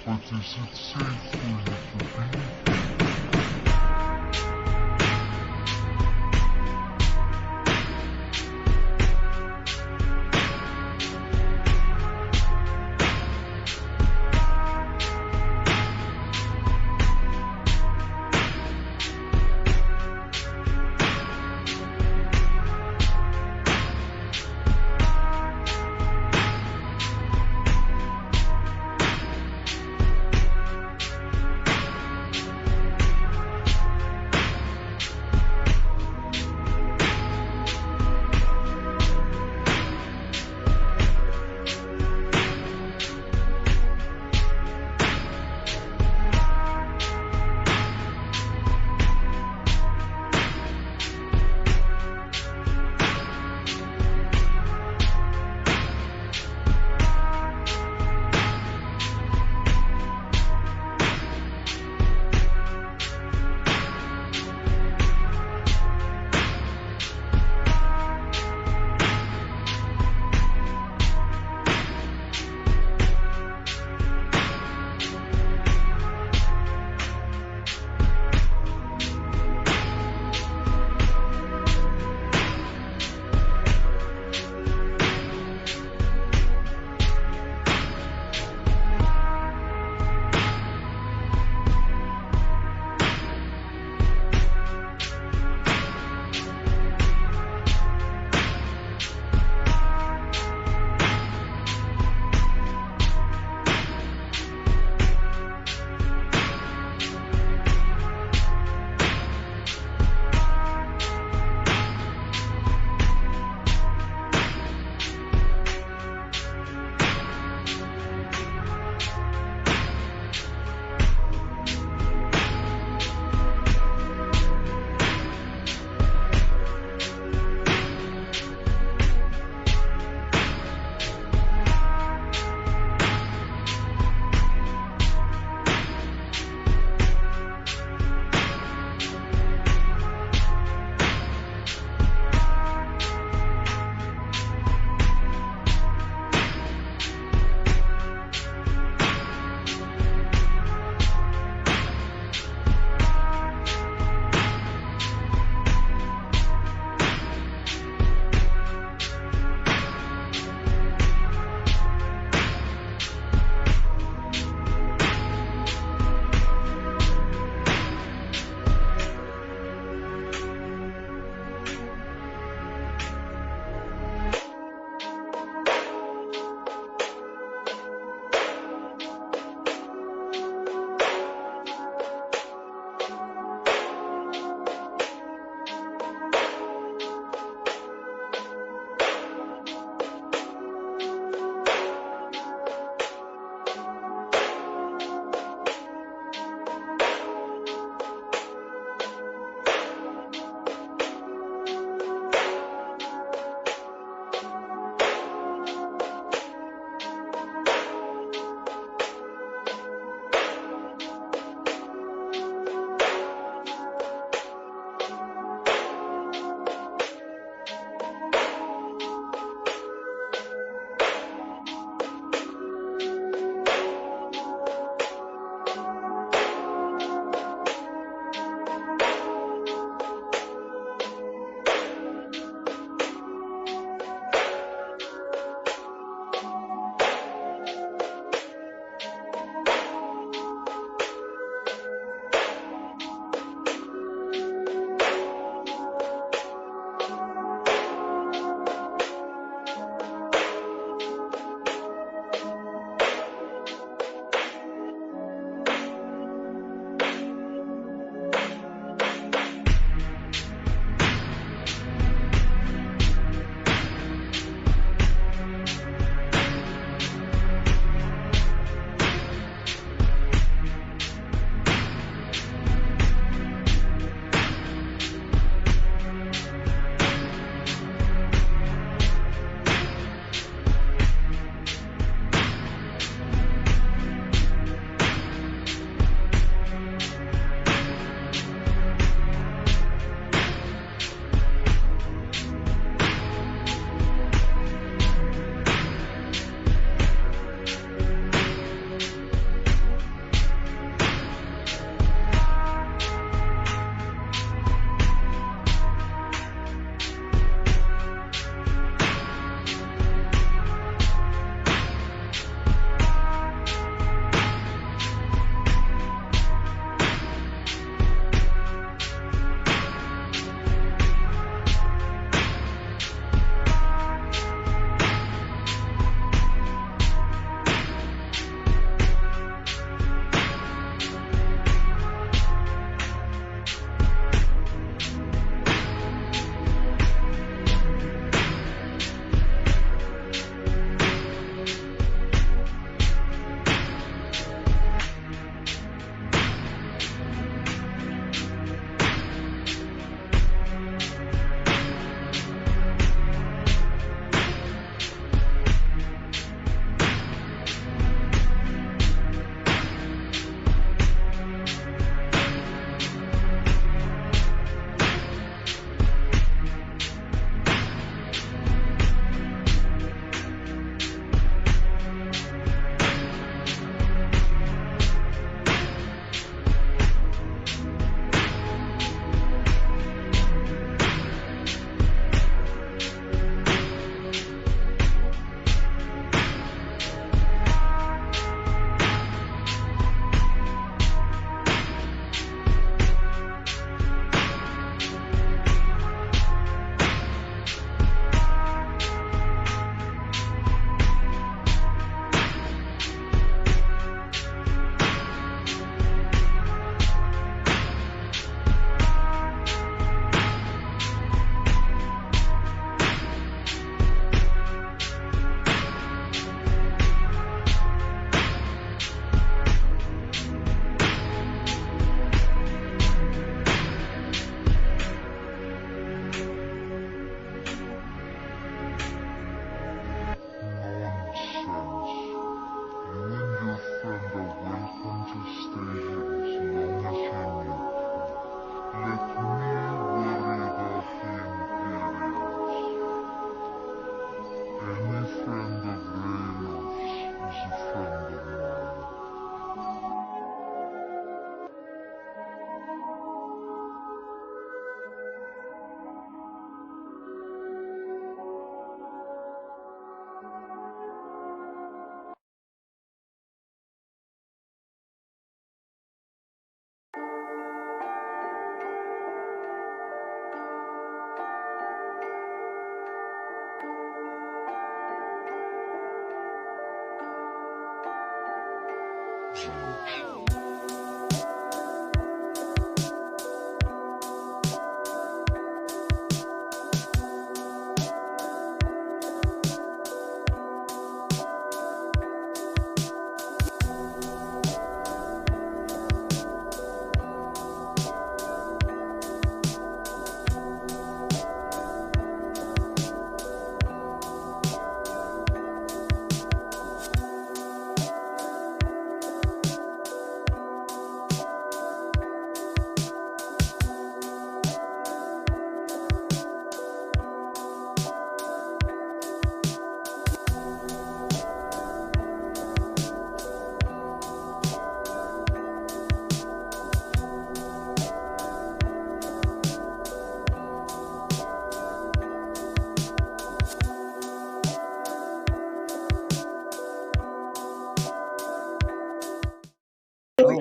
But is it safe for you to be?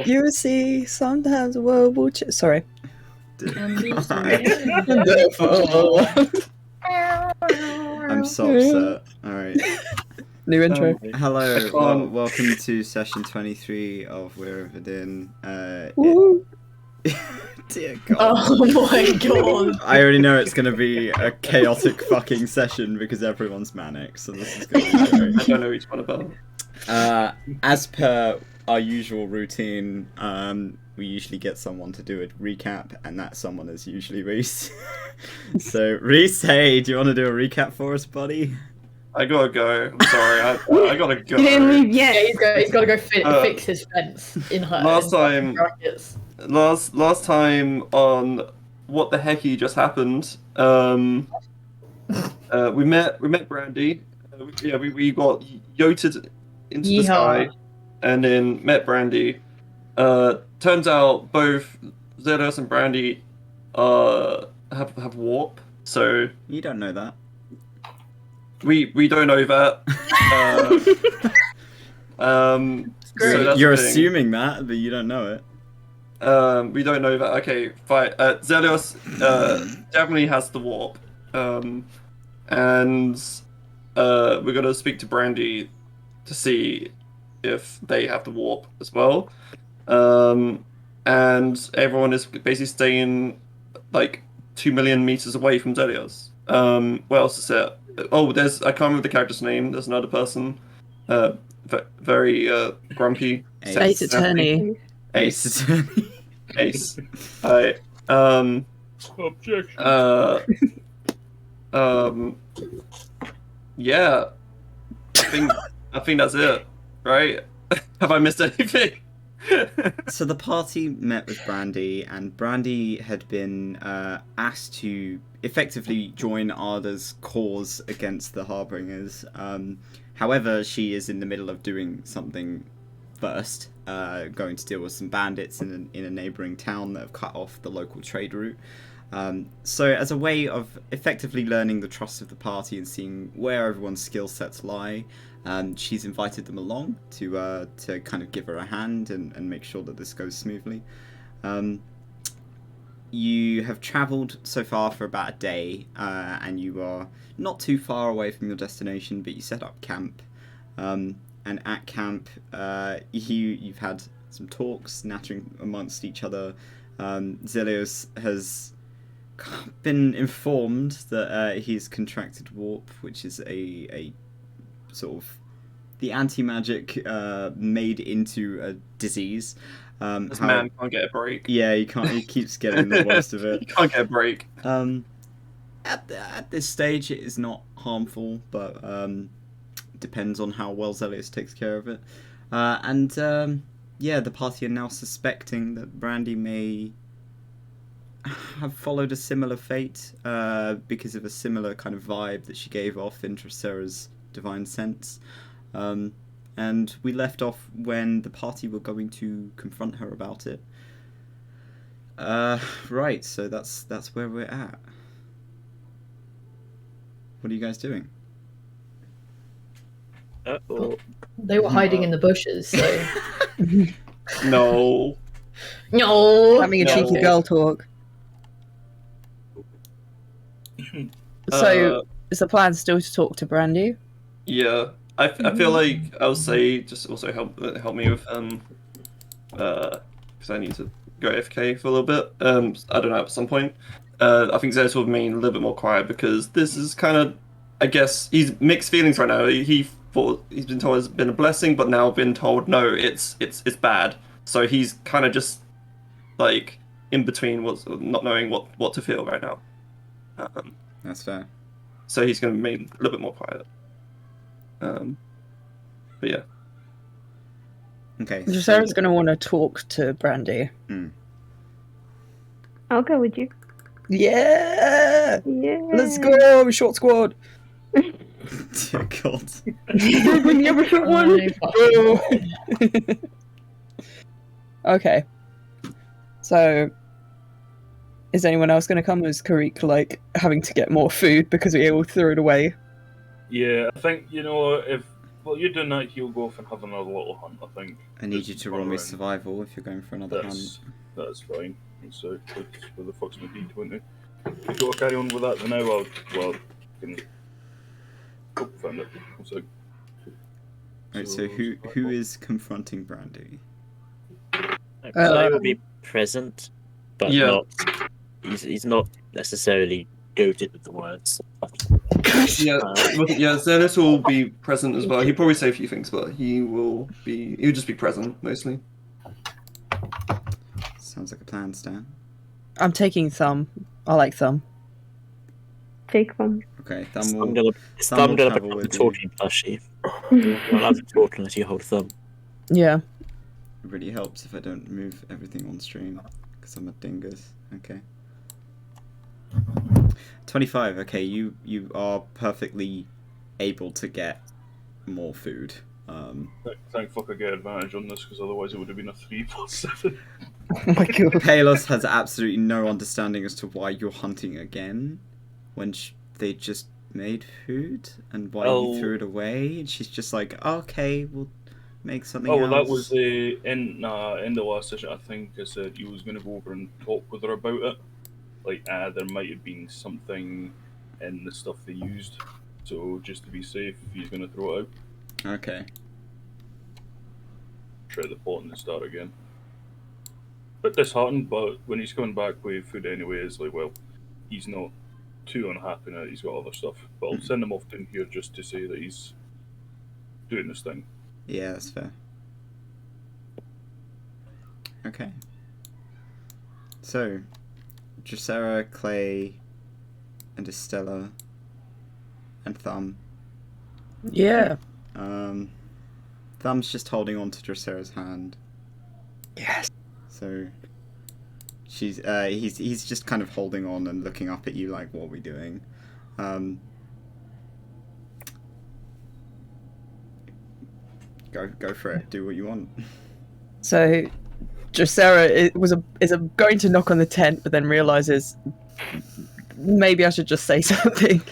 You see, sometimes a world will sorry. I'm so upset. Alright. New intro. Hello, welcome to session 23 of Weir, Adynn. Dear God. Oh my God. I already know it's gonna be a chaotic fucking session because everyone's manic, so this is gonna be great. I don't know which one about. As per our usual routine, we usually get someone to do a recap, and that someone is usually Reese. So, Reese, hey, do you want to do a recap for us, buddy? I gotta go. I'm sorry. I gotta go. He didn't leave yet. Yeah, he's got to go fix his fence in her. Last time on what the hecky just happened. We met Brandy. We got yoted into the sky, and then met Brandy. Turns out both Zedos and Brandy have warp. So you don't know that. We don't know that. So you're assuming that, but you don't know it. We don't know that. Okay, fine. Zelios definitely has the warp. And we're gonna speak to Brandy to see if they have the warp as well. And everyone is basically staying like 2 million meters away from Zelios. What else is it? Oh, I can't remember the character's name. There's another person. Very grumpy. Ace Attorney. Ace. Ace. Objection. Yeah. I think that's it, right? Have I missed anything? So the party met with Brandy, and Brandy had been asked to effectively join Ada's cause against the Harbingers. However, she is in the middle of doing something first, going to deal with some bandits in a neighbouring town that have cut off the local trade route. So as a way of effectively learning the trust of the party and seeing where everyone's skill sets lie, she's invited them along to kind of give her a hand and make sure that this goes smoothly. You have travelled so far for about a day, and you are not too far away from your destination, but you set up camp. And at camp, you've had some talks, nattering amongst each other. Zelios has been informed that he's contracted warp, which is a sort of the anti-magic made into a disease. This man can't get a break. Yeah, he can't. He keeps getting the worst of it. He can't get a break. At this stage, it is not harmful, but depends on how well Zelios takes care of it. Yeah, the party are now suspecting that Brandy may have followed a similar fate because of a similar kind of vibe that she gave off in Tracera's divine sense. And we left off when the party were going to confront her about it. Right, so that's where we're at. What are you guys doing? They were hiding in the bushes, so... No. No! Having a cheeky girl talk. So, is the plan still to talk to Brandy? Yeah. I feel like I'll say just also help me with because I need to go AFK for a little bit. I don't know, at some point. I think Zed's will remain a little bit more quiet because this is kind of, I guess, he's mixed feelings right now. He thought he's been told it's been a blessing, but now been told no, it's bad. So he's kind of just like in between, not knowing what to feel right now. That's fair. So he's going to remain a little bit more quiet. But yeah. Okay. Sarah's going to want to talk to Brandy. I'll go with you. Yeah! Yeah. Let's go, short squad! Dear God. When you ever shot one? Okay. So, is anyone else going to come? Is Karik, like, having to get more food because we all threw it away? Yeah, I think, if you're doing that, he'll go off and have another little hunt, I think. I need you to roll me survival if you're going for another hunt. That's fine. So, where the fuck's my D20? If you want to carry on with that, then I will. Well, can... Oh, found it. So, Right, so who is confronting Brandy? I will be present, but not. He's not necessarily goated with the words. Zenith will be present as well. He'll probably say a few things, but he'll just be present mostly. Sounds like a plan, Stan. I'm taking Thumb. I like Thumb. Take Thumb. Okay, Thumb will become the talking plushie. You're allowed to talk unless you hold Thumb. Yeah. It really helps if I don't move everything on stream, because I'm a dingus. Okay. 25. Okay, you are perfectly able to get more food. Thank fuck I get advantage on this, because otherwise it would have been a 3+7. Oh my god. Palos has absolutely no understanding as to why you're hunting again, when they just made food, and why you threw it away. And she's just like, okay, we'll make something else. That was the in the last session. I think I said he was going to go over and talk with her about it. Like, there might have been something in the stuff they used, so just to be safe, he's going to throw it out. Okay. Try the pot and start again. Bit disheartened, but when he's coming back with food anyway, it's like, well, he's not too unhappy now. He's got other stuff, but I'll send him off down here just to say that he's doing this thing. Yeah, that's fair. Okay. So, Dracera, Clay, and Estella, and Thumb. Yeah. Thumb's just holding on to Dracera's hand. Yes. So, he's just kind of holding on and looking up at you like, what are we doing? Go for it. Do what you want. So, Dracera is going to knock on the tent, but then realizes maybe I should just say something.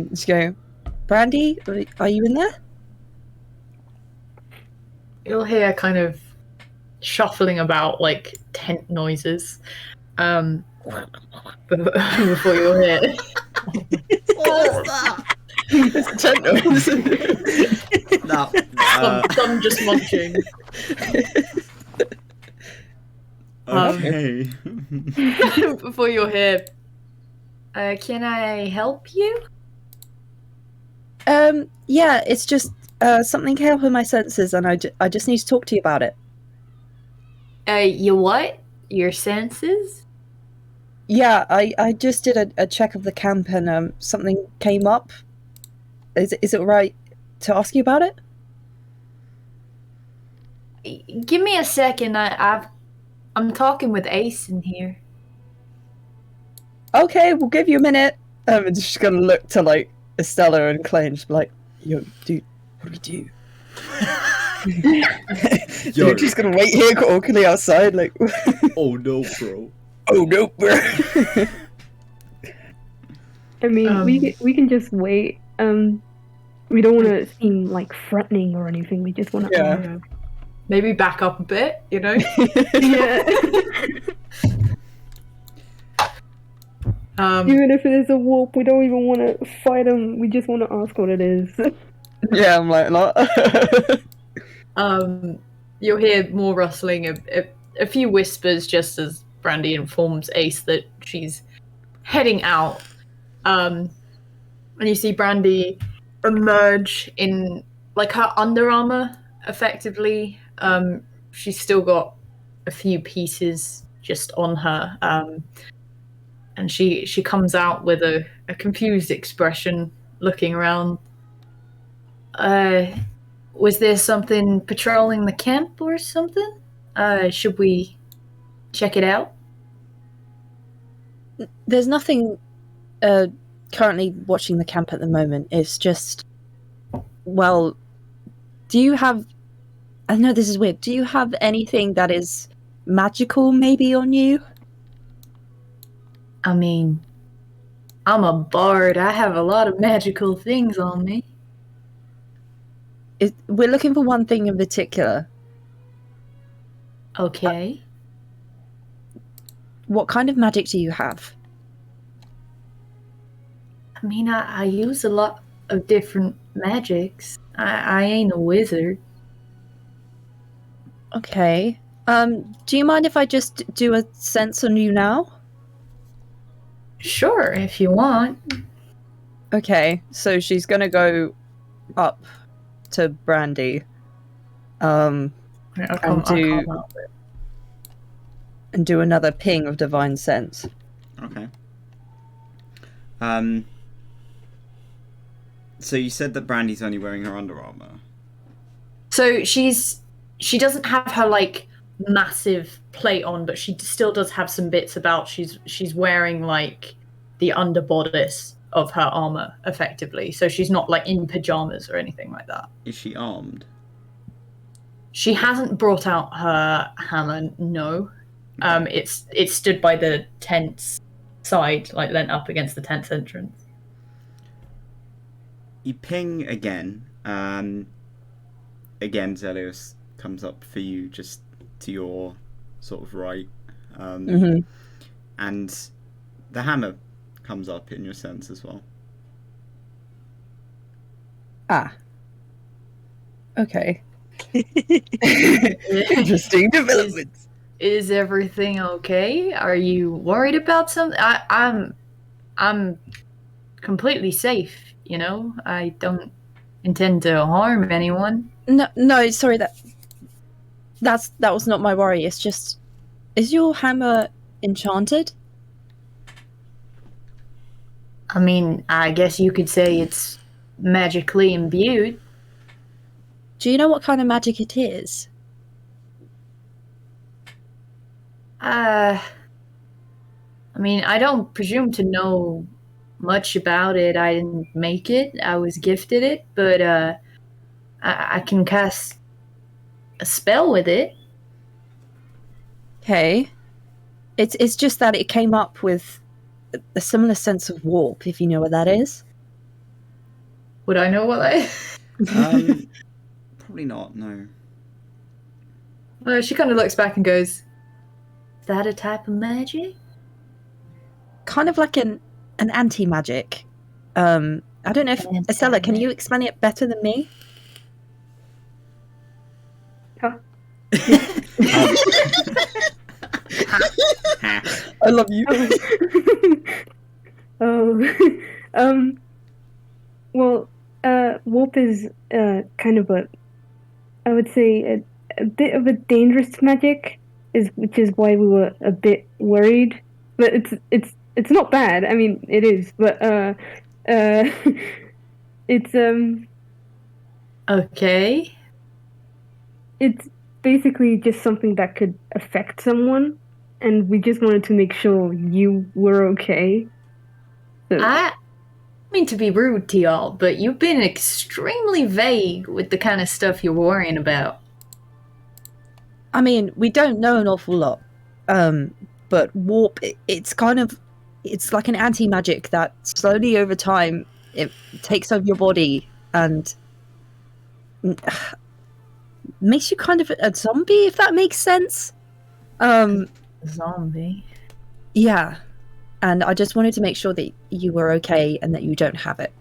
She's going, Brandy, are you in there? You'll hear kind of shuffling about, like tent noises. Before you'll hear. What's that? It's tent noise. No. Some just munching. Okay. Before you'll hear, can I help you? Yeah, it's just something came up with my senses, and I just need to talk to you about it. Your what? Your senses? Yeah, I just did a check of the camp, and something came up. Is it right to ask you about it? Give me a second. I'm talking with Ace in here. Okay, we'll give you a minute. I'm just gonna look to like Estella and Clay and just be like, yo, dude, what do we do? Yo. We're just gonna wait here awkwardly outside, like. Oh no, bro. Oh no, bro. I mean, we can just wait. We don't want to seem like threatening or anything. We just want to. Yeah. Maybe back up a bit, you know? Yeah. Even if it is a whoop, we don't even want to fight them. We just want to ask what it is. Yeah, I'm like, not. You'll hear more rustling, a few whispers just as Brandy informs Ace that she's heading out. And you see Brandy emerge in like her Under Armour, effectively. She's still got a few pieces just on her. And she comes out with a confused expression, looking around. Was there something patrolling the camp or something? Should we check it out? There's nothing currently watching the camp at the moment. It's just, well, do you have... I know this is weird. Do you have anything that is magical maybe on you? I mean, I'm a bard. I have a lot of magical things on me. We're looking for one thing in particular. Okay. What kind of magic do you have? I mean, I use a lot of different magics. I ain't a wizard. Okay. Do you mind if I just do a sense on you now? Sure, if you want. Okay, so she's gonna go up to Brandy. And do another ping of divine sense. Okay. So you said that Brandy's only wearing her Under Armour. So she doesn't have her like massive plate on, but she still does have some bits about. She's wearing like the underbodice of her armor, effectively. So she's not like in pajamas or anything like that. Is she armed? She hasn't brought out her hammer. No, it's stood by the tent's side, like leant up against the tent's entrance. You ping again. Again, Zelius comes up for you just to your sort of right. And the hammer comes up in your sense as well. Ah. Okay. Interesting developments. Is everything okay? Are you worried about something? I'm completely safe, you know? I don't intend to harm anyone. No, sorry, that was not my worry. It's just, is your hammer enchanted? I mean, I guess you could say it's magically imbued. Do you know what kind of magic it is? I mean, I don't presume to know much about it. I didn't make it. I was gifted it, but I can cast a spell with it. Okay. It's just that it came up with a similar sense of warp, if you know what that is. Would I know what that is? Probably not, no. She kind of looks back and goes, "Is that a type of magic?" Kind of like an anti-magic. I don't know if... Estella, can you explain it better than me? Huh? I love you. Well, warp is kind of I would say a bit of a dangerous magic, which is why we were a bit worried. But it's not bad. I mean, it is, but it's Okay. It's basically just something that could affect someone, and we just wanted to make sure you were okay. So, I don't mean to be rude to y'all, but you've been extremely vague with the kind of stuff you're worrying about. I mean, we don't know an awful lot. But warp, it's like an anti-magic that slowly over time, it takes over your body and makes you kind of a zombie, if that makes sense. Zombie? Yeah. And I just wanted to make sure that you were okay and that you don't have it.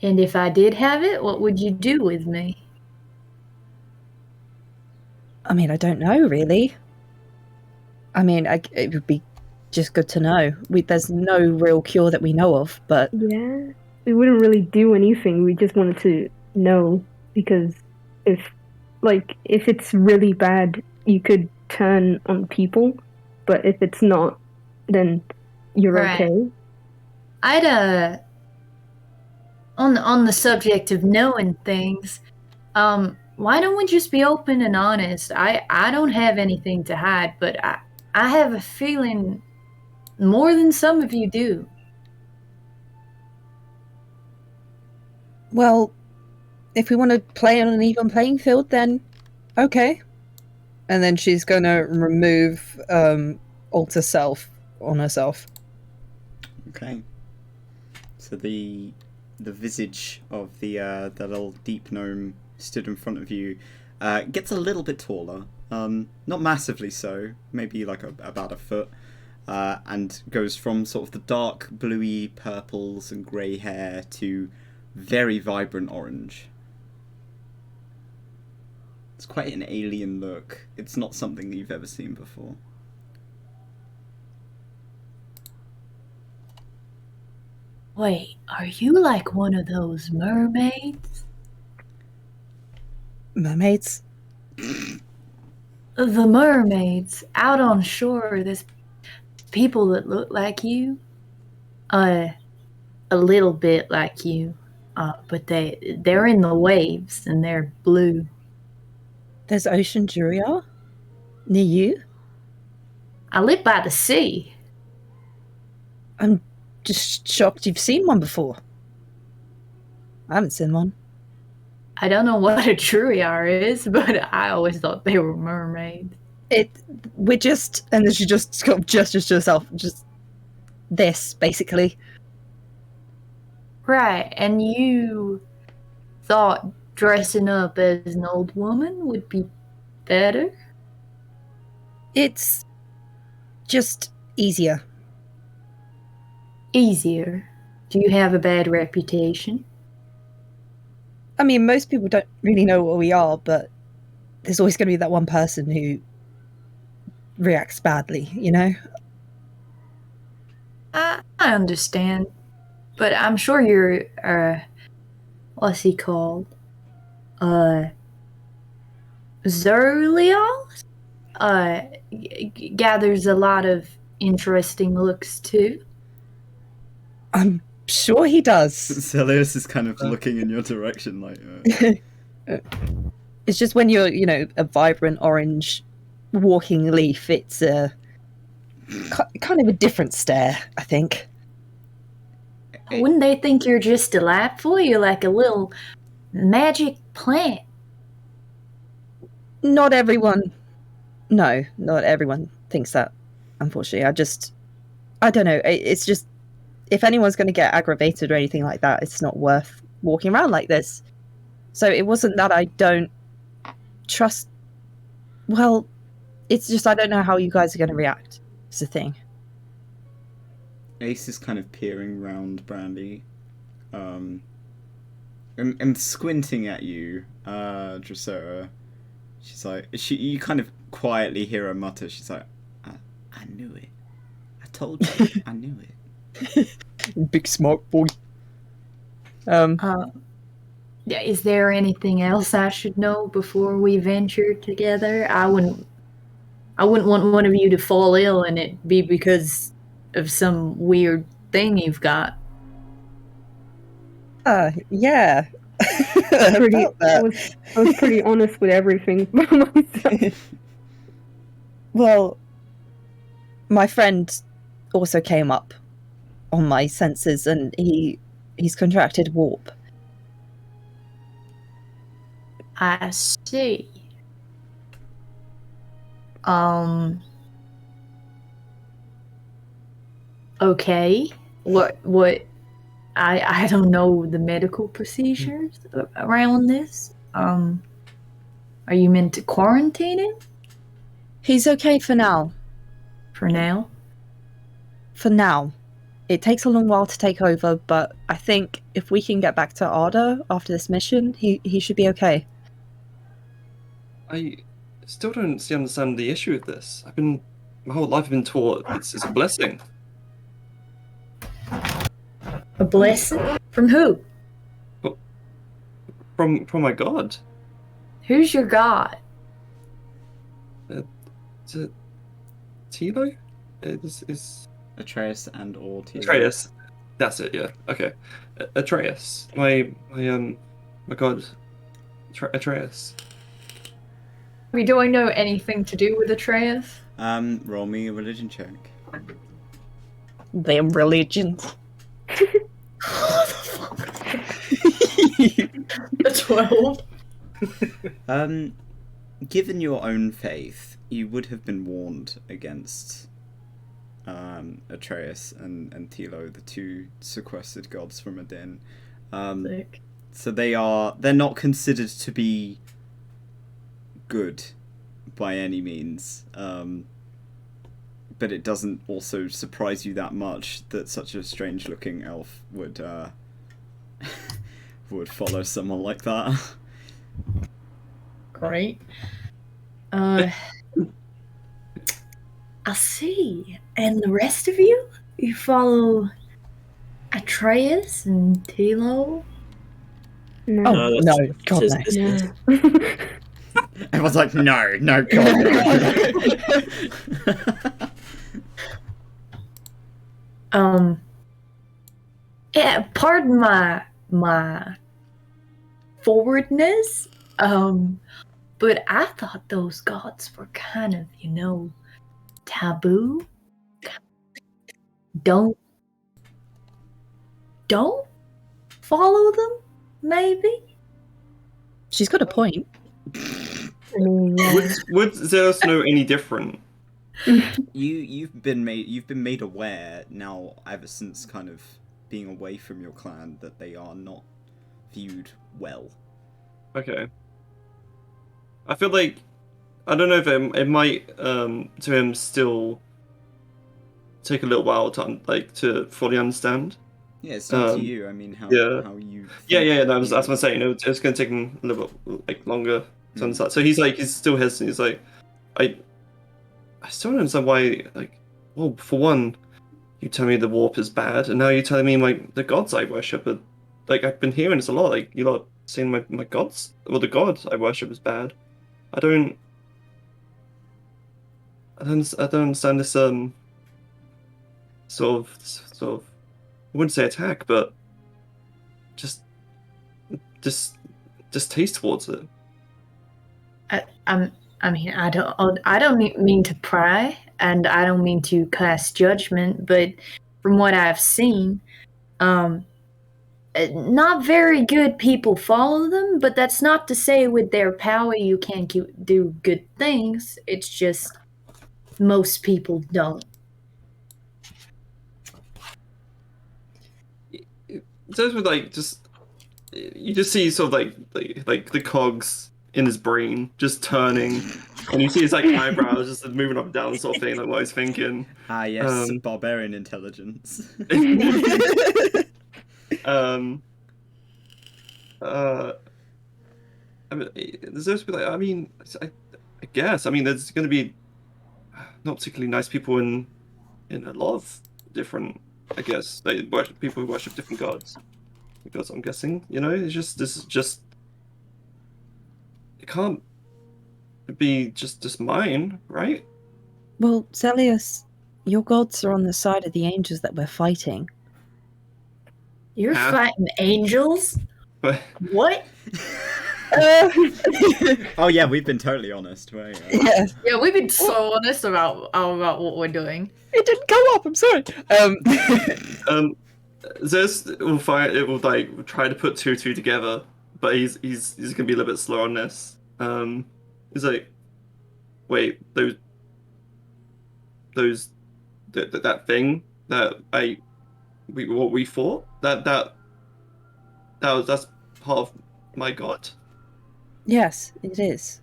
And if I did have it, what would you do with me? I mean, I don't know, really. I mean, it would be just good to know. There's no real cure that we know of, but... Yeah, we wouldn't really do anything. We just wanted to know, because if it's really bad, you could turn on people, but if it's not, then you're Right. okay. I'd on the subject of knowing things, why don't we just be open and honest? I don't have anything to hide, but I have a feeling more than some of you do. Well, if we want to play on an even playing field, then okay. And then she's going to remove alter self on herself. Okay. So the visage of the little deep gnome stood in front of you gets a little bit taller. Not massively so, maybe like about a foot. And goes from sort of the dark bluey purples and grey hair to very vibrant orange. It's quite an alien look. It's not something that you've ever seen before. Wait, are you like one of those mermaids? Mermaids? The mermaids out on shore. There's people that look like you, a little bit like you, but they're in the waves and they're blue. There's Ocean Juria? Near you? I live by the sea. I'm just shocked you've seen one before. I haven't seen one. I don't know what a Truiar is, but I always thought they were mermaids. We're just, and then she just sort of gestures to herself, just this, basically. Right, and you thought dressing up as an old woman would be better? It's just easier. Easier? Do you have a bad reputation? I mean, most people don't really know what we are, but there's always going to be that one person who reacts badly, you know? I understand, but I'm sure you're, what's he called? Zerlial? Gathers a lot of interesting looks too. I'm sure he does. Celius is kind of looking in your direction like... It's just when you're, you know, a vibrant orange walking leaf, it's a kind of a different stare, I think. Wouldn't they think you're just delightful? You're like a little magic plant. Not everyone thinks that, unfortunately. I don't know. It's just, if anyone's going to get aggravated or anything like that, it's not worth walking around like this. So it wasn't that I don't trust. Well, it's just I don't know how you guys are going to react. It's the thing. Ace is kind of peering round Brandy, and squinting at you, Dracera. She's like, you kind of quietly hear her mutter. She's like, I knew it. I told you, I knew it. Big smart boy. Is there anything else I should know before we venture together? I wouldn't want one of you to fall ill and it be because of some weird thing you've got. Yeah. I was pretty honest with everything by myself. Well, my friend also came up on my senses, and he's contracted warp. I see. Okay. What I don't know the medical procedures around this. Are you meant to quarantine him? He's okay for now. For now? For now. It takes a long while to take over, but I think if we can get back to Arda after this mission, he should be okay. still don't see understand the issue with this. My whole life I've been taught it's a blessing. A blessing? From who? From my god. Who's your god? Is it Tilo? Is Atreus and or Tilo. Atreus. That's it, yeah. Okay. Atreus. My god. Atreus. Do I know anything to do with Atreus? Roll me a religion check. Their religions. A 12. Given your own faith, you would have been warned against Atreus and Tilo, the two sequestered gods from Adynn. Sick. So they're not considered to be good by any means. But it doesn't also surprise you that much that such a strange looking elf would would follow someone like that. Great. I see. And the rest of you? You follow Atreus and Tilo? No. Oh, no, God, Tis no. business. Everyone's like, no, God, no. Yeah, pardon my forwardness, but I thought those gods were kind of, taboo. Don't follow them, maybe? She's got a point. I mean, Would Zeus know any different? You've been made aware now ever since kind of being away from your clan that they are not viewed well. Okay. I feel like I don't know if it might to him still take a little while to fully understand. Yeah, it's up to you. I mean, how yeah. how you. Yeah. That's what I'm saying. It's going to take him a little bit longer to understand. So he's still hesitant. He's like, I still don't understand why. Well, for one, you tell me the warp is bad, and now you're telling me the gods I worship are I've been hearing this a lot. You're not saying my gods, well, the god I worship is bad. I don't understand this sort of I wouldn't say attack, but just distaste towards it. I mean, I don't mean to pry, and I don't mean to cast judgment, but from what I've seen, not very good people follow them, but that's not to say with their power you can't do good things. It's just most people don't. So with you just see sort of like the cogs in his brain just turning, and you see his eyebrows just moving up and down, sort of thing, like what he's thinking. Ah, yes, barbarian intelligence. I mean, there's supposed to be I guess. I mean, there's going to be not particularly nice people in a lot of different. I guess people who worship different gods. Because I'm guessing, it's just it can't be just mine, right? Well, Zelius, your gods are on the side of the angels that we're fighting. You're fighting angels? But What? Oh yeah, we've been totally honest, right? Yeah, Yeah, we've been so honest about what we're doing. it didn't go up. I'm sorry. Zeus will fight. It will try to put two together, but he's gonna be a little bit slow on this. He's like, wait, that thing that we fought that's part of my god. Yes, it is.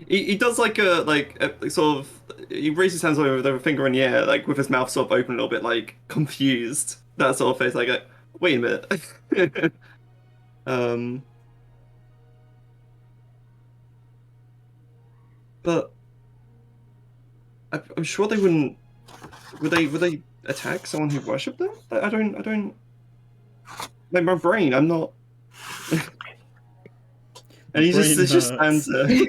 He does a sort of, he raises his hands with a finger in the air, with his mouth sort of open a little bit, confused. That sort of face, wait a minute. But I'm sure they wouldn't. Would they attack someone who worshipped them? I don't. Like my brain, I'm not. And he just stands there. Like,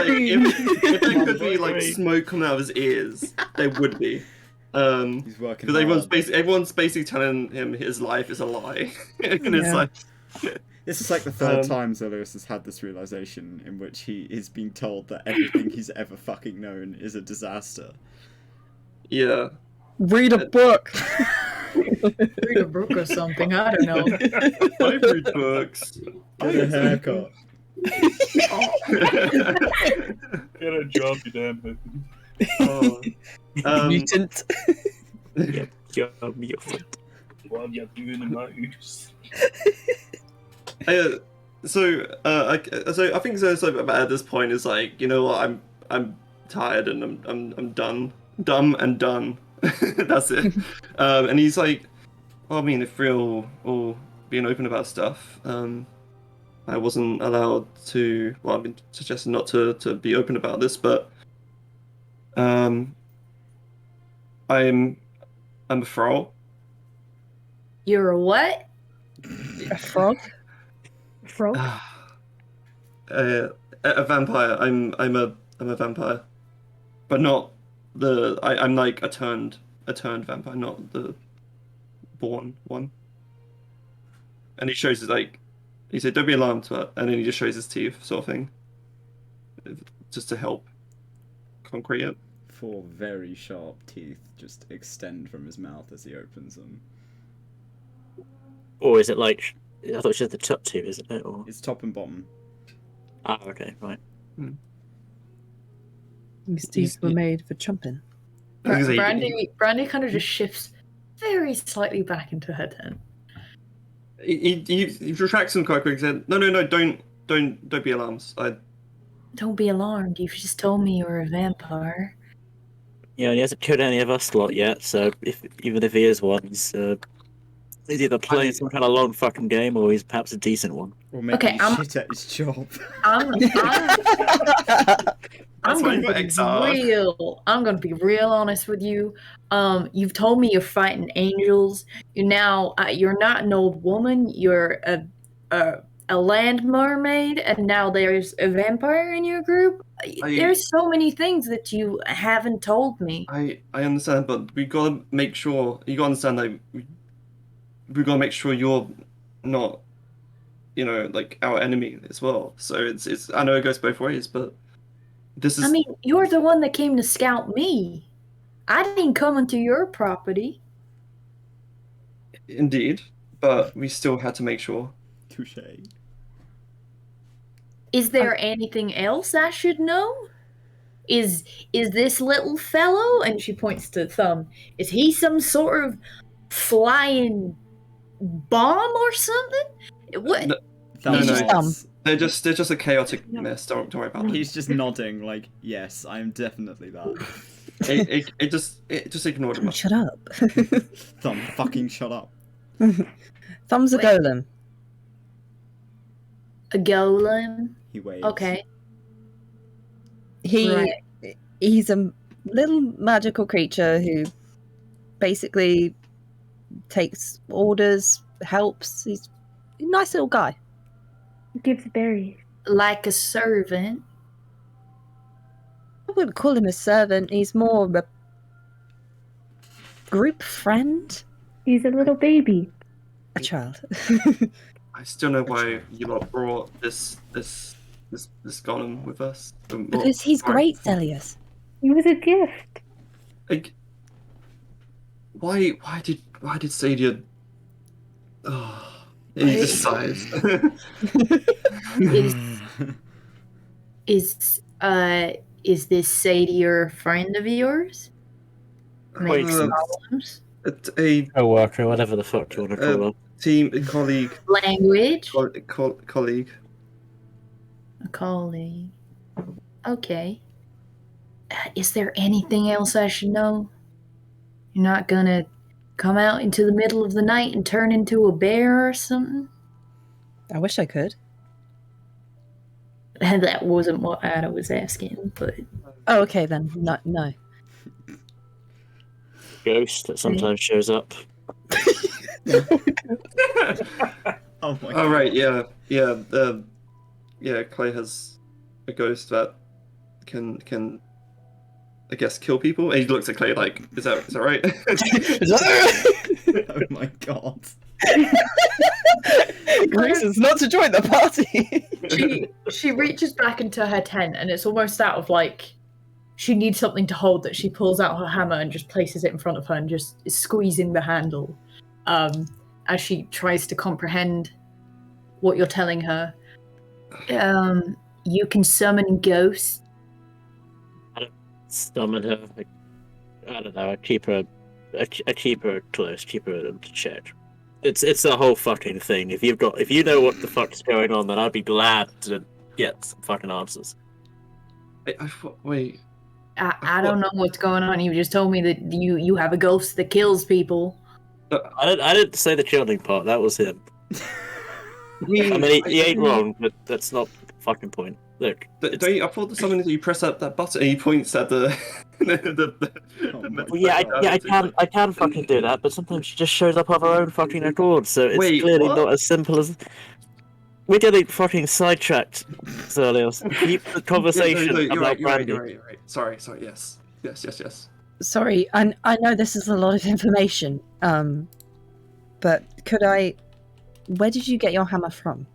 if there could be like smoke coming out of his ears, there would be. He's working Because hard. everyone's basically telling him his life is a lie, and it's like. This is like the third time Zelius has had this realization in which he is being told that everything he's ever fucking known is a disaster. Yeah. Read a book. Read a book or something. I don't know. I read books. Get a haircut. Get a job, you damn Mutant. Yep, you're mutant. What are you doing in my house? So I think so. At this point, is like, you know what? I'm tired and I'm done, dumb and done. That's it. And he's like, well, I mean, if we're all being open about stuff, I wasn't allowed to. Well, I've been suggested not to be open about this, but I'm a frog. You're a what? A frog? Frog? A vampire. I'm a vampire, but not the. I'm like a turned vampire, not the born one. And he shows his like, he said, "Don't be alarmed," and then he just shows his teeth, sort of thing, just to help concrete it. 4 very sharp teeth just extend from his mouth as he opens them. Or is it like... I thought it was the top 2, isn't it? Or... It's top and bottom. Ah, okay, right. These teeth were made for chomping. Brandy kind of just shifts very slightly back into her tent. He retracts them quite quick. Said, "No, don't be alarmed. Don't be alarmed. You've just told me you're a vampire." Yeah, and he hasn't killed any of us lot yet, so even if he is one, he's either playing some kind of long fucking game or he's perhaps a decent one. Or maybe Okay, he's shit at his job. I'm going to be real honest with you. You've told me you're fighting angels. You're not an old woman. You're a land mermaid, and now there's a vampire in your group. There's so many things that you haven't told me. I understand, but we gotta make sure. You gotta understand that we gotta make sure you're not, like our enemy as well. So it's. I know it goes both ways, but this is. I mean, you're the one that came to scout me. I didn't come into your property. Indeed, but we still had to make sure. Touché. Is there anything else I should know? Is this little fellow, and she points to Thumb, is he some sort of flying bomb or something? What? No. They're just a chaotic mess. Don't worry about it. He's just nodding like, yes, I'm definitely that. It just ignored him. Shut up. Thumb, fucking shut up. Thumb's a golem. A golem? He waves. Okay. He's a little magical creature who basically takes orders, helps. He's a nice little guy. Gives berries. Like a servant? I wouldn't call him a servant. He's more of a group friend. He's a little baby. A child. I still know why you lot brought this golem with us. Because he's great, Celius. He was a gift. Like, why did Sadia? Oh, he just sighs. Is this Sadie a friend of yours? Makes golems? A co-worker, whatever the fuck you want to call her. Team colleague. Language? Colleague. A colleague. Okay. Is there anything else I should know? You're not gonna come out into the middle of the night and turn into a bear or something? I wish I could. That wasn't what Ada was asking, but Oh, okay then. No. Ghost that sometimes shows up. Oh my god. Oh right, yeah. Clay has a ghost that can I guess kill people. And he looks at Clay like, is that right? Oh my god. Reasons not to join the party. she reaches back into her tent, and it's almost out of like she needs something to hold that she pulls out her hammer and just places it in front of her and just is squeezing the handle as she tries to comprehend what you're telling her. You can summon ghosts. Summon her. I don't know. I keep her close. Keep her to check. It's the whole fucking thing. If you know what the fuck's going on, then I'd be glad to get some fucking answers. Wait. I don't know what's going on. You just told me that you have a ghost that kills people. I didn't say the killing part. That was him. I mean, he ain't wrong, but that's not the fucking point. Look, I thought the summon is you press up that button and he points at the. Well, yeah, I can fucking do that, but sometimes she just shows up of her own fucking accord, so it's clearly what? not as simple as. We're getting fucking sidetracked, earlier. Keep the conversation You're about Brandy. You're right. Sorry. Yes. Sorry, I know this is a lot of information. But could I? Where did you get your hammer from?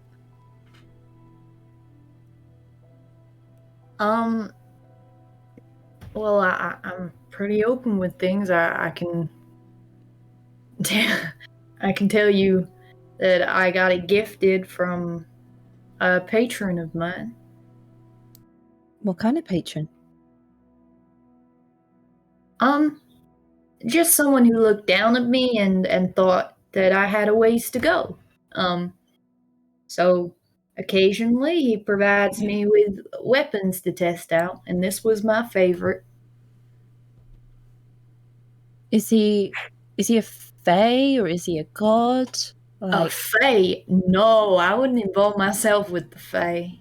Well, I'm pretty open with things. I can I can tell you that I got it gifted from a patron of mine. What kind of patron? Just someone who looked down at me and thought that I had a ways to go. So occasionally he provides me with weapons to test out, and this was my favorite. Is he a fae or is he a god? A fae? No, I wouldn't involve myself with the fae.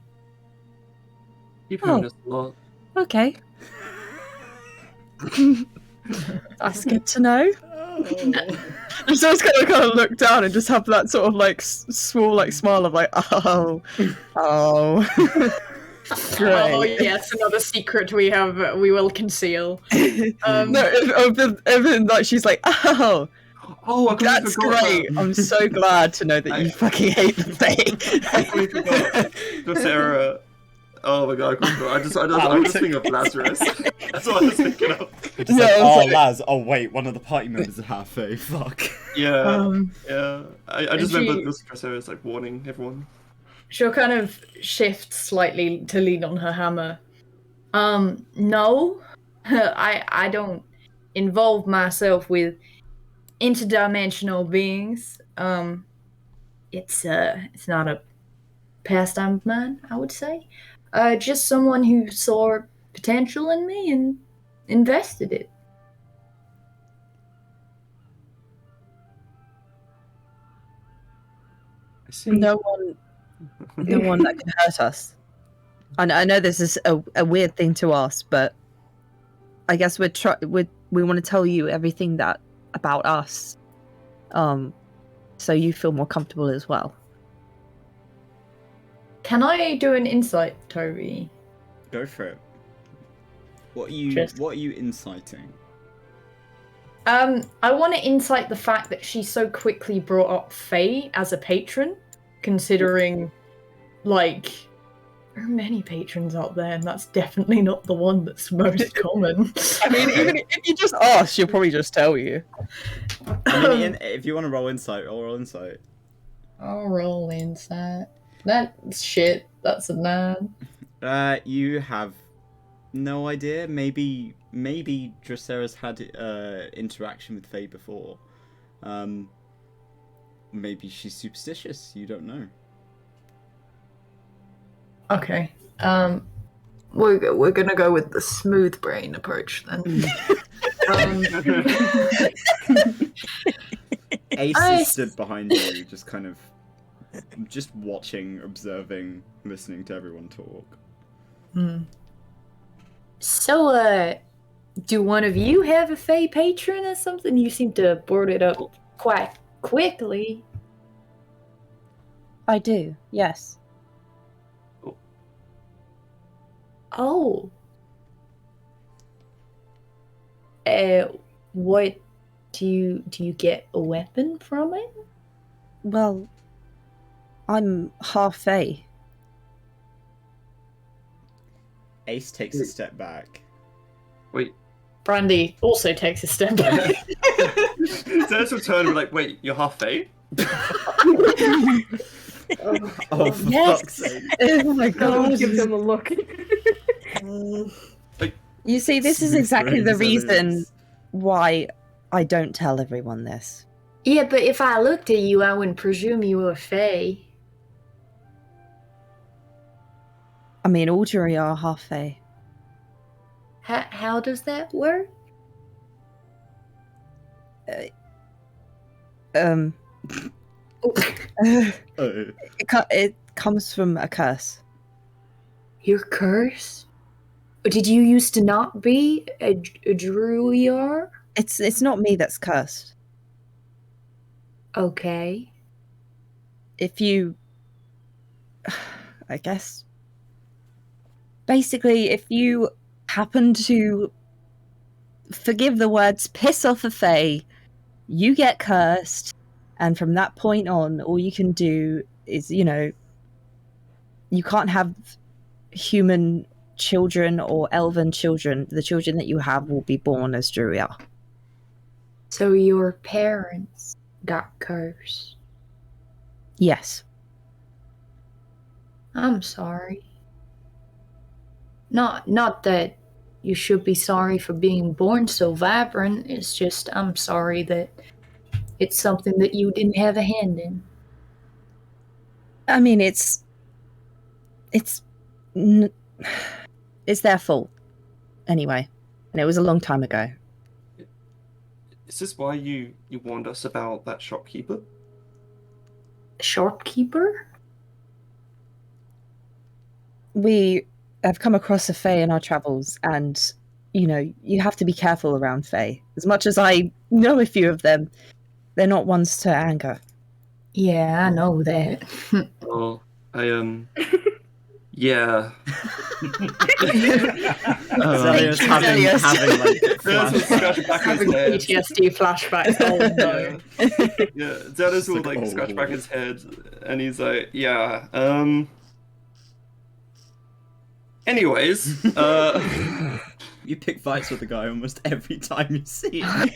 You've heard this a lot. Okay. That's good to know. I'm just gonna kind of look down and just have that sort of like small like smile of like, oh. Great. Oh yes, another secret we will conceal. No, if like she's like, oh, I that's great. I'm so glad to know that you fucking hate the thing. Sarah. Oh my god, I just thinking of Lazarus. That's what I was thinking of. Laz. Oh wait, one of the party members is half fae. Fuck. Yeah. I just remember this Sarah's like warning everyone. She'll kind of shift slightly to lean on her hammer. No, I don't involve myself with interdimensional beings. It's not a pastime of mine, I would say. Just someone who saw potential in me and invested it. I see. No one that can hurt us. I know this is a weird thing to ask, but I guess we want to tell you everything that about us, so you feel more comfortable as well. Can I do an insight, Toby? Go for it. What are you inciting? I want to insight the fact that she so quickly brought up Faye as a patron, considering, like, there are many patrons out there, and that's definitely not the one that's most common. I mean, even if you just ask, she'll probably just tell you. I mean, if you want to roll insight, roll insight. I'll roll insight. That's shit. That's a 9. You have no idea. Maybe Dracera's had interaction with Faye before. Maybe she's superstitious. You don't know. Okay. We're gonna go with the smooth brain approach then. Ace is stood behind you, just kind of just watching, observing, listening to everyone talk. So, do one of you have a Fey patron or something? You seem to have brought it up quite quickly. I do, yes. Oh. What do you get a weapon from it? Well, I'm half Fey. Ace takes a step back. Wait. Brandy also takes a step back. Dennis will turn and be like, wait, you're half Fey? Oh, for Yes. fuck's sake. Oh my Don't god. give them a look. You see, this is Smooth exactly the brains, reason Ellis. why I don't tell everyone this. Yeah, but if I looked at you, I wouldn't presume you were Fey. I mean, all jury are half Fey. How does that work? Um, Oh. it comes from a curse. Your curse? Did you used to not be a druid? It's not me that's cursed. Okay. If you, I guess, basically, if you happen to forgive the words piss off a Fae, you get cursed, and from that point on, all you can do is, you can't have human children or elven children. The children that you have will be born as Druia. So your parents got cursed. Yes. I'm sorry. Not that you should be sorry for being born so vibrant. It's just I'm sorry that it's something that you didn't have a hand in. I mean, it's their fault anyway, and it was a long time ago. Is this why you warned us about that shopkeeper? Shopkeeper? We have come across a Fae in our travels, and you have to be careful around Fae. As much as I know a few of them, they're not ones to anger. Yeah, I know that. Oh, yeah. Zelia's having like Dennis will scratch back his Having head. PTSD flashbacks. Oh no. Yeah, Dennis will like, scratch oh. back his head, and he's like, yeah. Anyways, You pick fights with the guy almost every time you see him.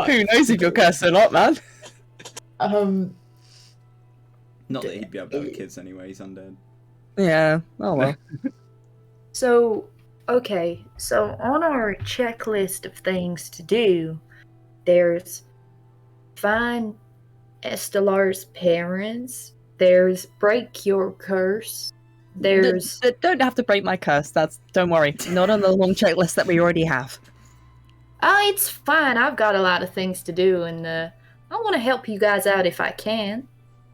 Who knows if you're cursed or not, man? Not that he'd be able to have kids anyway, he's undead. Yeah. Oh well. So, okay, so on our checklist of things to do, there's find Estelar's parents, there's break your curse, there's... Don't have to break my curse. Don't worry. Not on the long checklist that we already have. Oh, it's fine, I've got a lot of things to do, and I want to help you guys out if I can.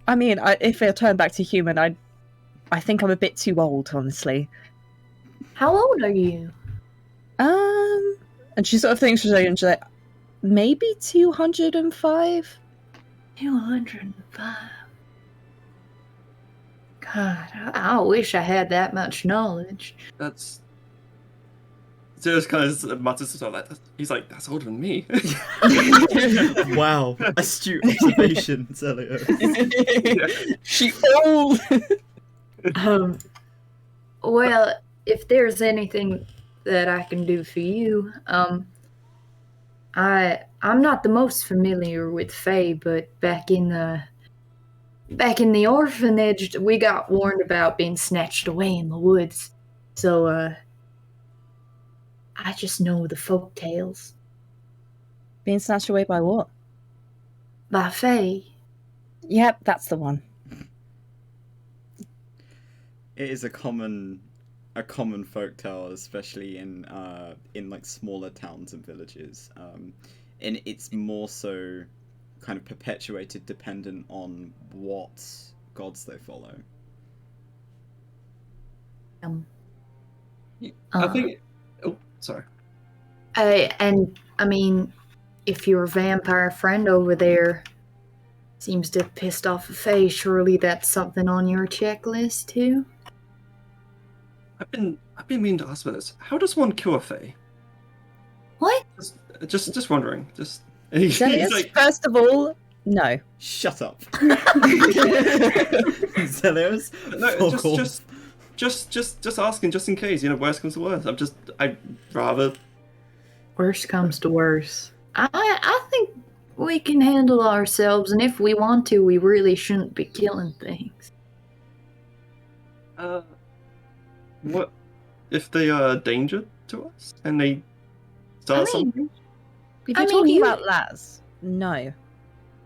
I mean, if I turn back to human, I think I'm a bit too old, honestly. How old are you? And she sort of thinks she's like, maybe 205? 205. God, I wish I had that much knowledge. that's... Dennis kind of mutters to himself like, he's like, that's older than me. Wow, astute observation, Zelia. She old. Well, if there's anything that I can do for you, I'm not the most familiar with Fae, but back in the orphanage, we got warned about being snatched away in the woods. So, I just know the folk tales. Being snatched away by what? By Fae. Yep, that's the one. It is a common folktale, especially in like smaller towns and villages. And it's more so kind of perpetuated dependent on what gods they follow. I think. Oh, sorry. And I mean, if your vampire friend over there seems to have pissed off a Fae, surely that's something on your checklist too. I've been meaning to ask about this. How does one kill a Fae? What? Just wondering. Just Zelius, first of all, no. Shut up. Zelius, no, just asking, just in case. Worst comes to worst. I'd rather. Worst comes to worst. I think we can handle ourselves, and if we want to, we really shouldn't be killing things. What if they are a danger to us and they start something? If you're talking about Laz, no.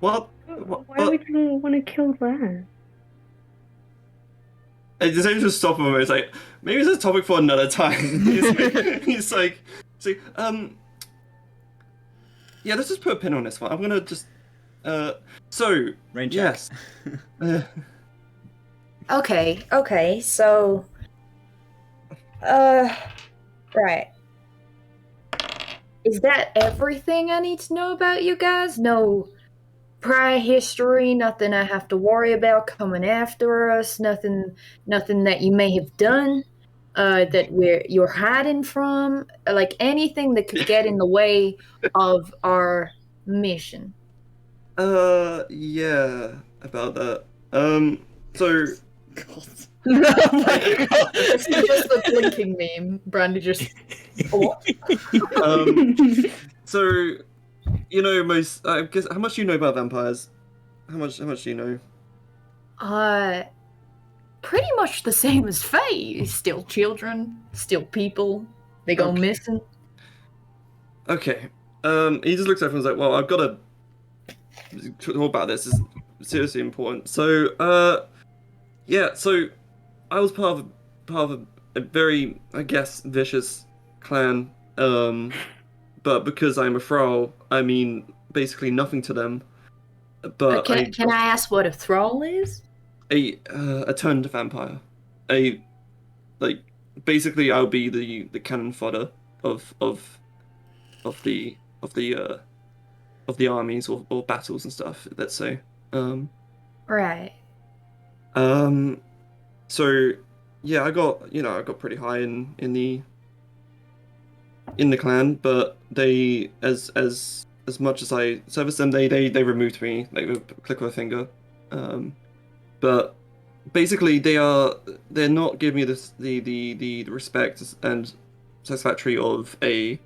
What? Why would you want to kill Laz? It's just stop him. It's like maybe it's a topic for another time. he's like, yeah, let's just put a pin on this one. I'm gonna just so Rain check. yes. Okay, so right. Is that everything I need to know about you guys? No prior history, nothing I have to worry about coming after us, nothing that you may have done that you're hiding from, like anything that could get in the way of our mission. Yeah, about that. So God. It's just a blinking meme. Brandy just. So, most. I guess how much do you know about vampires? How much do you know? Pretty much the same as Faye. Still children, still people. They go missing. Okay. He just looks at everyone and is like, "Well, I've got to talk about this. It's seriously important." So, yeah. So, I was part of a very, I guess, vicious clan. But because I'm a thrall, I mean basically nothing to them. But can I ask what a thrall is? A turned vampire. Basically I'll be the cannon fodder of the armies or battles and stuff, let's say. Right. So yeah, I got pretty high in the clan, but they as much as I serviced them, they removed me like with a click of a finger. But basically they're not giving me the respect and satisfactory of a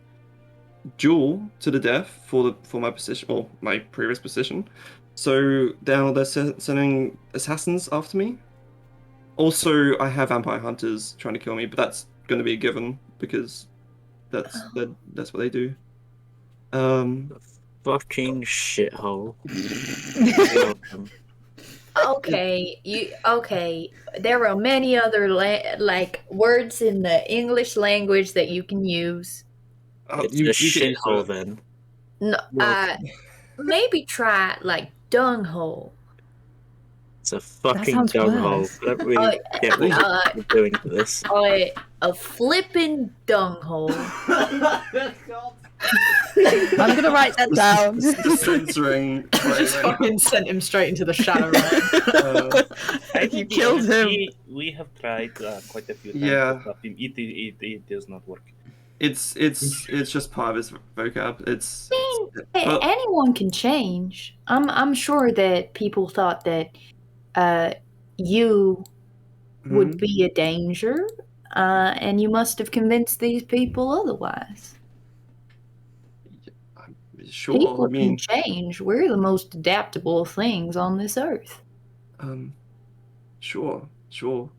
duel to the death for my position or my previous position. So now they're sending assassins after me. Also, I have vampire hunters trying to kill me, but that's going to be a given because that's what they do. Fucking shithole. Okay. There are many other words in the English language that you can use. It's a shithole then. No, maybe try dunghole. It's a fucking sounds dunghole. worse. Don't really get what you're doing to this. A flippin' dunghole. I'm gonna write that down. The censoring. Just fucking sent him straight into the shadow realm. You killed him. We have tried quite a few times. Yeah. But it does not work. It's just part of his vocab. Anyone can change. I'm sure that people thought that you would be a danger, and you must have convinced these people otherwise. Sure, People I mean, can change. We're the most adaptable things on this earth. Sure.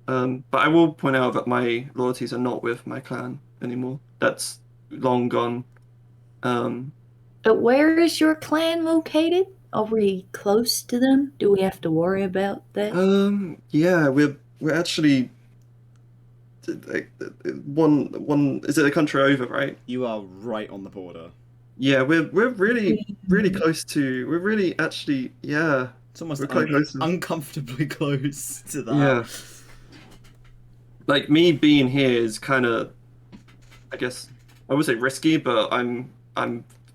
But I will point out that my loyalties are not with my clan anymore. That's long gone. But where is your clan located? Are we close to them? Do we have to worry about that? Yeah, we're actually one. Is it a country over, right? You are right on the border. Yeah, we're really close to. We're really actually, yeah. It's almost We're quite close. uncomfortably close to that. Yeah. Like me being here is kind of, I guess, I would say risky, but I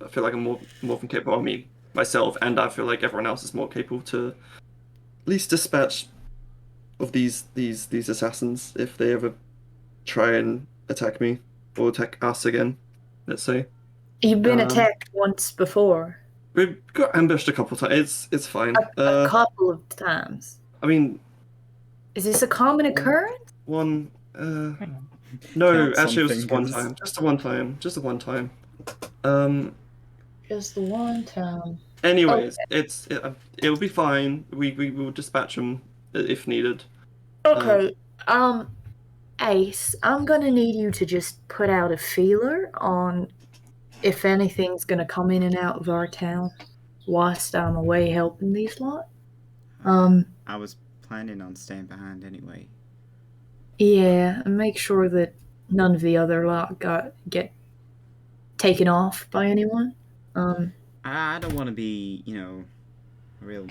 feel like I'm more than capable of me myself, and I feel like everyone else is more capable to at least dispatch of these assassins if they ever try and attack me or attack us again. Let's say. You've been Um, attacked once before. We've got ambushed a couple times. It's fine. A couple of times. I mean, Is this a common occurrence? one. No, Counts on actually, it was just one fingers. time. Just the one time. Just the one time. Just the one time. Anyways, it'll be fine. We will dispatch them if needed. Okay. Ace, I'm gonna need you to just put out a feeler on if anything's gonna come in and out of our town whilst I'm away helping these lot. I was planning on staying behind anyway. Yeah, and make sure that none of the other lot get taken off by anyone. I don't want to be, a real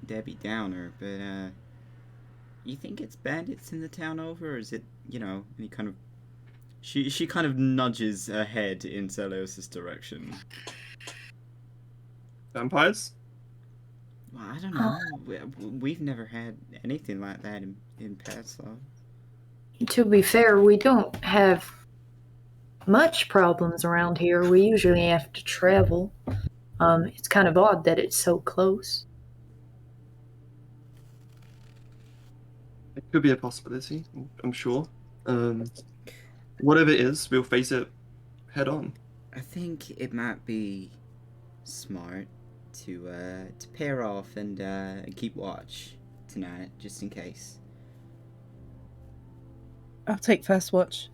Debbie Downer, but you think it's bandits in the town over, or is it, any kind of... She kind of nudges her head in Zelios' direction. Vampires? Well, I don't know. We've never had anything like that in Patslav. To be fair, we don't have much problems around here. We usually have to travel. It's kind of odd that it's so close. It could be a possibility. I'm sure. Whatever it is, we'll face it head on. I think it might be smart to pair off and keep watch tonight, just in case. I'll take first watch.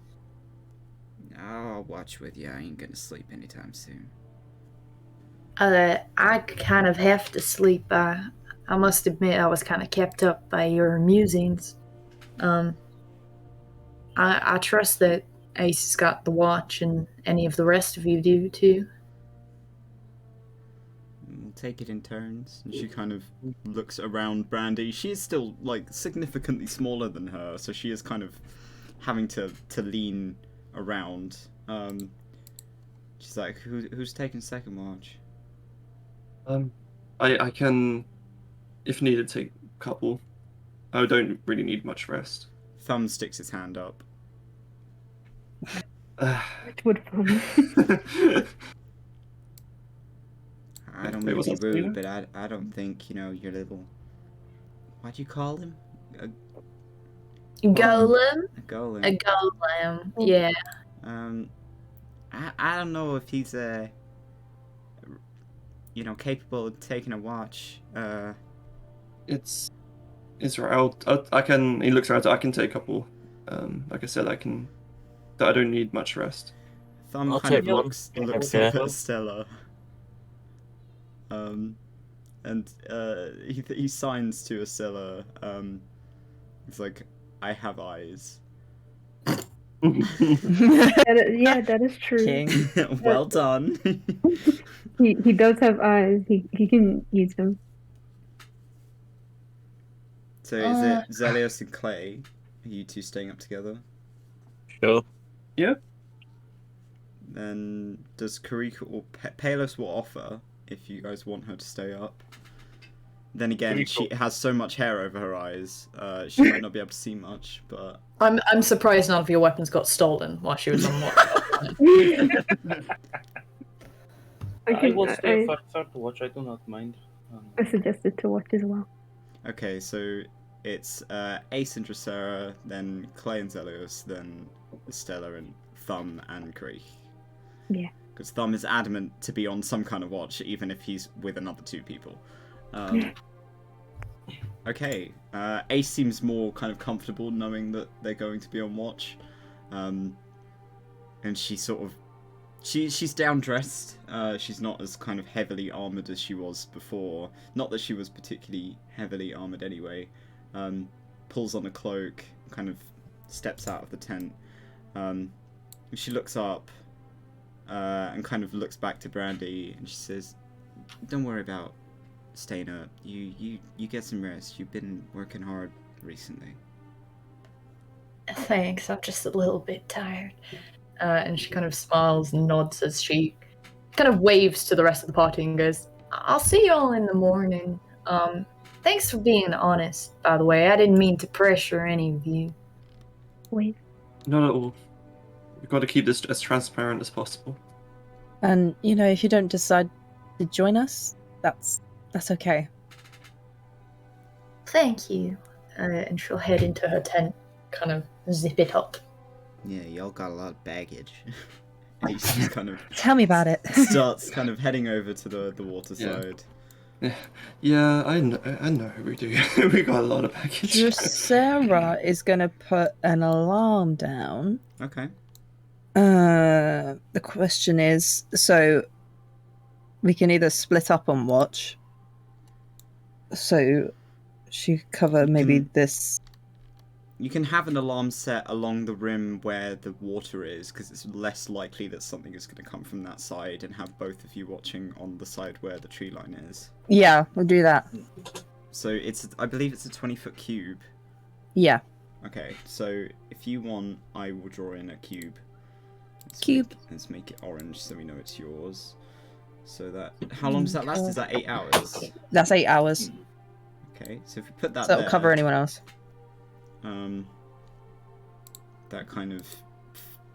I'll watch with you. I ain't gonna sleep anytime soon. I kind of have to sleep. I must admit I was kind of kept up by your musings. I trust that Ace has got the watch and any of the rest of you do too. We'll take it in turns. And she kind of looks around Brandy. She is still, significantly smaller than her, so she is kind of having to lean around. She's like, who's taking second watch? I can, if needed, take a couple. I don't really need much rest. Thumb sticks his hand up. It would fun. I don't mean to be rude, but I don't think, your little... What'd you call him? Golem? A golem. A golem, yeah. I don't know if he's capable of taking a watch. It's right. I can. He looks around. I can take a couple. Like I said, I don't need much rest. Thumb I'll kind of take one. looks Okay. at Stella. And he signs to Estella. He's like, I have eyes. Yeah, that is true. King. Well done. He does have eyes. He can use them. So is it Zelios and Clay? Are you two staying up together? Sure. Yeah. Then does Karika or Palos will offer if you guys want her to stay up. Then again, Kariko. she has so much hair over her eyes, she might not be able to see much, but... I'm surprised none of your weapons got stolen while she was on watch. I will stay for third watch. I do not mind. I suggested to watch as well. Okay, so it's Ace and Dracera, then Clay and Zelios, then Stella and Thumb and Creek. Yeah. Because Thumb is adamant to be on some kind of watch, even if he's with another two people. Okay, Ace seems more kind of comfortable knowing that they're going to be on watch. And she sort of... She's down-dressed. She's not as kind of heavily armoured as she was before. Not that she was particularly heavily armoured anyway. Pulls on a cloak, kind of steps out of the tent. She looks up. and kind of looks back to Brandy, and she says, "Don't worry about staying up. You get some rest. You've been working hard recently." Thanks, I'm just a little bit tired. And she kind of smiles and nods as she kind of waves to the rest of the party and goes, I'll see you all in the morning. Thanks for being honest, by the way. I didn't mean to pressure any of you. Wait. Not at all. We've got to keep this as transparent as possible. And, you know, if you don't decide to join us, that's okay. Thank you. And she'll head into her tent, kind of zip it up. Yeah, y'all got a lot of baggage. And he just kind of Tell me about it. starts kind of heading over to the water side. Yeah, I know we do. We got a lot of baggage. Drosera is going to put an alarm down. Okay. The question is, so we can either split up on watch. So she cover maybe this. You can have an alarm set along the rim where the water is, because it's less likely that something is going to come from that side, and have both of you watching on the side where the tree line is. Yeah, we'll do that. So I believe it's a 20-foot cube. Yeah. Okay, so if you want, I will draw in a cube. Let's make it orange so we know it's yours. So that, how long does that last? Is that 8 hours? That's 8 hours. Okay, so if we put that So it'll there, cover anyone else. that kind of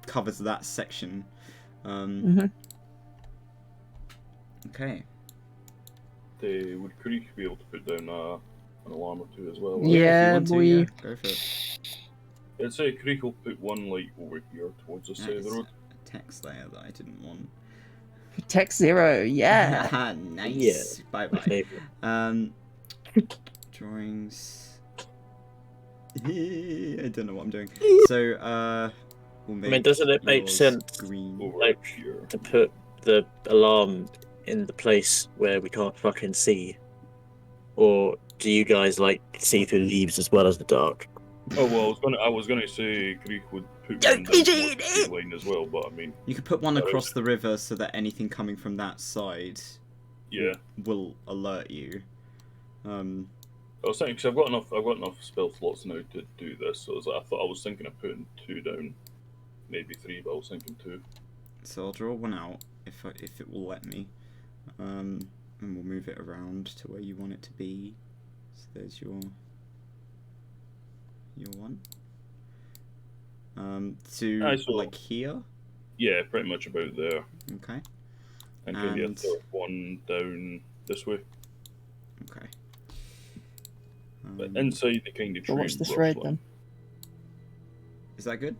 covers that section. Okay. Would Creek be able to put down an alarm or two as well? Yeah, if you want to, go for it. I'd say Creek will put one light over here towards the side of the road. A text layer that I didn't want. Text 0, yeah. Nice. Yeah. Bye. Drawings. I don't know what I'm doing. So, we'll make doesn't it make yours sense green. like, to put the alarm in the place where we can't fucking see? Or do you guys like see through leaves as well as the dark? Oh well, I was gonna say Creek would put one down the line as well, but I mean, You could put one across the river so that anything coming from that side will alert you. I was thinking, because I've got enough spell slots now to do this, so I was thinking of putting 2 down, maybe 3, but I was thinking 2. So I'll draw one out if it will let me, and we'll move it around to where you want it to be. So there's your one. Like here. Yeah, pretty much about there. Okay. And maybe a third one down this way. Okay. But inside the kind of tree. Watch this road then. Is that good?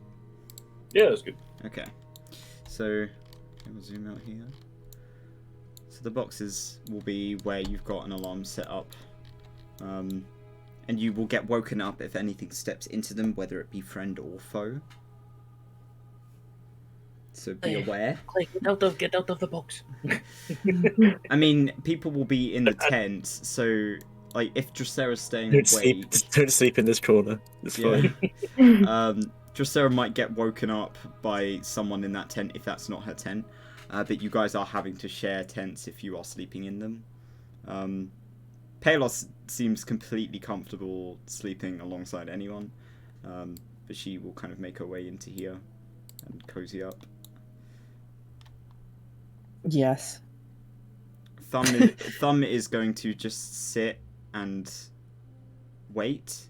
Yeah, that's good. Okay. So we'll zoom out here. So the boxes will be where you've got an alarm set up. And you will get woken up if anything steps into them, whether it be friend or foe. So be aware. Get out of the box. I mean, people will be in the tent, so like if Drosera's staying awake, don't sleep in this corner. It's fine. Drosera might get woken up by someone in that tent if that's not her tent. But you guys are having to share tents if you are sleeping in them. Palos seems completely comfortable sleeping alongside anyone, but she will kind of make her way into here and cozy up. Yes. Thumb is going to just sit and wait.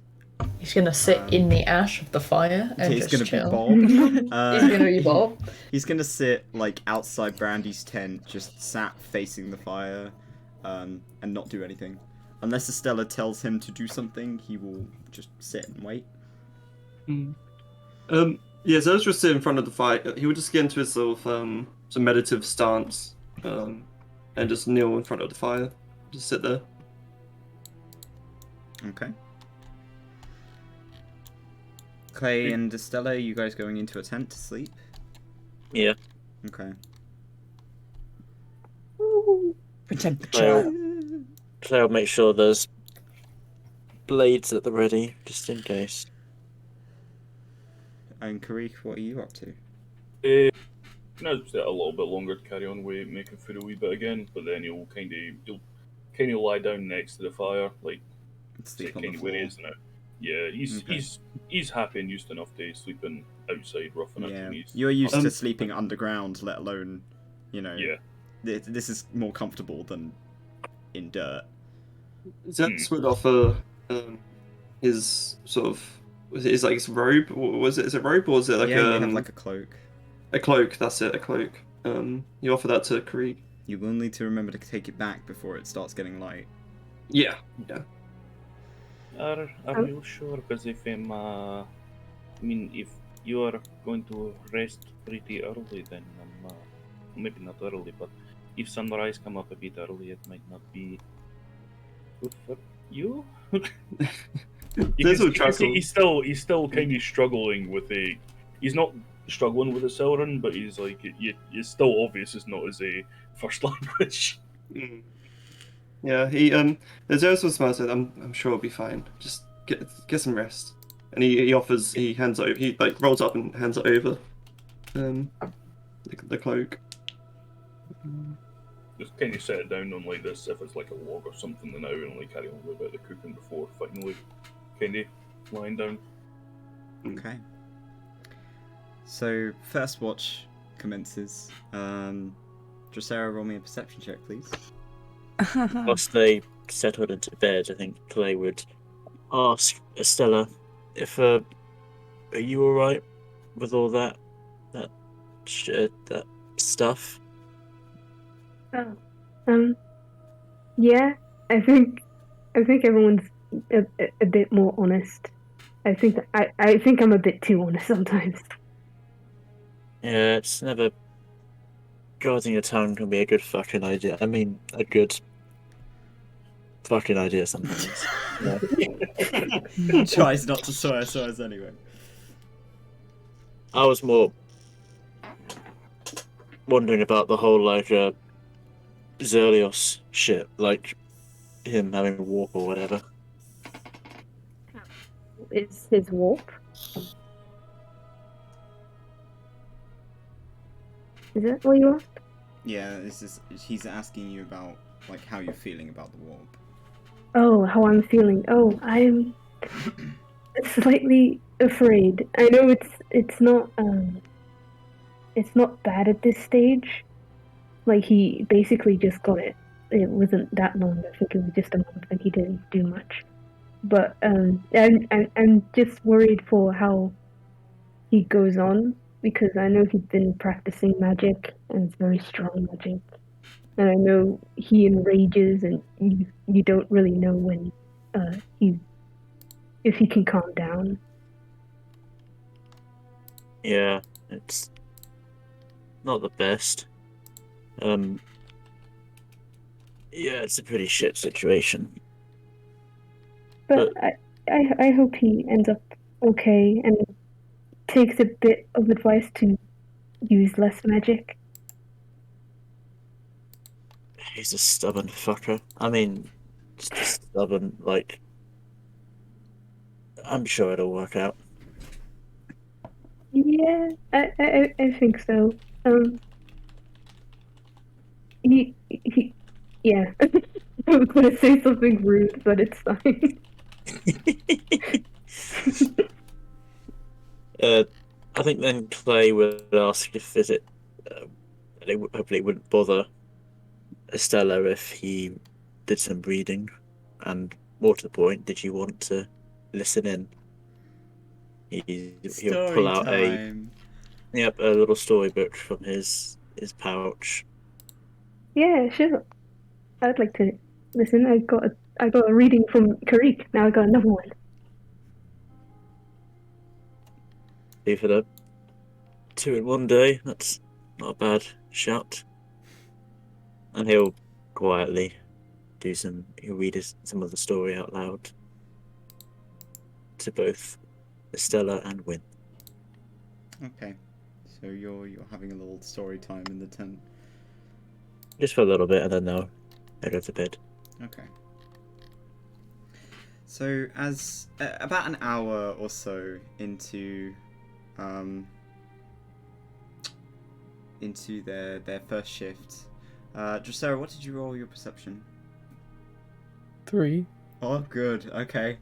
He's gonna sit in the ash of the fire and He's just gonna chill. be Bob. He's gonna be Bob. He's gonna sit like outside Brandy's tent, just sat facing the fire, and not do anything. Unless Estella tells him to do something, he will just sit and wait. Yeah, so I was just sitting in front of the fire. He would just get into his sort of some meditative stance, and just kneel in front of the fire, just sit there. Okay. Clay and Estella, are you guys going into a tent to sleep? Yeah. Okay. Protect the child. So I'll make sure there's blades at the ready, just in case. And Karek, what are you up to? Now just a little bit longer to carry on with making food a wee bit again, but then you'll kind of lie down next to the fire, like Sleep on kind the of where he floor. is now. Yeah, Okay. he's happy and used enough to sleeping outside, roughing it. Yeah, And he's you're used to Um, sleeping underground, let alone, yeah. This is more comfortable than in dirt. Zex would offer his sort of his like his robe. Was it? Is it robe or is it like Yeah, you have like a cloak. a cloak? That's it, a cloak. You offer that to Krieg. You will need to remember to take it back before it starts getting light. Yeah. Are you sure? Because if if you are going to rest pretty early, then maybe not early, but if sunrise come up a bit early, it might not be good for you. There's no You can see chuckle. he's still kind of struggling with a. He's not struggling with the Sauron, but he's like it's still obvious it's not his first language. Mm. Yeah, there's also smart said, I'm sure it'll be fine. Just get some rest. And he hands over, he like rolls up and hands it over. The cloak. Just kind of set it down on like this if it's like a log or something, then now and like carry on with a bit of the cooking before finally kind of lying down. Okay. So first watch commences. Dracera, roll me a perception check, please. Once they settled into bed, I think Clay would ask Estella if are you all right with all that stuff? Oh, yeah. I think everyone's a bit more honest. I think I'm a bit too honest sometimes. Yeah, it's never. Guarding your tongue can be a good fucking idea. I mean, a good fucking idea sometimes. Tries not to swears anyway. I was more wondering about the whole like Zerlios shit, like him having a warp or whatever. Is his warp? Is that what you asked? Yeah, he's asking you about like how you're feeling about the warp. Oh, how I'm feeling. Oh, I'm slightly afraid. I know it's not bad at this stage. Like he basically just got it. It wasn't that long. I think it was just a month, and he didn't do much. But I'm just worried for how he goes on because I know he's been practicing magic and it's very strong magic. And I know he enrages, and you don't really know when if he can calm down. Yeah, it's not the best. Yeah, it's a pretty shit situation. But I hope he ends up okay and takes a bit of advice to use less magic. He's a stubborn fucker. I mean, just a stubborn, like. I'm sure it'll work out. Yeah, I think so. He yeah. I was gonna say something rude, but it's fine. I think then Clay would ask if hopefully it wouldn't bother Estella if he did some reading, and more to the point, did you want to listen in? He'll pull out a little storybook from his pouch. Yeah, sure. I'd like to listen. I got a reading from Karik. Now I got another one. Leave it up. 2 in one day. That's not a bad shout. And he'll quietly he'll read some of the story out loud to both Estella and Wynne. Okay, so you're having a little story time in the tent. Just for a little bit, and then they'll go to bed. Okay. So as about an hour or into their first shift. Drosera, what did you roll your perception? 3. Oh, good. Okay.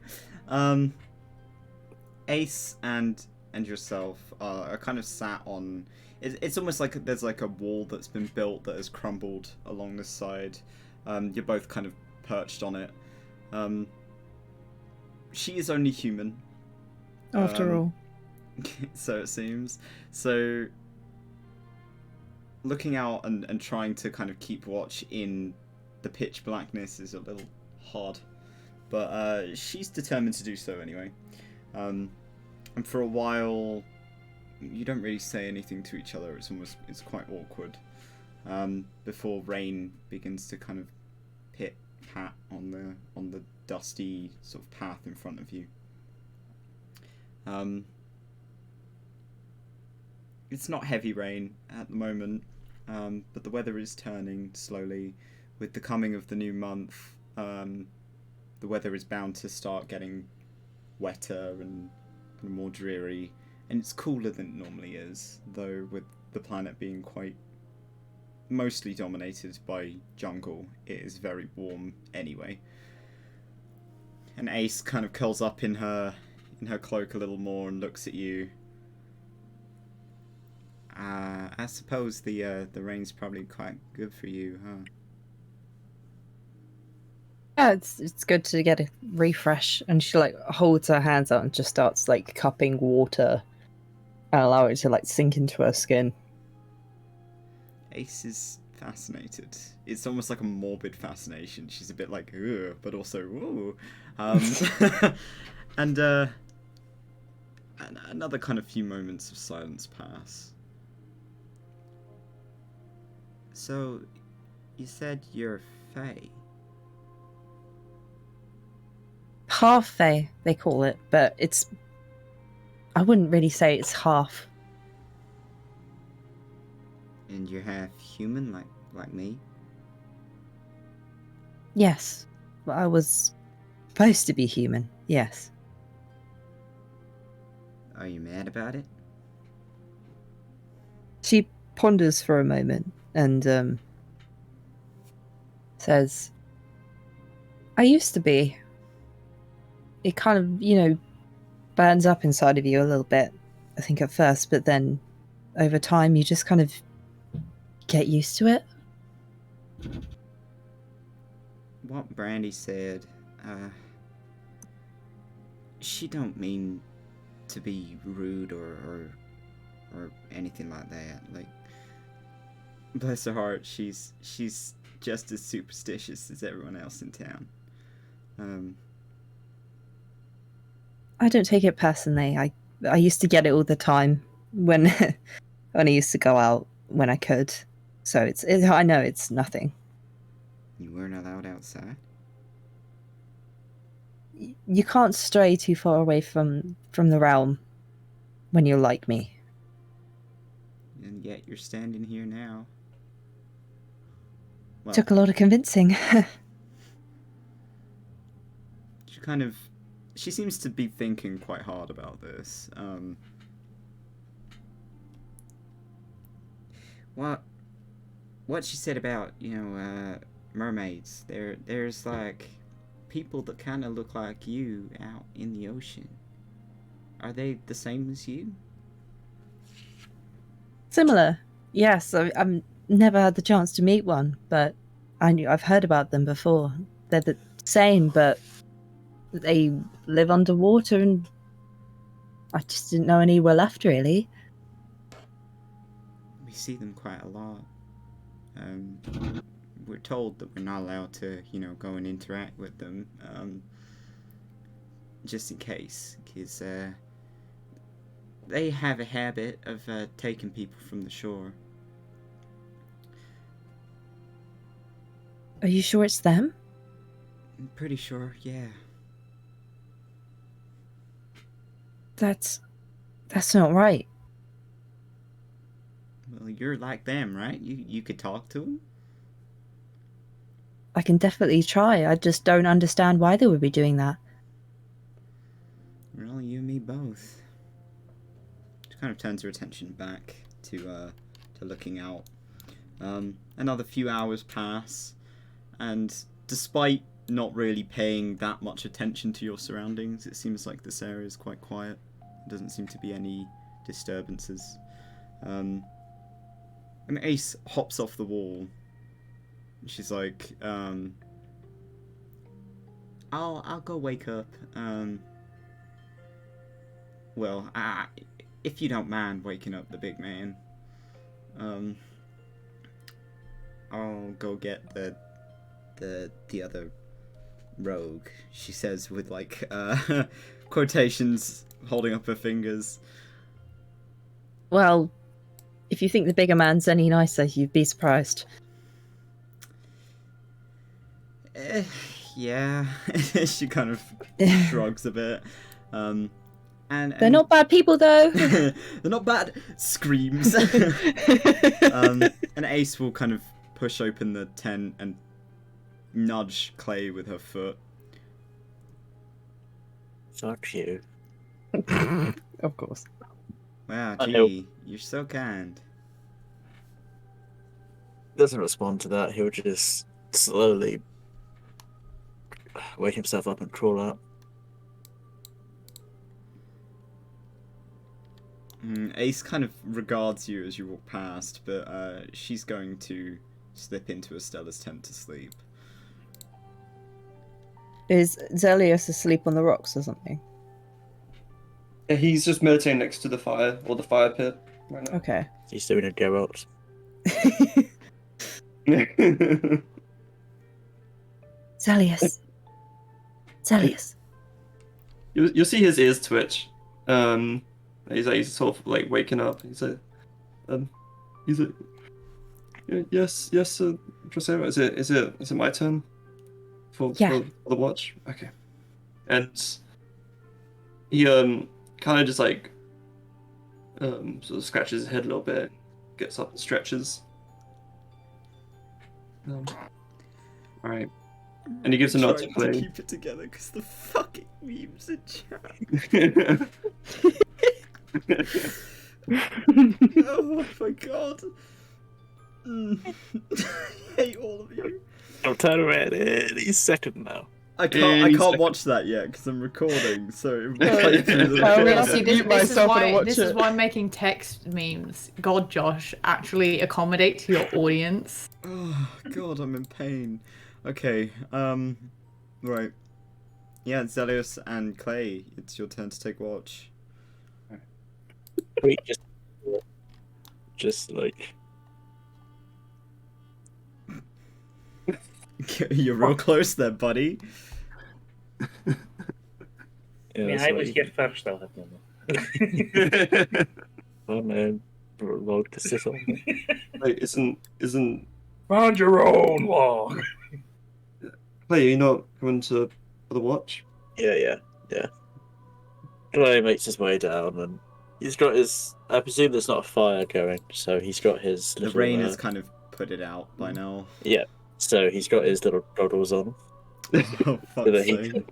Ace and yourself are kind of sat on. It's almost like there's like a wall that's been built that has crumbled along this side. You're both kind of perched on it. She is only human. After all. So it seems. So looking out and trying to kind of keep watch in the pitch blackness is a little hard. But she's determined to do so anyway. And for a while, you don't really say anything to each other. It's quite awkward. Before rain begins to kind of pat on the dusty sort of path in front of you. It's not heavy rain at the moment, but the weather is turning slowly. With the coming of the new month, the weather is bound to start getting wetter and more dreary, and it's cooler than it normally is, though with the planet being quite mostly dominated by jungle, it is very warm anyway. And Ace kind of curls up in her cloak a little more and looks at you. I suppose the rain's probably quite good for you, huh? Yeah, it's good to get a refresh. And she like holds her hands out and just starts like cupping water and allow it to like sink into her skin. Ace is fascinated. It's almost like a morbid fascination. She's a bit like, ugh, but also, ooh. And another kind of few moments of silence pass. So, you said you're Fae? Half Fae, they call it, but it's... I wouldn't really say it's half. And you're half human, like me? Yes. But I was supposed to be human, yes. Are you mad about it? She ponders for a moment and says, I used to be. It kind of, burns up inside of you a little bit, I think at first, but then over time you just kind of get used to it. What Brandy said, she don't mean to be rude or anything like that. Like, bless her heart, she's just as superstitious as everyone else in town. I don't take it personally. I used to get it all the time when when I used to go out when I could. So I know it's nothing. You weren't allowed outside? You can't stray too far away from the realm when you're like me. And yet you're standing here now. Well, Took a lot of convincing. she seems to be thinking quite hard about this. What she said about, mermaids. There's like people that kind of look like you out in the ocean. Are they the same as you? Similar. Yes, I've never had the chance to meet one, but I've heard about them before. They're the same, but they live underwater, and I just didn't know any were left, really. We see them quite a lot. We're told that we're not allowed to, go and interact with them, just in case, because they have a habit of taking people from the shore. Are you sure it's them? I'm pretty sure, yeah. That's not right. Well, you're like them, right? You could talk to them? I can definitely try. I just don't understand why they would be doing that. Well, you and me both. She kind of turns her attention back to to looking out. Another few hours pass, and despite not really paying that much attention to your surroundings, it seems like this area is quite quiet. There doesn't seem to be any disturbances. And Ace hops off the wall. She's like, I'll go wake up. Well, if you don't mind waking up the big man, I'll go get the other rogue. She says with like quotations, holding up her fingers. Well, if you think the bigger man's any nicer, you'd be surprised. Yeah. She kind of shrugs a bit. And They're not bad people, though. They're not bad. Screams. And Ace will kind of push open the tent and nudge Clay with her foot. Fuck you. Of course. Wow, I know. gee, you're so kind. Doesn't respond to that. He'll just slowly wake himself up and crawl out. Ace kind of regards you as you walk past, but she's going to slip into Estella's tent to sleep. Is Zelius asleep on the rocks or something? Yeah, he's just meditating next to the fire, or the fire pit right now. Okay. He's doing a Geralt. Zelius. Zelius. You'll see his ears twitch. He's sort of like waking up. He's like, yes, Drosera, is it my turn for the watch? Okay. And he kind of just like sort of scratches his head a little bit, gets up and stretches. All right. And he gives a nod to Clay. Keep it together because the fucking memes are chat. Oh my god. I hate all of you. I'll turn around any second now. I can't watch that yet because I'm recording, so it will play through the I'm gonna Honestly, mute myself and watch this is it. why making text memes, God Josh, actually accommodate to your audience. Oh god, I'm in pain. Okay, right. Yeah, Zelius and Clay, it's your turn to take watch. Wait, just like You're real close there, buddy. yeah, I mean, that's I what was you- here first, I'll have no Oh man, log to sit on. Like, isn't Find your own log. Clay, are you not coming for the watch? Yeah. Clay makes his way down, and he's got his. I presume there's not a fire going, so he's got his. The Little, rain has kind of put it out by now. Yeah, so he's got his little goggles on, Oh, fuck's that he sake.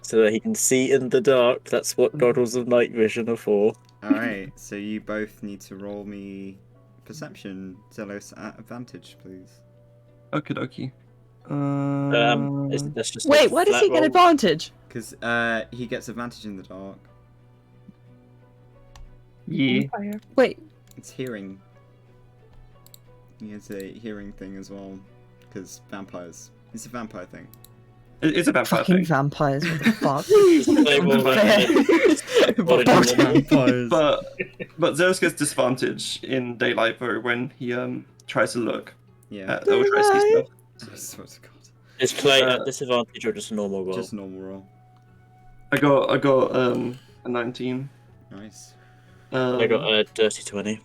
so that he can see in the dark. That's what goggles of night vision are for. Alright, so you both need to roll me perception, Zelos at advantage, please. Okie dokie. That's just a Wait, why does flat he get roll. advantage? Because he gets advantage in the dark. Yeah. Fire. Wait, It's hearing. He has a hearing thing as well. Because vampires. It's a vampire thing. It's a vampire fucking thing. vampires, what the fuck? They will, what Fuck it is. vampires. But Zeus gets disadvantage in daylight though when he tries to look Yeah. at or tries to see stuff. I swear to God. Is Clay at disadvantage or just a normal roll? Just normal roll. I got a 19. Nice. I got a dirty 20.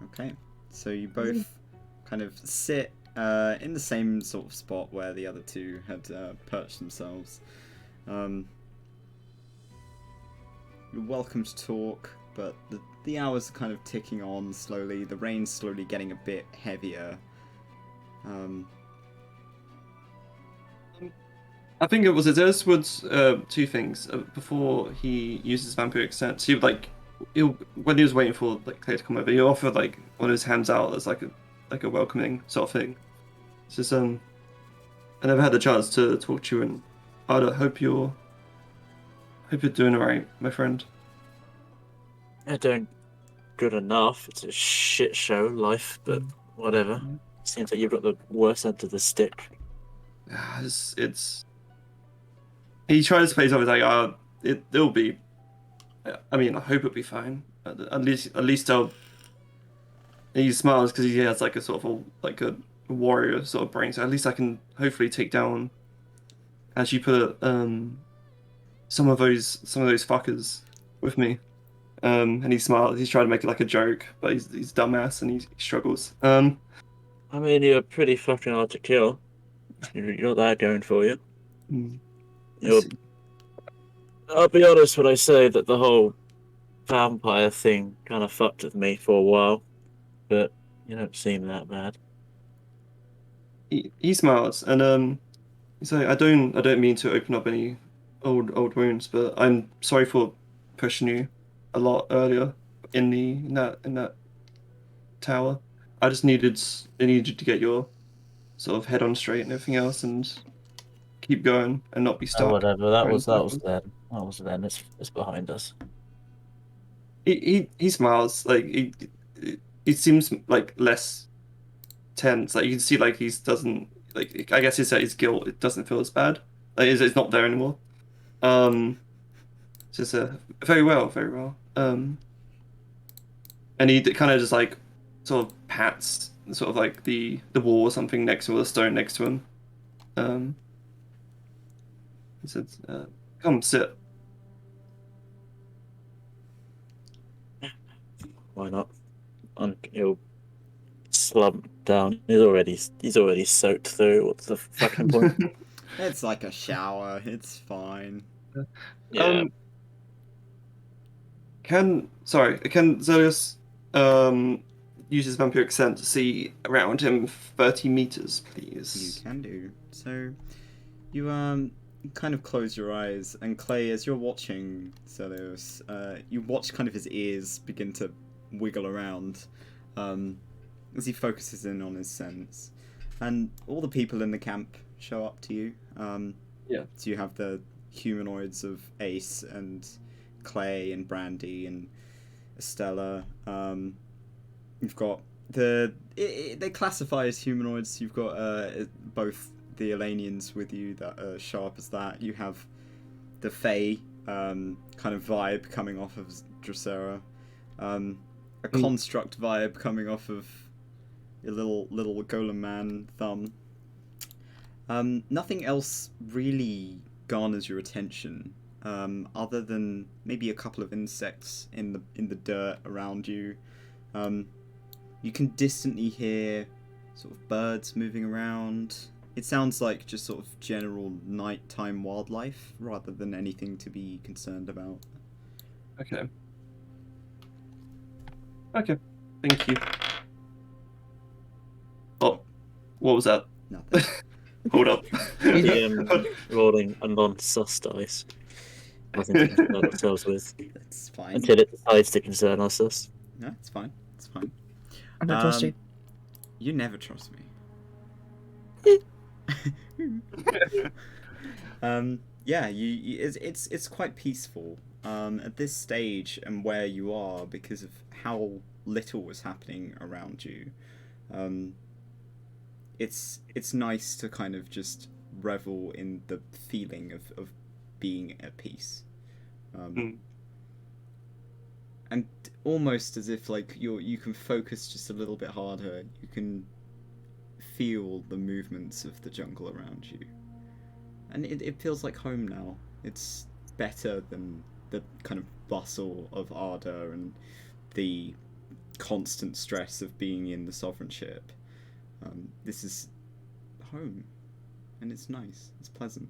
Okay. So you both kind of sit in the same sort of spot where the other two had perched themselves. You're welcome to talk, but the hours are kind of ticking on slowly. The rain's slowly getting a bit heavier. I think it was Zeus would two things before he uses vampiric sense. He would like he'll when he was waiting for like Clay to come over, he offered like one of his hands out as like a welcoming sort of thing. It's just I never had the chance to talk to you, and I hope you're doing alright, my friend. Yeah, doing good enough. It's a shit show, life, but whatever. Seems like you've got the worst end of the stick. It's he tries to play something like it'll be. I mean, I hope it'll be fine. At least I'll. He smiles because he has like a sort of a warrior sort of brain. So at least I can hopefully take down, as you put it, some of those fuckers with me. And he smiles. He's trying to make it like a joke, but he's dumbass and he struggles. I mean, you're pretty fucking hard to kill. You're that going for you. I'll be honest when I say that the whole vampire thing kind of fucked with me for a while, but you don't seem that bad. He smiles and he's like, I don't mean to open up any old wounds, but I'm sorry for pushing you a lot earlier in that tower. I needed you to get your sort of head on straight and everything else, and keep going and not be stuck. Oh, whatever. That was then. That was then. It's behind us. He smiles like he seems like less tense. Like you can see like he doesn't like. I guess his guilt. It doesn't feel as bad. Like it's not there anymore. Just very well. And he kind of just like sort of pats sort of like the wall or something next to him, or the stone next to him. He said, "Come sit." Why not? He'll slump down. He's already soaked through. What's the fucking point? It's like a shower. It's fine. Yeah. Can Zelius use his vampiric scent to see around him 30 meters, please? You can do. So you kind of close your eyes, and Clay, as you're watching Zelius, you watch kind of his ears begin to wiggle around as he focuses in on his sense. And all the people in the camp show up to you. Yeah. So you have the humanoids of Ace and Clay and Brandy and Estella. You've got they classify as humanoids. You've got both the Elenians with you that are sharp as that. You have the Fae kind of vibe coming off of Dracera. A construct vibe coming off of your little golem man thumb. Nothing else really garners your attention, other than maybe a couple of insects in the dirt around you. You can distantly hear sort of birds moving around. It sounds like just sort of general nighttime wildlife rather than anything to be concerned about. Okay. Thank you. Oh, what was that? Nothing. Hold up. Rolling a non-sus dice. Nothing to concern ourselves with. That's fine. Until it decides to concern us. No, it's fine. It's fine. I don't trust you. You never trust me. Yeah, it's quite peaceful at this stage and where you are because of how little was happening around you. It's nice to kind of just revel in the feeling of being at peace, and almost as if like you can focus just a little bit harder. You can feel the movements of the jungle around you, and it feels like home now. It's better than the kind of bustle of Ardor and the constant stress of being in the sovereign ship. This is home, and it's nice. It's pleasant.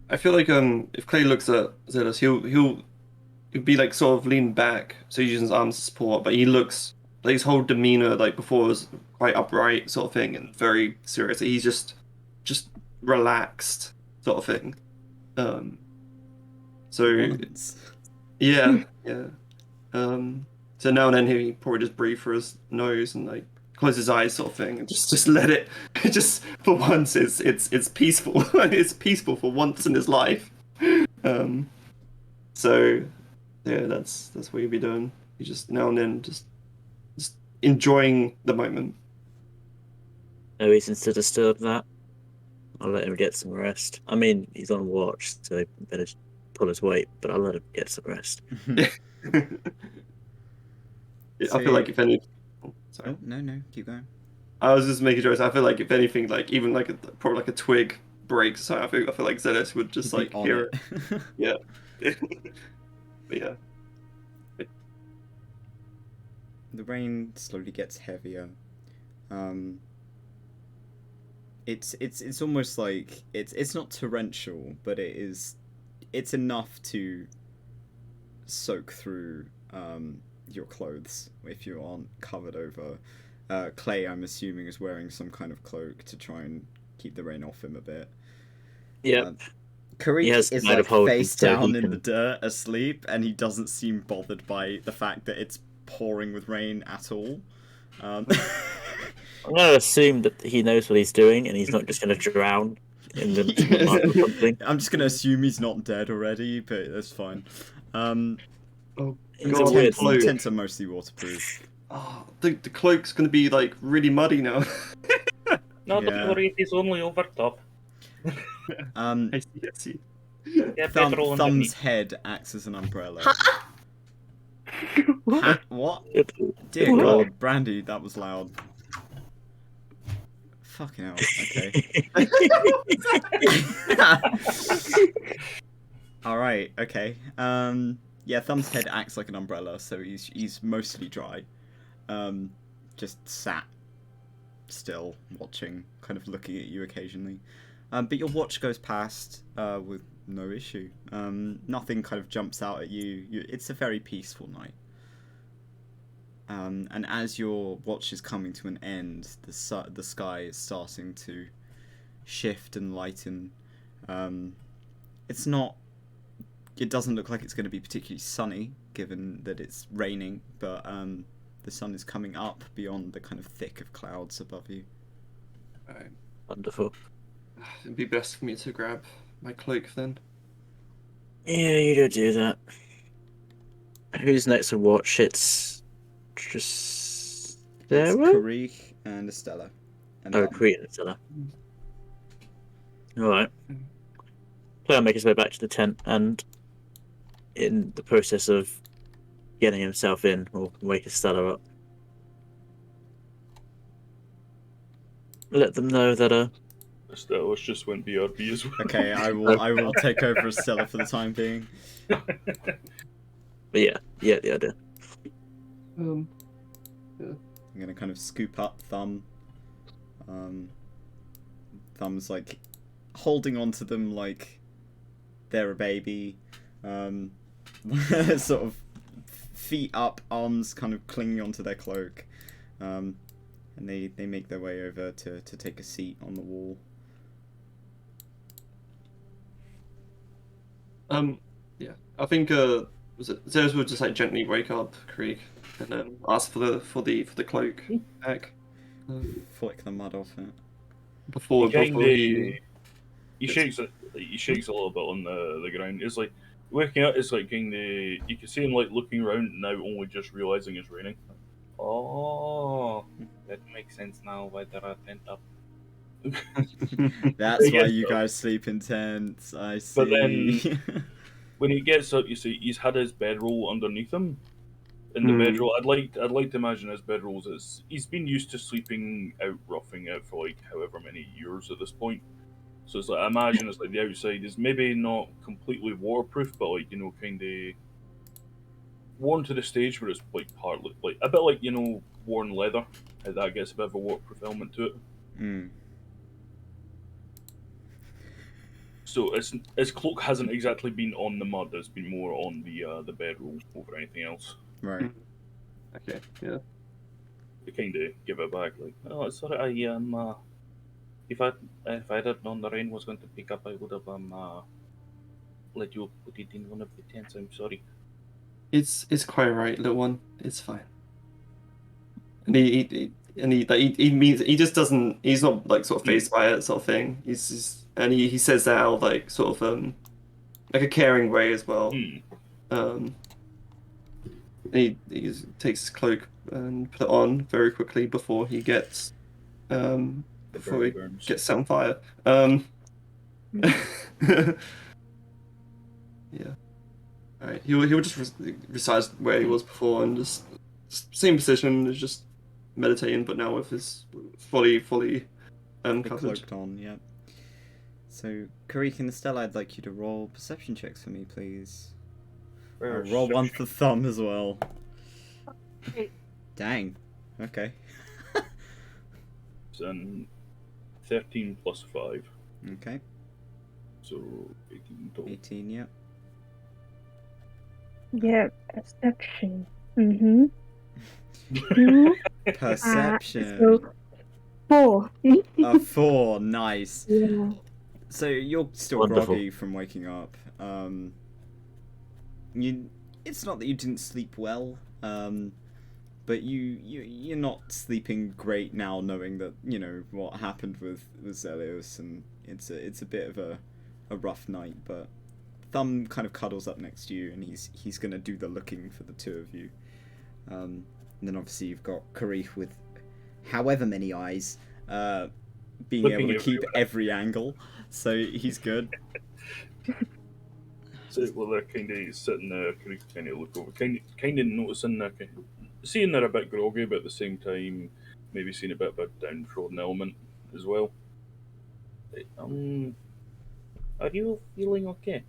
I feel like if Clay looks at Zealous, he'll be like sort of leaned back, so he's using his arms to support, but he looks like his whole demeanor like before was quite upright sort of thing and very serious. He's just relaxed sort of thing. So Yeah, yeah. So now and then he probably just breathe through his nose and like close his eyes, sort of thing, and just let it. Just for once, it's peaceful. It's peaceful for once in his life. So yeah, that's what you'll be doing. You just now and then just enjoying the moment. No reasons to disturb that. I'll let him get some rest. I mean, he's on watch, so he better pull his weight, but I'll let him get some rest. I feel like if any. Sorry. Oh, no, keep going. I was just making jokes. I feel like if anything, like even like probably like a twig breaks, so I feel like Zenos would just He'd be like on hear it. Yeah. But yeah. The rain slowly gets heavier. It's almost like it's not torrential, but it's enough to soak through your clothes if you aren't covered over. Clay, I'm assuming, is wearing some kind of cloak to try and keep the rain off him a bit. Yep. Karik is like face so down he in the can- dirt asleep, and he doesn't seem bothered by the fact that it's pouring with rain at all. I'm going to assume that he knows what he's doing and he's not just going to drown in the mud or something. I'm just gonna assume he's not dead already, but that's fine. Oh It's god, a weird the cloak. Tents are mostly waterproof. Oh, the cloak's gonna be like really muddy now. No, Yeah. don't worry, it is only over top. I see. Yeah, petrol Thumb's underneath. head acts as an umbrella. What? What? It- Dear What? God, Brandy, that was loud. Fucking hell. Okay. All right. Okay. Yeah, Thumb's head acts like an umbrella, so he's mostly dry. Just sat still, watching, kind of looking at you occasionally. But your watch goes past with no issue. Nothing kind of jumps out at you. It's a very peaceful night. And as your watch is coming to an end, the sky is starting to shift and lighten. It doesn't look like it's going to be particularly sunny, given that it's raining, but the sun is coming up beyond the kind of thick of clouds above you. Alright. Wonderful. It'd be best for me to grab my cloak then. Yeah, you don't do that. Who's next to watch? It's just It's Sarah? Karik and Estella. And Oh, Thumb. Creed and Stella. Alright. Player make his way back to the tent, and in the process of getting himself in, will wake Estella up. Let them know that Stella's just went BRB as well. Okay, I will take over Estella for the time being. but yeah, the idea. Um, I'm gonna kind of scoop up Thumb. Thumb's like holding on to them like they're a baby. Sort of feet up, arms kind of clinging onto their cloak. And they make their way over to take a seat on the wall. yeah, I think Zeus would just like gently wake up Krieg and then ask for the cloak back. Flick the mud off it. Before He shakes it. He shakes a little bit on the ground. It's like waking up. It's like kind of you can see him like looking around now, only just realizing it's raining. Oh, that makes sense now why there are tent up. That's He why gets you up. guys sleep in tents. I see. But then- When he gets up, you see he's had his bedroll underneath him. In the bedroll, I'd like to imagine his bedrolls is he's been used to sleeping out, roughing it for like however many years at this point. So it's like I imagine it's like the outside is maybe not completely waterproof, but like kind of worn to the stage where it's like partly like a bit like worn leather. How that gets a bit of a waterproof element to it. Mm. So his cloak hasn't exactly been on the mud. It's been more on the bedroll over anything else. Right. Okay, yeah. They kind of give it back like, oh, sorry, if I had known the rain was going to pick up, I would have let you put it in one of the tents. I'm sorry. It's quite right, little one. It's fine. And he means he just doesn't. He's not like sort of phased by it, sort of thing. He's just, and he says that out of like sort of like a caring way as well. And he takes his cloak and put it on very quickly before he gets gets set on fire. Yeah. All right. He'll just recite where he was before and just same position, is just meditating, but now with his fully covered. Cloaked on, yeah. So, Karik and Estella, I'd like you to roll perception checks for me, please. Roll one for Thumb as well. Dang. Okay. It's 13 plus 5. Okay. So 18 total. 18, yeah. Yeah, perception. Mm-hmm. Perception. So 4. A 4, nice. Yeah. So you're still Wonderful. groggy from waking up. It's not that you didn't sleep well, but you're not sleeping great now, knowing that what happened with Zelios, and it's a bit of a rough night. But Thumb kind of cuddles up next to you, and he's gonna do the looking for the two of you. And then obviously you've got Karif with however many eyes, being Looking able to keep everywhere. every angle, so he's good. So well, they're kind of sitting there, kind of look over, kind of noticing they're seeing they're a bit groggy, but at the same time, maybe seeing a bit of a downtrodden element as well. Are you feeling okay?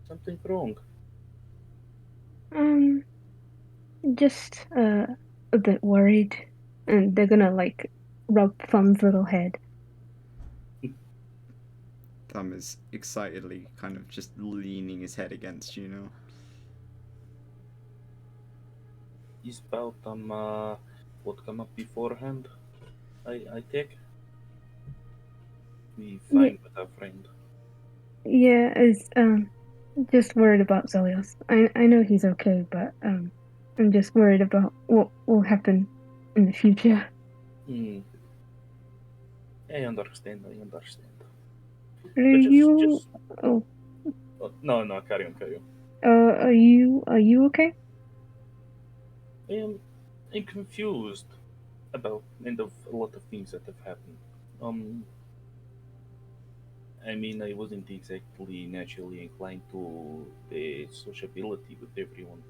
Something wrong? Just a bit worried, and they're gonna like rub Thumb's little head. Thumb is excitedly kind of just leaning his head against you now. Is about what come up beforehand? I take. We find with our friend. Yeah, it's just worried about Zelios. I know he's okay, but I'm just worried about what will happen in the future. I understand. Are But you? Oh, No, carry on. are you okay? I'm confused about kind of a lot of things that have happened. I mean, I wasn't exactly naturally inclined to the sociability with everyone.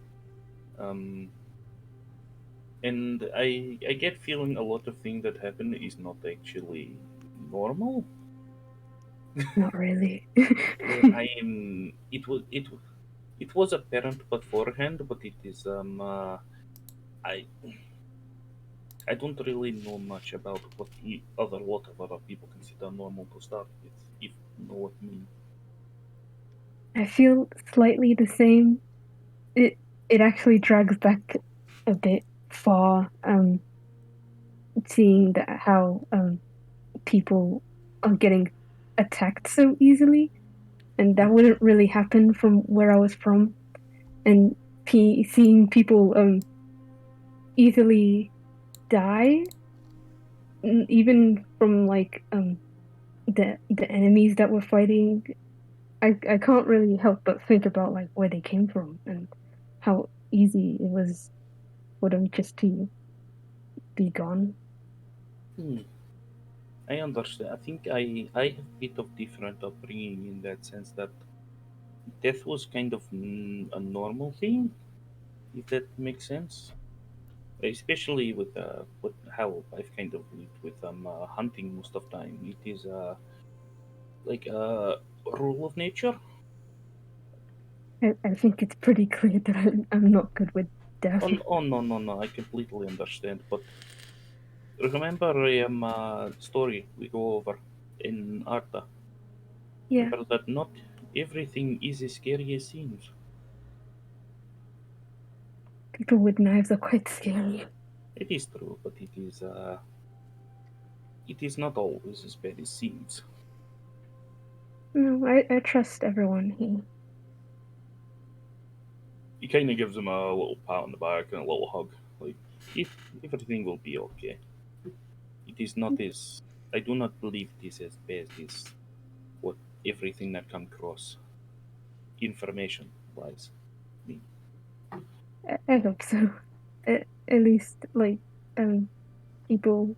And I get feeling a lot of things that happen is not actually normal. Not really. I am. It was apparent beforehand, but it is I I don't really know much about what lot of other people consider normal to start with, if you know what I mean. I feel slightly the same. It actually drags back a bit far. Seeing that how people are getting attacked so easily, and that wouldn't really happen from where I was from, and seeing people easily die, even from like the enemies that we're fighting. I can't really help but think about like where they came from and how easy it was for them just to be gone. I understand. I think I have a bit of different upbringing in that sense that death was kind of a normal thing, if that makes sense. Especially with how I've kind of lived with hunting most of time. It is like a rule of nature. I think it's pretty clear that I'm not good with death. Oh no! I completely understand. But remember story we go over in Arta. Yeah, Remember that not everything is as scary as seems. people with knives are quite scary. It is true, but it is not always as bad as seems. No, I trust everyone here. he kind of gives him a little pat on the back and a little hug. Like, everything will be okay. It is not as... I do not believe it is as bad as what everything that come across, information-wise. I hope so. At least, like, people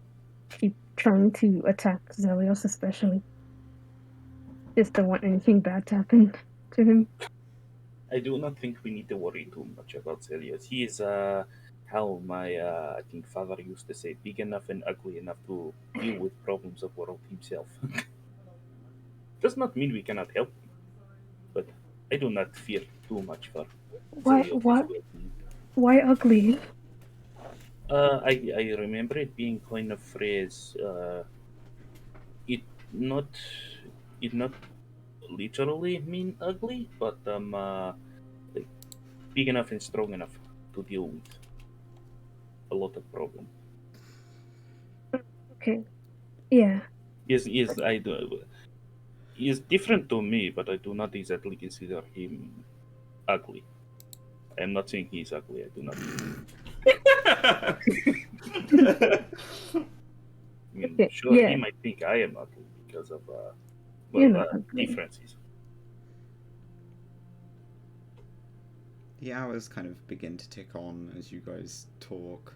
keep trying to attack Zelios, especially. Just don't want anything bad to happen to him. I do not think we need to worry too much about Celius. He is, how my, I think, father used to say, big enough and ugly enough to deal with problems of world himself. Does not mean we cannot help him, but I do not fear too much for Celius' well-being. Why ugly? I remember it being coined a phrase, it not literally mean ugly, but like big enough and strong enough to deal with a lot of problem. Okay. Yeah. He is different to me, but I do not exactly consider him ugly. I am not saying he's ugly. I do not. I mean, Okay, sure, yeah. he might think I am ugly because of You're not ugly. differences. The hours kind of begin to tick on as you guys talk.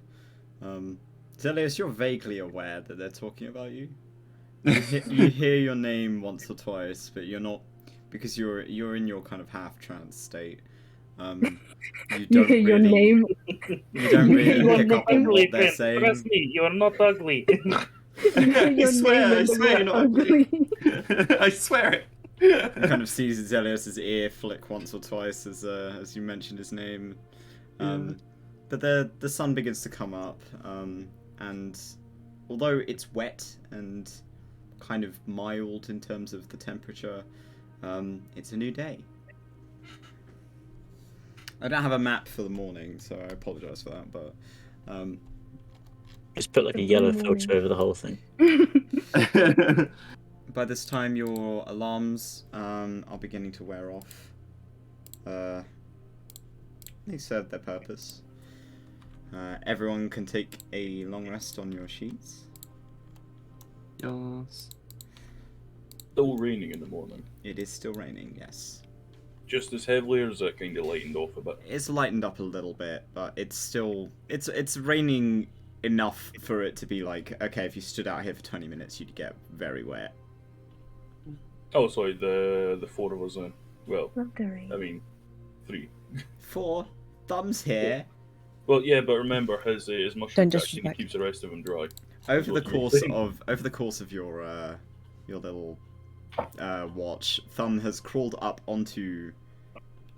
Zelius, you're vaguely aware that they're talking about you. You hear your name once or twice, but you're not, because you're in your kind of half trance state. You don't hear your really, name. you don't You really hear your pick up on name. what they're saying. Trust me, you are not ugly. I swear you're not ugly. I swear it. You kind of sees Zelius's ear flick once or twice as you mentioned his name. But the sun begins to come up, and although it's wet and kind of mild in terms of the temperature, it's a new day. I don't have a map for the morning, so I apologise for that, but Just put like a yellow filter over the whole thing. by this time your alarms are beginning to wear off. They serve their purpose. Everyone can take a long rest on your sheets. Yes. Still raining in the morning. It is still raining, yes. Just as heavily, or is it kind of lightened off a bit? It's lightened up a little bit, but it's still it's raining enough for it to be like, okay, if you stood out here for 20 minutes, you'd get very wet. Oh, sorry, the four of us then. Well, Not the rain. I mean, 3. 4 thumbs here. Well, yeah, but remember, his mushroom Don't vaccine keeps the rest of them dry. Over the Those course of your little watch, Thumb has crawled up onto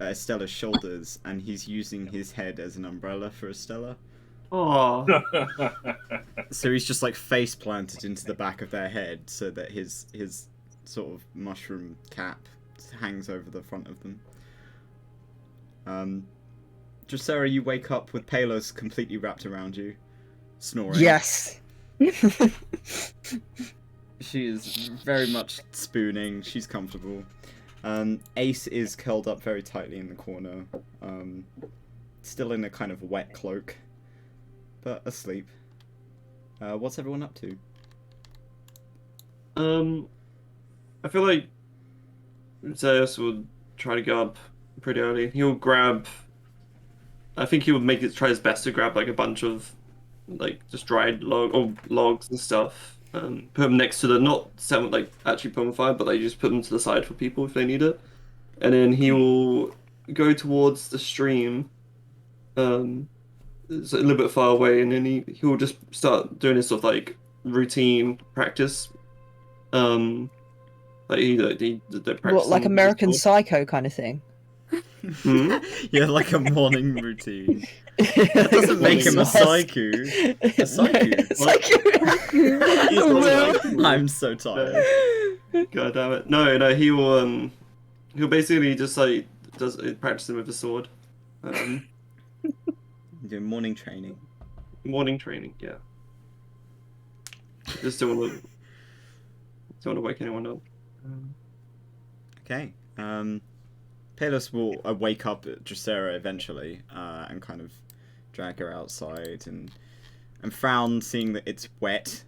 Estella's shoulders, and he's using his head as an umbrella for Estella. Oh. So he's just like face planted into the back of their head, so that his sort of mushroom cap hangs over the front of them. Dracera, you wake up with Palos completely wrapped around you, snoring. Yes. She is very much spooning. She's comfortable. Ace is curled up very tightly in the corner, still in a kind of wet cloak, but asleep. What's everyone up to? I feel like Zeus would try to get up pretty early. He'll grab. I think he would try his best to grab like a bunch of, like just dried logs and stuff. Put them next to not actually put them on fire, but like just put them to the side for people if they need it. And then he will go towards the stream. It's a little bit far away, and then he will just start doing his sort of like routine practice. Like the practice. What, like American Psycho kind of thing? Yeah, like a morning routine. That doesn't make him a psycho. A psycho. I'm so tired. God damn it! No, he'll basically just like does practicing with the sword. Doing morning training. Morning training, yeah. Just don't want to wake anyone up. Okay. Palos will wake up Dracera eventually and kind of drag her outside and frown, seeing that it's wet.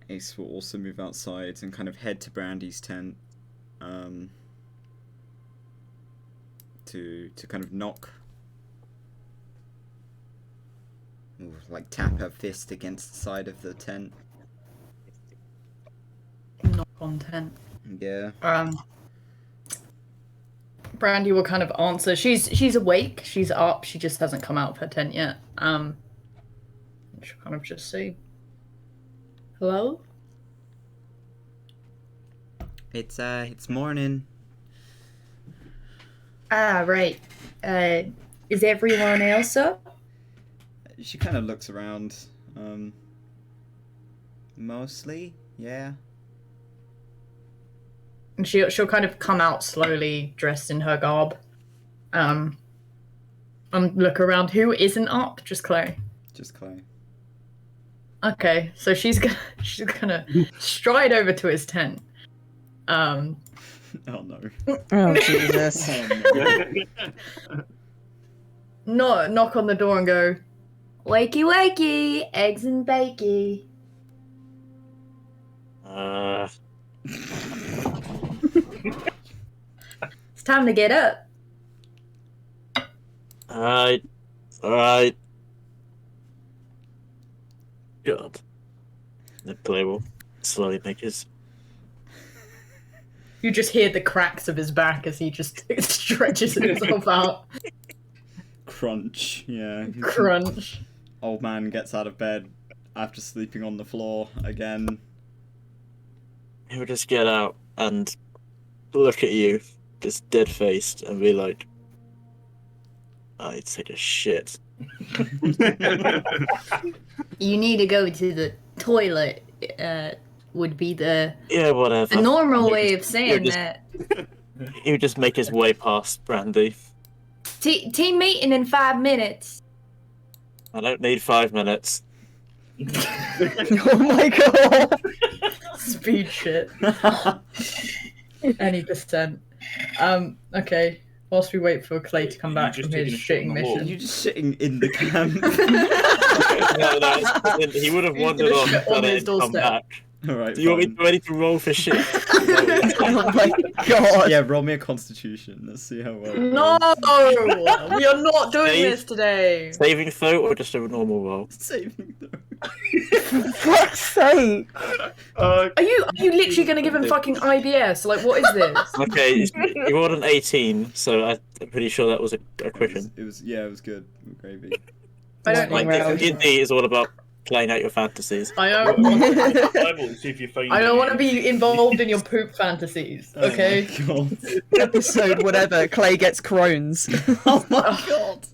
Ace will also move outside and kind of head to Brandy's tent to kind of knock. Ooh, like tap her fist against the side of the tent. Knock on tent. Yeah. Brandy will kind of answer. She's awake. She's up. She just hasn't come out of her tent yet. She'll kind of just say, "Hello." It's morning. Ah, right. Is everyone else up? She kind of looks around. Mostly, yeah. And she'll kind of come out slowly, dressed in her garb. And look around. Who isn't up? Just Clay. Just Clay. Okay, so she's gonna stride over to his tent. Oh no. Oh Jesus. Knock on the door and go, "Wakey, wakey, eggs and bakey." It's time to get up. Alright. God. The Clay will slowly make his... You just hear the cracks of his back as he just stretches himself out. Crunch, yeah. Crunch. Old man gets out of bed after sleeping on the floor again. He'll just get out and look at you, just dead-faced, and be like, I take a shit. You need to go to the toilet, would be the whatever. the normal way of saying just- that. He would just make his way past Brandy. Team meeting in 5 minutes. I don't need 5 minutes. Oh my god. Speed shit. Any percent. Okay. Whilst we wait for Clay to come back from his shitting mission. You're just shitting in the camp. No, he would have wandered off shit on and his come doorstep. back. Alright, Do you want me to ready to roll for shit? Oh my god. Yeah, roll me a constitution. Let's see how well it No! goes. We are not doing Save. this today! Saving throw or just a normal roll? Saving throw. Fuck's sake. Are you literally gonna give him fucking IBS? Like, what is this? Okay, you rolled an 18, so I'm pretty sure that was a cushion. It was good. Gravy. I don't Like, think D&D is all about playing out your fantasies. I don't want Bible, see if you find I don't any- want to be involved in your poop fantasies, okay? Oh my god. Episode whatever, Clay gets Crohn's. Oh my god.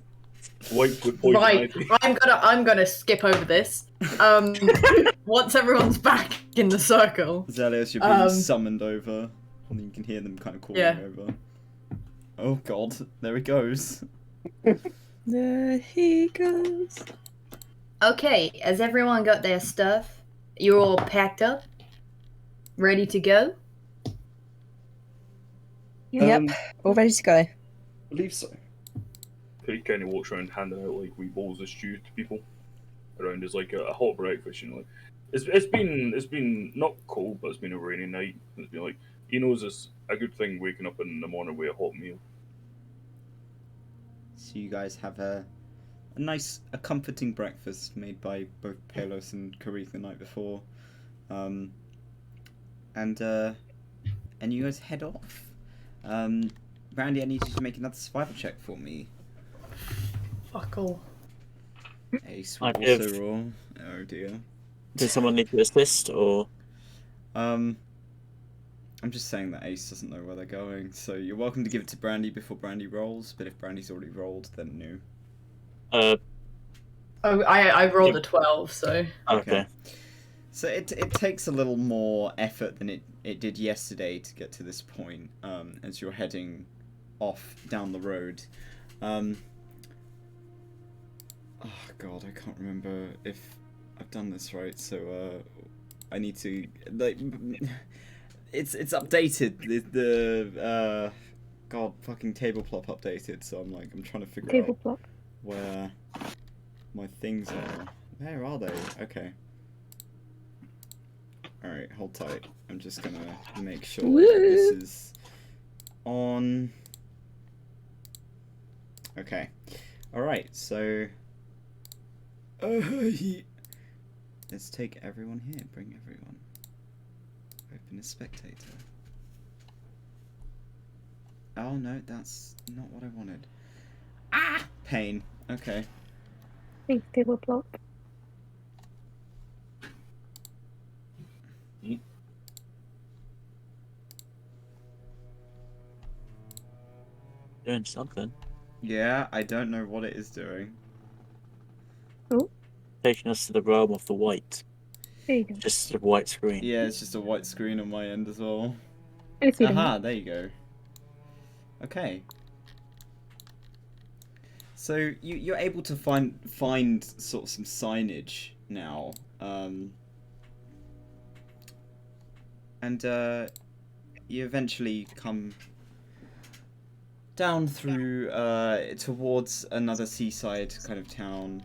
Wiped with poison Right, ivy. I'm gonna skip over this. Once everyone's back in the circle. Zelius, you're being summoned over. And you can hear them kind of calling Yeah. over. Oh god, there he goes. There he goes. Okay, has everyone got their stuff? You're all packed up? Ready to go? Yep, all ready to go. I believe so. He kind of walks around handing out like wee bowls of stew to people around as like a hot breakfast, you know. Like, it's been not cold, but it's been a rainy night. It's been like he knows it's a good thing waking up in the morning with a hot meal. So you guys have a comforting breakfast made by both Palos and Karith the night before. And you guys head off. Brandy, I need you to make another survival check for me. Fuck all. Ace will I also give- roll. Oh dear. Does someone need to assist, or...? I'm just saying that Ace doesn't know where they're going, so you're welcome to give it to Brandy before Brandy rolls, but if Brandy's already rolled, then no. Oh, I rolled a 12, so. Okay. So it takes a little more effort than it did yesterday to get to this point, as you're heading off down the road. Oh god, I can't remember if I've done this right, so I need to like. It's updated. The God fucking tableplop updated. So I'm trying to figure out Tableplop. where my things are. Where are they? Okay. Alright, hold tight. I'm just gonna make sure that this is on. Okay. Alright, so. Let's take everyone here. Bring everyone. Open as spectator. Oh no, that's not what I wanted. Ah! Pain. Okay. Thanks, Tableplop. Doing something. Yeah, I don't know what it is doing. Taking us to the realm of the white. There you go. Just a white screen. Yeah, it's just a white screen on my end as well. I see Aha, there you go. Okay. So you're able to find sort of some signage now, and you eventually come down through towards another seaside kind of town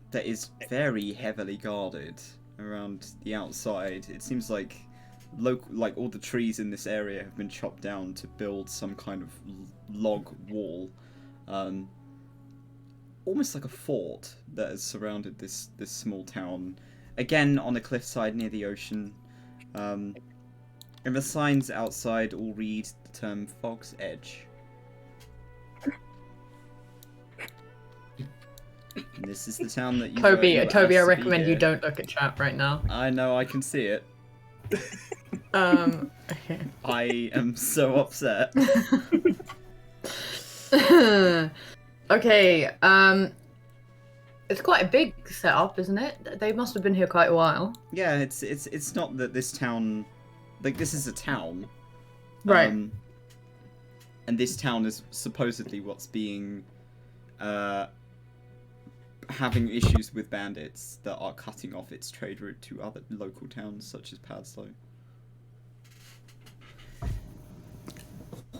that is very heavily guarded around the outside. It seems like all the trees in this area have been chopped down to build some kind of log wall, almost like a fort that has surrounded this small town, again on a cliffside near the ocean. And the signs outside all read the term Fog's Edge. And this is the town that you Toby, you Toby, I asked to be recommend you here. don't look at chat right now. I know, I can see it. Okay. I am so upset. Okay, it's quite a big setup, isn't it? They must have been here quite a while. Yeah, it's not that this town, like, this is a town, Right. And this town is supposedly what's being having issues with bandits that are cutting off its trade route to other local towns such as Padslow.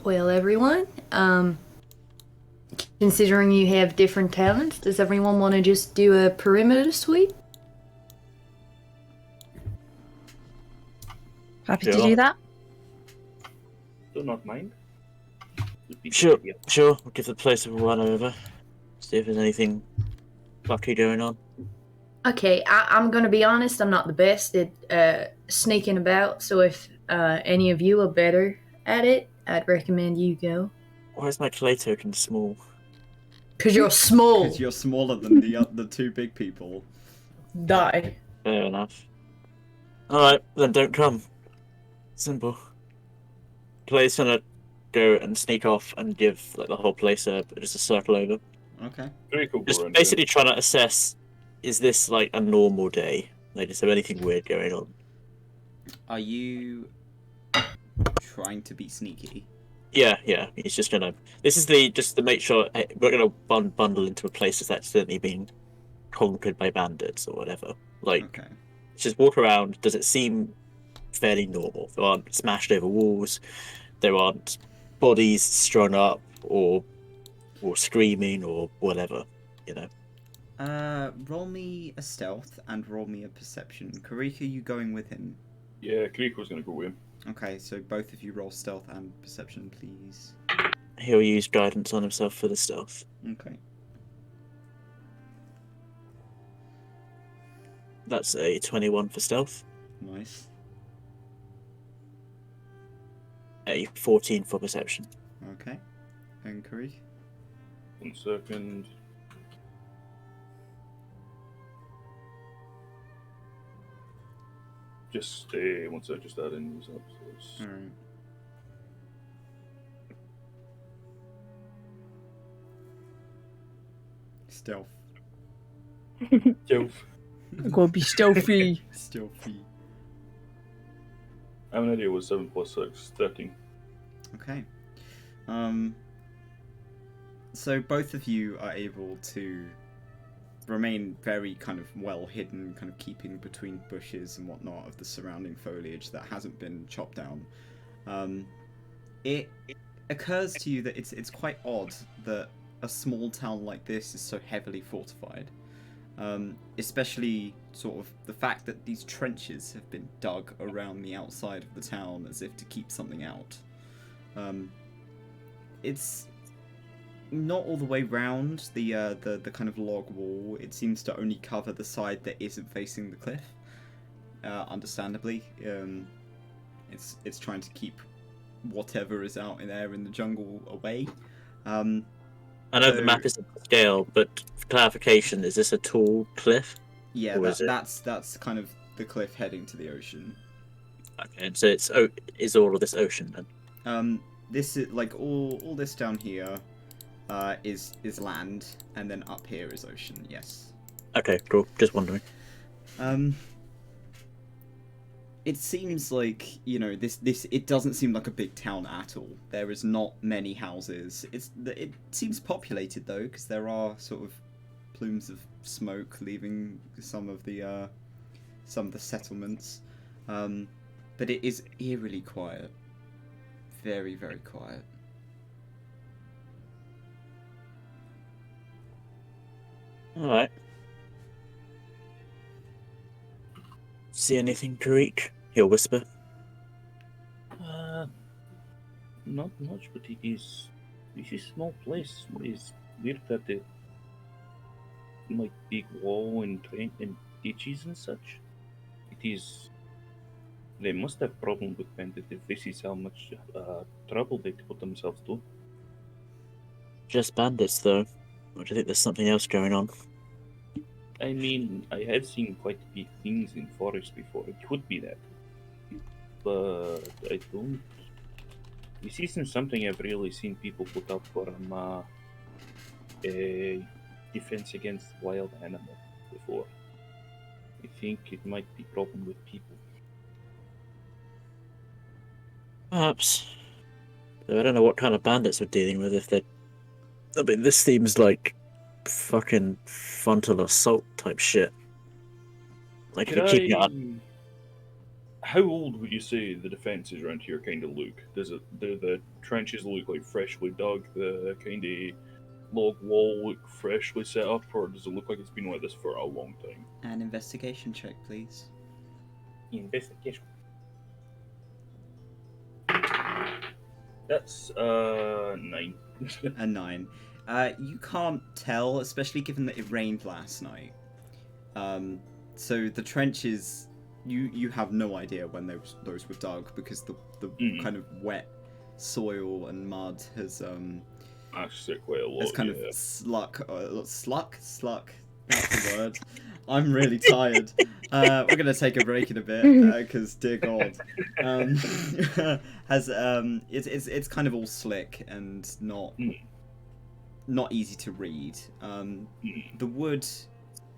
Well, everyone, considering you have different talents, does everyone want to just do a perimeter sweep? Happy to Sure. do that. Do not mind. Would be Sure, good idea. sure. We'll give the place a run over. See if there's anything lucky going on. Okay, I'm gonna be honest, I'm not the best at sneaking about, so if any of you are better at it, I'd recommend you go. Why is my clay token small? Because you're small. Because you're smaller than the two big people. Die. Fair enough. Alright, then don't come. Simple. Clay's gonna go and sneak off and give like the whole place just a circle over. Okay. Very cool. Just basically trying to assess, is this like a normal day? Like, is there anything weird going on? Are you trying to be sneaky? Yeah. He's just gonna. This is just to make sure we're gonna bundle into a place that's accidentally been conquered by bandits or whatever. Like, Okay. just walk around. Does it seem fairly normal? There aren't smashed over walls. There aren't bodies strung up or screaming or whatever. You know. Roll me a stealth and roll me a perception. Karika, you going with him? Yeah, Kriko's gonna go with him. Okay, so both of you roll stealth and perception, please. He'll use guidance on himself for the stealth. Okay. That's a 21 for stealth. Nice. A 14 for perception. Okay. And Karika? 1 second. Just one sec, just add in these up. So it's... Alright. Stealth. Stealth. Gotta be stealthy. Stealthy. I have an idea. Was 7 plus 6, 13. Okay. So both of you are able to remain very kind of well hidden, kind of keeping between bushes and whatnot of the surrounding foliage that hasn't been chopped down. It occurs to you that it's quite odd that a small town like this is so heavily fortified. Especially sort of the fact that these trenches have been dug around the outside of the town as if to keep something out. It's not all the way round the kind of log wall. It seems to only cover the side that isn't facing the cliff. Understandably, it's trying to keep whatever is out in there in the jungle away. I know the map isn't to scale, but for clarification, is this a tall cliff? Yeah, that's kind of the cliff heading to the ocean. Okay, and so is all of this ocean then? This is like all this down here is land, and then up here is ocean. Yes. Okay, cool. Just wondering. It seems like, you know, this it doesn't seem like a big town at all. There is not many houses. It seems populated though, because there are sort of plumes of smoke leaving some of the settlements. But it is eerily quiet. Very, very quiet. All right. See anything, Tariq? He'll whisper. Not much, but this is a small place. It's weird that the like big wall and ditches and such. It is. They must have problem with bandits if this is how much trouble they put themselves to. Just bandits, though. Or do you think there's something else going on? I mean, I have seen quite big things in forest before. It could be that, but I don't. This isn't something I've really seen people put up for a defense against wild animal before. I think it might be problem with people. Perhaps. Though I don't know what kind of bandits we're dealing with. If they, I mean, this seems like fucking frontal assault type shit. Like you're keeping it up. How old would you say the defenses around here kind of look? Do the trenches look like freshly dug? The kind of log wall look freshly set up, or does it look like it's been like this for a long time? An investigation check, please. Investigation. That's 9. A 9. You can't tell, especially given that it rained last night. So the trenches, you have no idea when those were dug, because the kind of wet soil and mud has Actually, quite a lot. has kind of sluck. That's the word. I'm really tired. We're gonna take a break in a bit because, dear God, has it's kind of all slick and not easy to read. The wood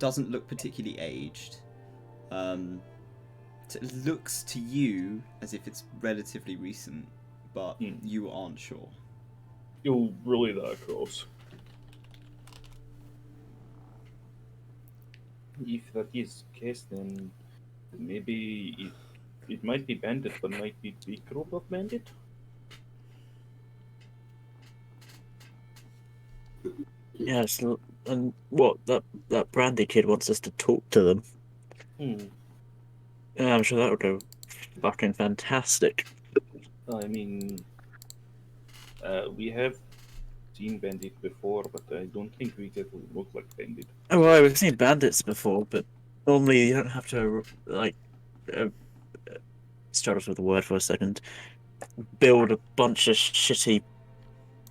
doesn't look particularly aged. It looks to you as if it's relatively recent, but you aren't sure. You'll relay that across. If that is the case, then maybe it might be bandit, but might be big group of bandit. Yes, and what that Brandy kid wants us to talk to them. Yeah, I'm sure that would go fucking fantastic. I mean, we have seen bandit before, but I don't think we get to look like bandit. Oh, well, we've seen bandits before, but normally you don't have to, like, struggle with the word for a second, build a bunch of shitty,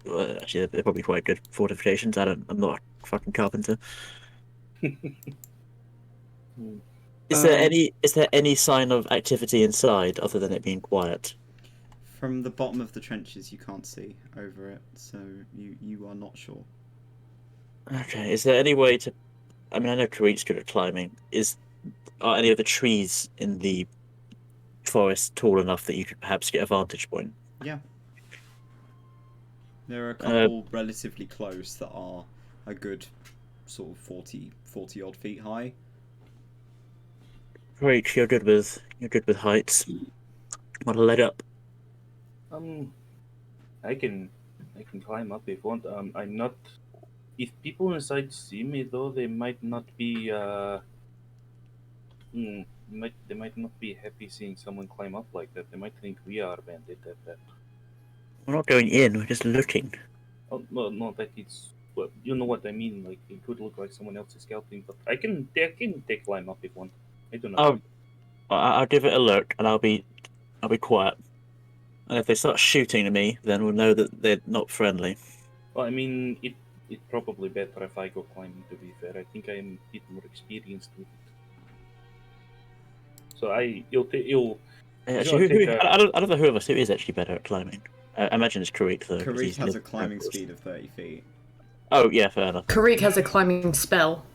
actually, they're probably quite good fortifications. I'm not a fucking carpenter. Is there any sign of activity inside other than it being quiet? From the bottom of the trenches, you can't see over it, so you are not sure. Okay, is there any way to... I mean, I know Tariq's good at climbing. Are any of the trees in the forest tall enough that you could perhaps get a vantage point? Yeah. There are a couple relatively close that are a good sort of 40 odd feet high. Great, you're good with heights. Want to let up? I can climb up if you want. I'm not. If people inside see me though, they might not be they might not be happy seeing someone climb up like that. They might think we are bandit at that. We're not going in. We're just looking. Oh no, that is. Well, you know what I mean. Like it could look like someone else is scouting, but I can take climb up if you want. I don't know. I'll give it a look, and I'll be quiet. And if they start shooting at me, then we'll know that they're not friendly. Well, I mean, it's probably better if I go climbing. To be fair, I think I'm a bit more experienced with it. So you'll. Actually, I don't know who of us who is actually better at climbing. I imagine it's Karik though. Karik has a climbing speed of 30 feet. Oh yeah, fair enough. Karik has a climbing spell.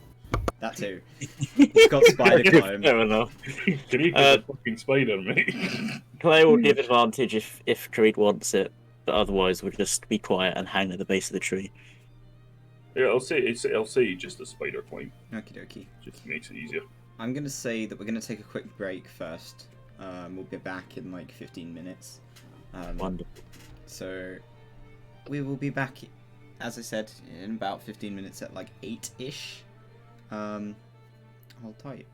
That too. He's got spider climb. Fair enough. Karik is a fucking spider, mate. Clay will give advantage if Karik wants it, but otherwise we'll just be quiet and hang at the base of the tree. Yeah, I'll say just a spider climb. Okie dokie. Just makes it easier. I'm gonna say that we're gonna take a quick break first. We'll be back in like 15 minutes. Wonderful. So we will be back, as I said, in about 15 minutes at like 8-ish. Hold tight.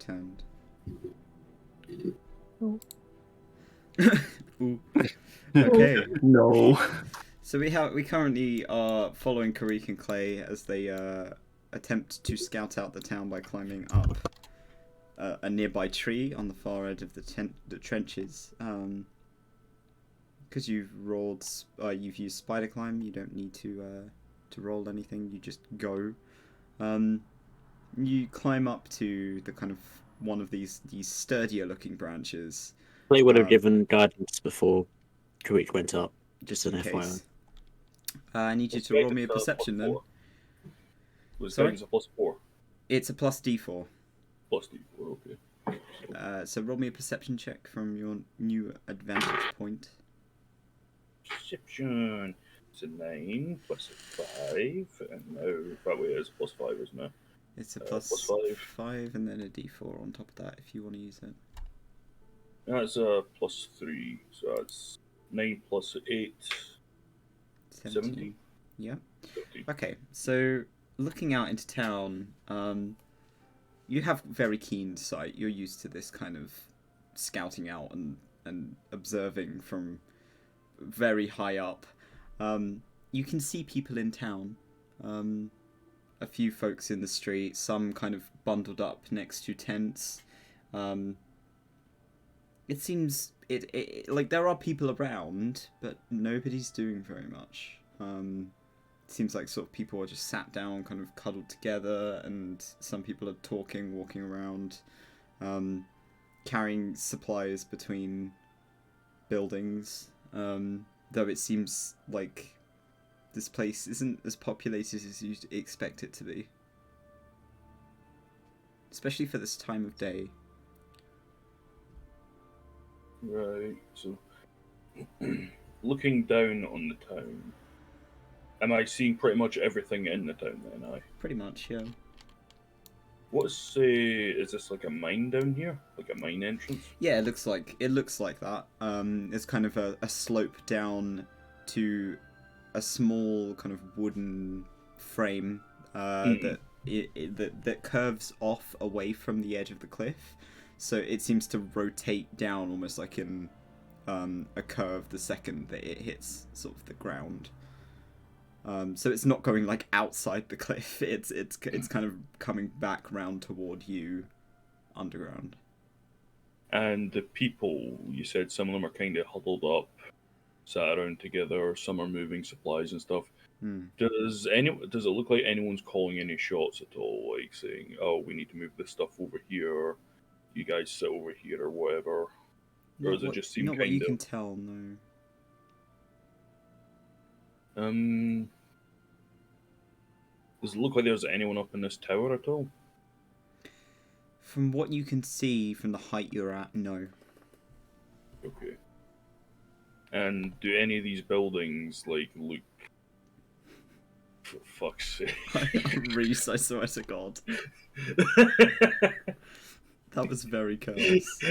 turned. Oh. Ooh. Okay. No. So we currently are following Karik and Clay as they attempt to scout out the town by climbing up a nearby tree on the far edge of the trenches. Because you've used spider climb, you don't need to roll anything. You just go. You climb up to the kind of one of these sturdier looking branches. They would have given guidance before Karik went up. Just an in FYI. case. I need you What's to roll guidance, me a perception then. +4? Was Sorry? guidance a +4? It's a plus d4. +D4, okay. So roll me a perception check from your new advantage point. Perception. It's a 9 plus a 5, and now that way it's a +5, isn't it? It's a plus 5 and then a d4 on top of that if you want to use it. That's a +3, so that's 9 plus 8, 17. Yeah. 17. Okay, so looking out into town, you have very keen sight. You're used to this kind of scouting out and observing from very high up. You can see people in town. A few folks in the street, some kind of bundled up next to tents. It seems like there are people around, but nobody's doing very much. It seems like sort of people are just sat down, kind of cuddled together, and some people are talking, walking around, carrying supplies between buildings. Though it seems like this place isn't as populated as you'd expect it to be. Especially for this time of day. Right, so looking down on the town, am I seeing pretty much everything in the town then? Pretty much, yeah. What's is this like a mine down here? Like a mine entrance? Yeah, it looks like that. It's kind of a slope down to a small kind of wooden frame that curves off away from the edge of the cliff. So it seems to rotate down almost like in a curve the second that it hits sort of the ground. So it's not going like outside the cliff. It's kind of coming back round toward you, underground. And the people, you said some of them are kind of huddled up, sat around together. Some are moving supplies and stuff. Does it look like anyone's calling any shots at all? Like saying, "Oh, we need to move this stuff over here. You guys sit over here," or whatever. Or does it just seem not kind what you of? can tell, no. Does it look like there's anyone up in this tower at all? From what you can see from the height you're at, no. Okay. And do any of these buildings like look? For fuck's sake! Reese, I swear to God. That was very cursed.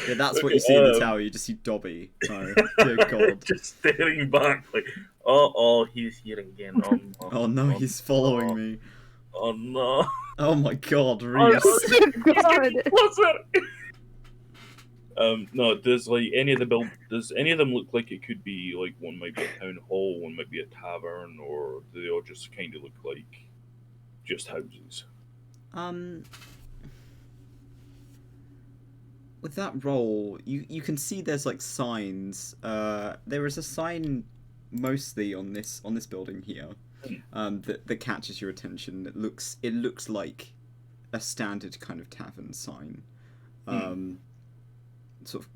Yeah, that's what you see in the tower. You just see Dobby. Oh, dear God. Just staring back, like, oh, he's here again. Oh no, he's following me. Oh no! Oh my God, Reese. No. Does like any of the Does any of them look like it could be like one might be a town hall, one might be a tavern, or do they all just kind of look like just houses? With that roll, you can see there's like signs. There is a sign mostly on this building here, that catches your attention. It looks like a standard kind of tavern sign. Sort of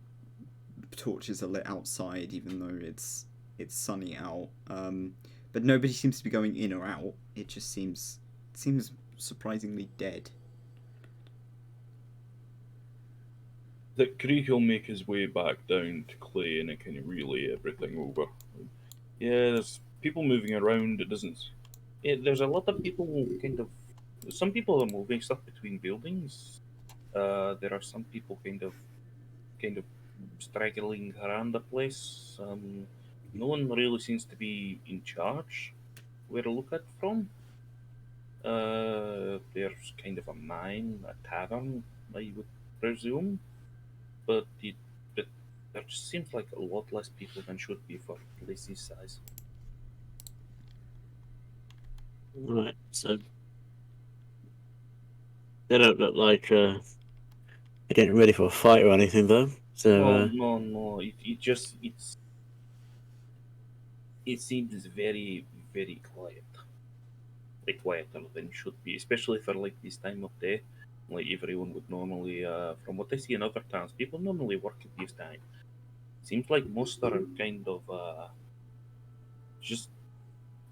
torches are lit outside, even though it's sunny out. But nobody seems to be going in or out. It just seems surprisingly dead. That Krieg will make his way back down to Clay and it kind of relay everything over. Yeah, there's people moving around. It doesn't. Yeah, there's a lot of people kind of. Some people are moving stuff between buildings. There are some people kind of straggling around the place. No one really seems to be in charge. Where to look at from? There's kind of a mine, a tavern, I would presume, but there just seems like a lot less people than should be for a place this size. Right, so they don't look like they're getting ready for a fight or anything, though. So Oh no, it seems very, very quiet. Like quieter than it should be, especially for like this time of day. Like everyone would normally, from what I see in other towns, people normally work at this time. Seems like most are kind of just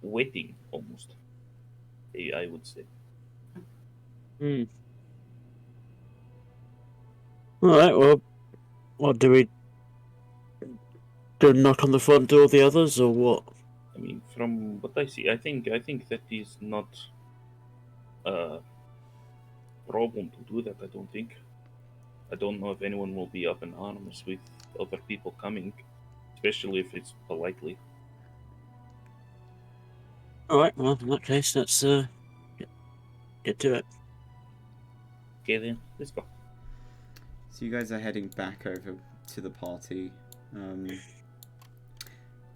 waiting almost. I would say. Hmm. All right. Well, what do we do? Knock on the front door of the others, or what? I mean, from what I see, I think that is not a problem to do that. I don't think. I don't know if anyone will be up in arms with other people coming, especially if it's politely. All right. Well, in that case, let's get to it. Okay, then let's go. So you guys are heading back over to the party.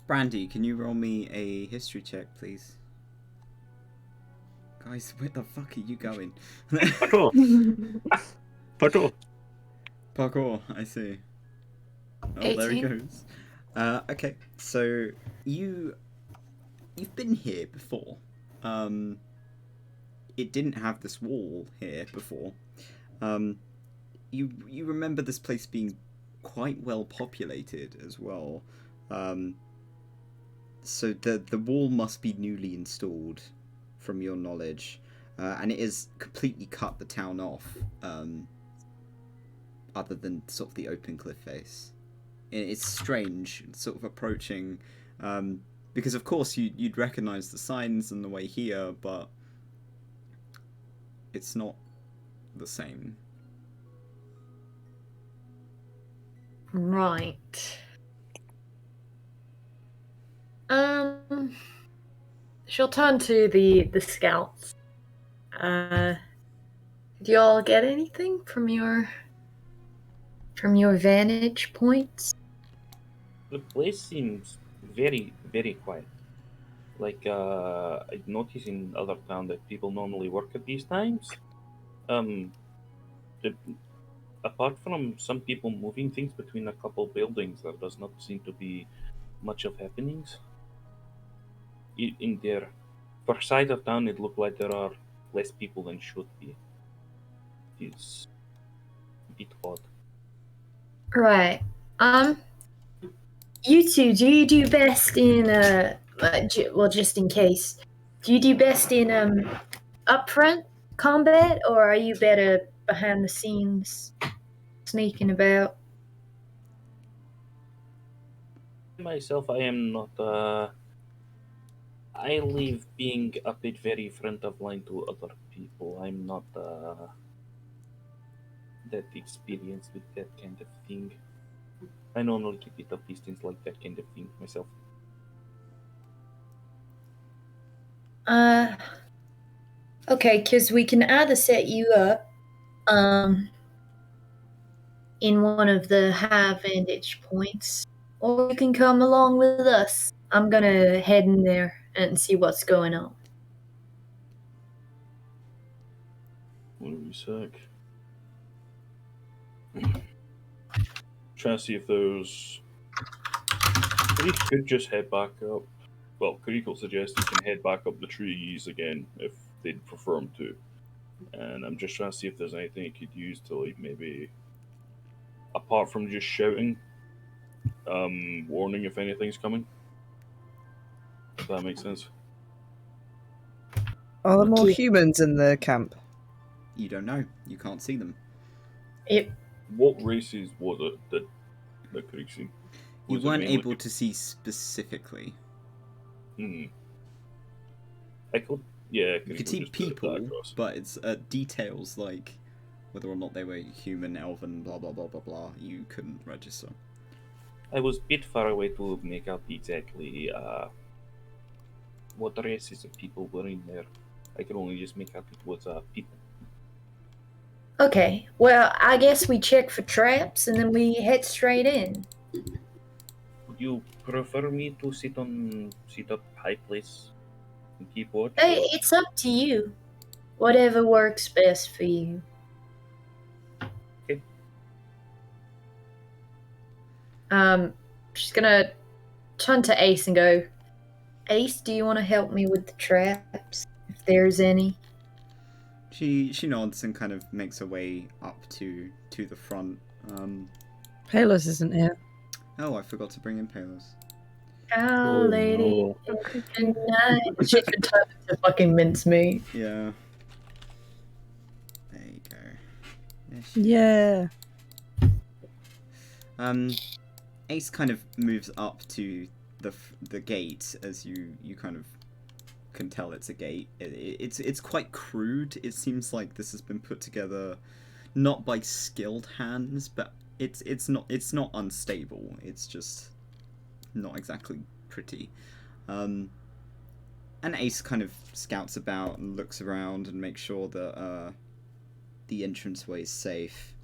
Brandy, can you roll me a history check, please? Guys, where the fuck are you going? Parkour. Parkour. Parkour, I see. Oh, there he goes. Okay, so you've been here before. It didn't have this wall here before. You remember this place being quite well populated as well. So the wall must be newly installed, from your knowledge, and it has completely cut the town off. Other than sort of the open cliff face, it's strange, sort of approaching, because of course you'd recognise the signs on the way here, but it's not the same. Right. She'll turn to the scouts. Did y'all get anything from your vantage points? The place seems very, very quiet. Like I notice in other towns that people normally work at these times. Apart from some people moving things between a couple buildings, there does not seem to be much of happenings. In their for side of town, it looked like there are less people than should be. It's a bit odd. Right. You two, do you do best in well, just in case, do you do best in upfront combat, or are you better behind the scenes, sneaking about? Myself, I am not. I leave being a bit very front of line to other people. I'm not that experienced with that kind of thing. I normally keep it at distance like that kind of thing myself. Okay, because we can either set you up in one of the high vantage points, or you can come along with us. I'm gonna head in there and see what's going on. One sec. Trying to see if those. Creek could just head back up. Well, Creek will suggest you can head back up the trees again if they'd prefer him to. And I'm just trying to see if there's anything you could use to, like, maybe, apart from just shouting, warning if anything's coming. If that makes sense. Are there more Okay. humans in the camp? You don't know. You can't see them. What races was it that Creek seen? You Was it weren't mainly able to see specifically. I could, yeah. You could see people, but it's details like whether or not they were human, elven, blah blah blah blah blah. You couldn't register. I was a bit far away to make out exactly what races of people were in there. I can only just make out it was people. Okay, well, I guess we check for traps and then we head straight in. Would you prefer me to sit up high place and keep watch? Hey, or- it's up to you. Whatever works best for you. Okay. She's gonna turn to Ace and go, Ace, do you want to help me with the traps, if there's any? She nods and kind of makes her way up to the front. Palos isn't here. Oh, I forgot to bring in Palos. Oh, lady. no. Good night. She's been turned into fucking mincemeat. Yeah. There you go. There she Yeah. Ace kind of moves up to the gate, as you kind of can tell it's a gate. It's quite crude. It seems like this has been put together not by skilled hands, but it's not unstable. It's just not exactly pretty. And Ace kind of scouts about and looks around and makes sure that the entranceway is safe.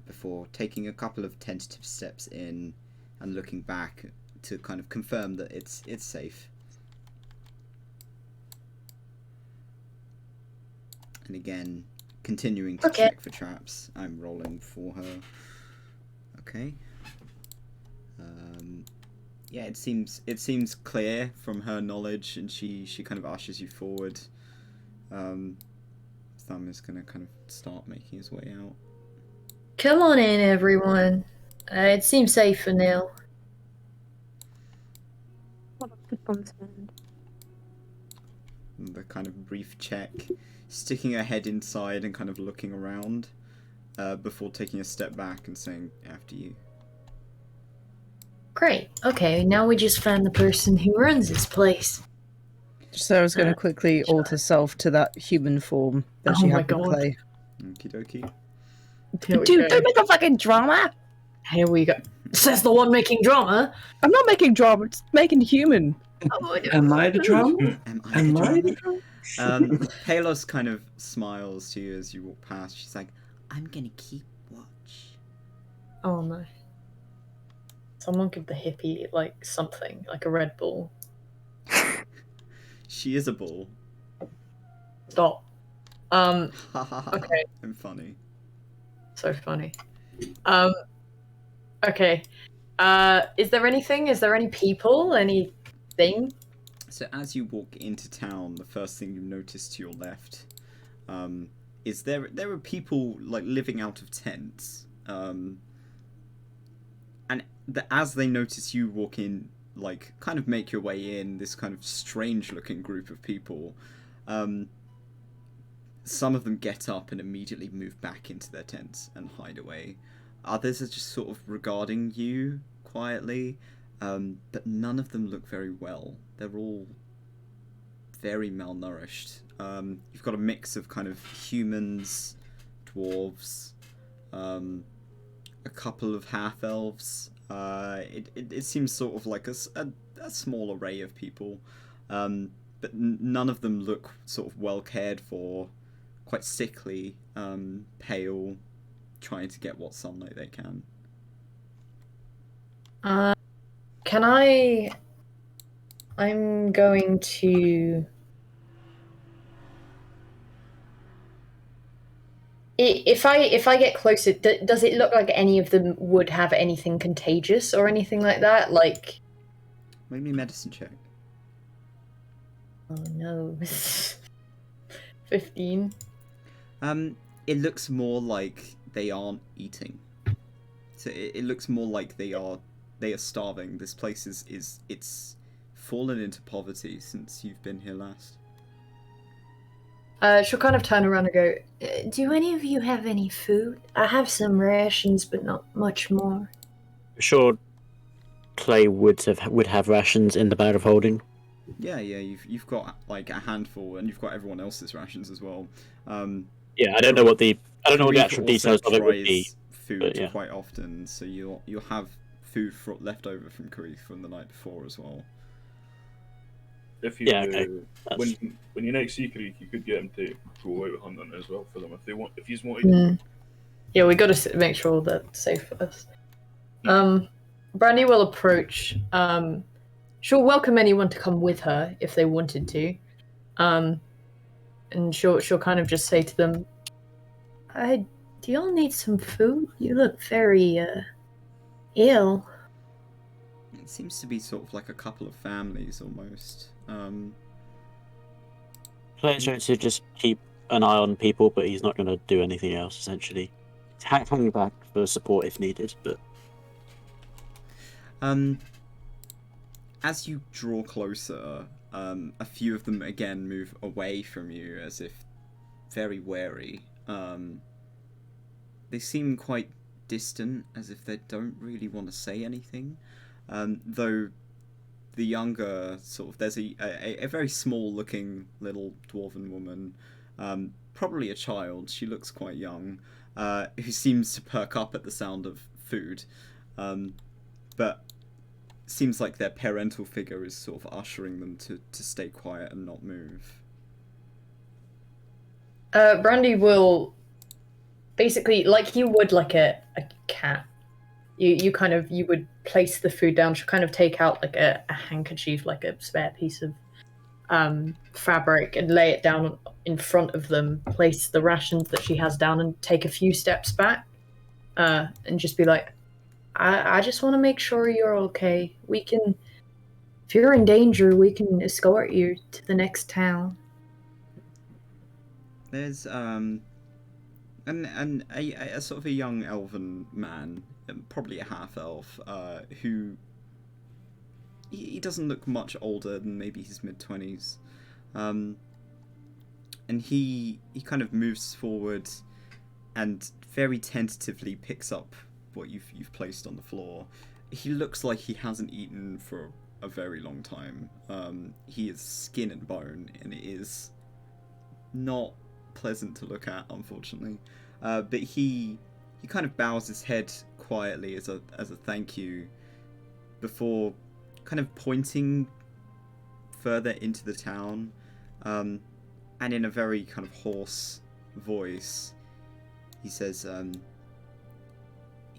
Before taking a couple of tentative steps in and looking back to kind of confirm that it's safe. And again, continuing to check for traps. I'm rolling for her. Okay. Yeah, it seems clear from her knowledge, and she kind of ushers you forward. Thumb is gonna kind of start making his way out. Come on in, everyone. It seems safe for now. The kind of brief check, sticking her head inside and kind of looking around, before taking a step back and saying, after you. Great. Okay, now we just find the person who runs this place. Sarah's going to quickly alter self to that human form that Oh she my had with God. Clay. Okie dokie. Here we Dude, go. don't make a fucking drama! Here we go. Says the one making drama. I'm not making drama, it's making human. Oh, Am I the drama? Am Am I I the the drama? Palos kind of smiles to you as you walk past. She's like, I'm gonna keep watch. Oh no. Someone give the hippie, like, something, like a Red Bull. She is a bull. Stop. Okay. Okay. I'm funny. So funny. Okay. Is there anything? Is there any people? Anything? So as you walk into town, the first thing you notice to your left, is there are people like living out of tents, and as they notice you walk in, like kind of make your way in, this kind of strange looking group of people, some of them get up and immediately move back into their tents and hide away. Others are just sort of regarding you quietly, but none of them look very well. They're all very malnourished. You've got a mix of kind of humans, dwarves, a couple of half-elves. It seems sort of like a small array of people, but none of them look sort of well cared for, quite sickly, pale, trying to get what sunlight they can. Can I'm going to... If I get closer, does it look like any of them would have anything contagious or anything like that? Like... Make me a medicine check. Oh no. 15. It looks more like they aren't eating. So it looks more like they are starving. This place it's fallen into poverty since you've been here last. She'll kind of turn around and go, do any of you have any food? I have some rations, but not much more. Sure, Clay would have rations in the bag of holding. Yeah, you've got like a handful, and you've got everyone else's rations as well. Yeah, I don't know what the actual Reeve details also of it would be. tries food but yeah. quite often, so you'll have food left over from Karith from the night before as well. If you Yeah, okay. when you next see Creek, you could get him to go out hunting as well for them if he's wanted. Yeah, we got to make sure they're safe first. Brandy will approach. She'll welcome anyone to come with her if they wanted to. And she'll kind of just say to them, do y'all need some food? You look very ill. It seems to be sort of like a couple of families almost. Player's going to just keep an eye on people, but he's not going to do anything else, essentially. Hanging back for support if needed, but... As you draw closer, a few of them again move away from you as if very wary. They seem quite distant, as if they don't really want to say anything. Though the younger there's a very small looking little dwarven woman, probably a child, she looks quite young, who seems to perk up at the sound of food, but seems like their parental figure is sort of ushering them to stay quiet and not move. Brandy will basically, like you would like a cat, you would place the food down. She'll kind of take out like a handkerchief, like a spare piece of fabric, and lay it down in front of them, place the rations that she has down, and take a few steps back, and just be like, I just want to make sure you're okay. We can, if you're in danger, we can escort you to the next town. There's a sort of a young elven man, probably a half-elf, who he doesn't look much older than maybe his mid-20s, and he kind of moves forward and very tentatively picks up what you've placed on the floor. He looks like he hasn't eaten for a very long time. He is skin and bone, and it is not pleasant to look at, unfortunately. But he kind of bows his head quietly as a thank you, before kind of pointing further into the town, and in a very kind of hoarse voice, he says,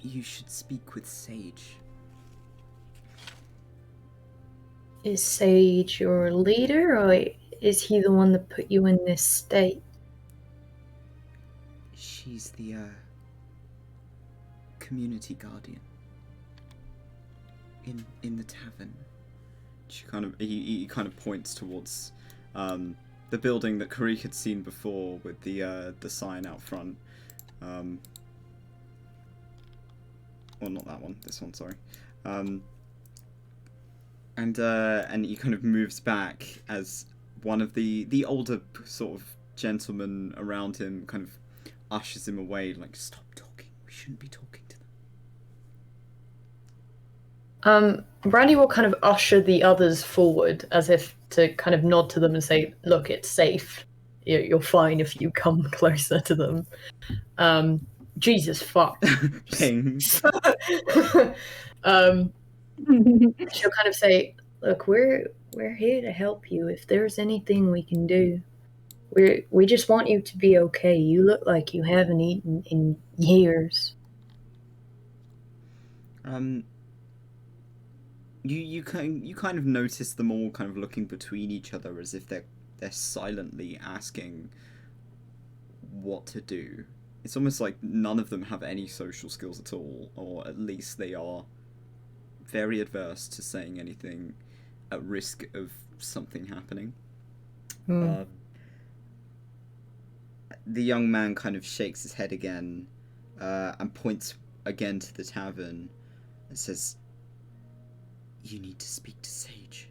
"You should speak with Sage." Is Sage your leader, or is he the one that put you in this state? She's the community guardian in the tavern. He kind of points towards the building that Karek had seen before with the sign out front. Well, not that one. This one, sorry. And he kind of moves back as one of the older sort of gentlemen around him kind of ushers him away, like, stop talking. We shouldn't be talking to them. Brandy will kind of usher the others forward as if to kind of nod to them and say, look, it's safe. You're fine if you come closer to them. Jesus fuck. Ping. She'll kind of say, look, we're here to help you. If there's anything we can do, we just want you to be okay. You look like you haven't eaten in years. You kind of notice them all kind of looking between each other as if they're silently asking what to do. It's almost like none of them have any social skills at all, or at least they are very adverse to saying anything at risk of something happening. The young man kind of shakes his head again, and points again to the tavern and says, "You need to speak to Sage."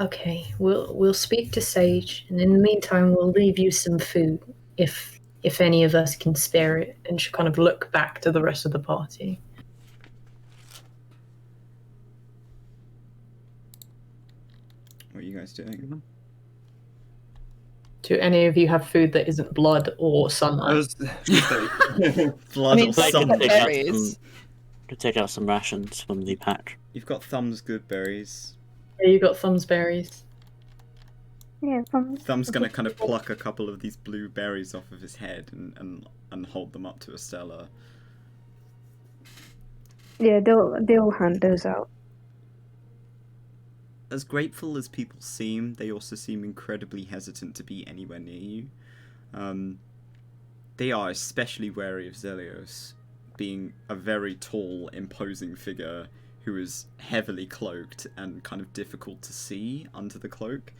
Okay, we'll speak to Sage, and in the meantime, we'll leave you some food if any of us can spare it. And she'll kind of look back to the rest of the party. What are you guys doing? Do any of you have food that isn't blood or sunlight? Blood or sunlight. berries. To take out some rations from the pack. You've got Thumb's good berries. Yeah, you got Thumb's berries. Yeah, Thumb's gonna kind of pluck a couple of these blue berries off of his head and hold them up to Estella. Yeah, they'll hand those out. As grateful as people seem, they also seem incredibly hesitant to be anywhere near you. They are especially wary of Zelios, being a very tall, imposing figure who is heavily cloaked and kind of difficult to see under the cloak.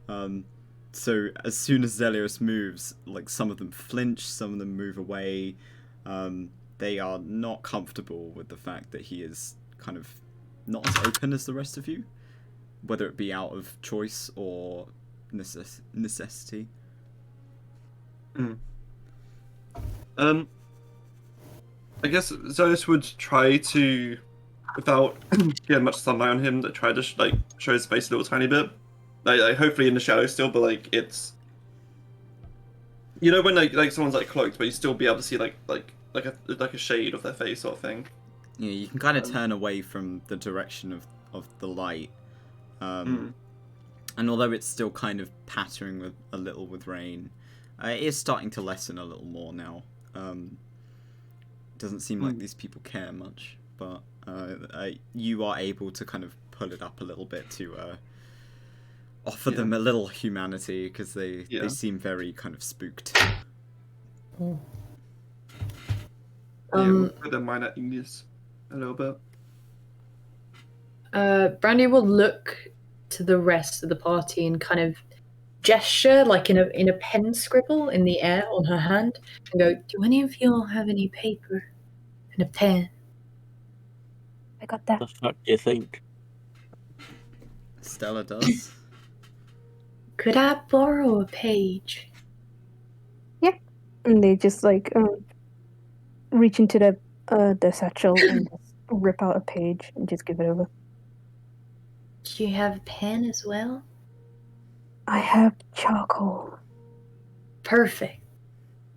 So as soon as Zelios moves, like, some of them flinch, some of them move away. They are not comfortable with the fact that he is kind of not as open as the rest of you, whether it be out of choice or necessity. I guess Zelios would try to, without getting much sunlight on him, that try to show his face a little tiny bit. Like hopefully in the shadow still, but like it's, you know, when like someone's like cloaked, but you still be able to see like a shade of their face sort of thing. Yeah, you can kind of turn away from the direction of the light. And although it's still kind of pattering a little with rain, it is starting to lessen a little more now. Doesn't seem like these people care much, but you are able to kind of pull it up a little bit to offer them a little humanity, because they seem very kind of spooked. We'll put their mind at ease a little bit. Brandy will look to the rest of the party and kind of gesture, like in a pen scribble in the air on her hand, and go, "Do any of you all have any paper and a pen?" I got that. The fuck do you think? Stella does. Could I borrow a page? Yeah, and they just like reach into the satchel and just rip out a page and just give it over. Do you have a pen as well? I have charcoal. Perfect.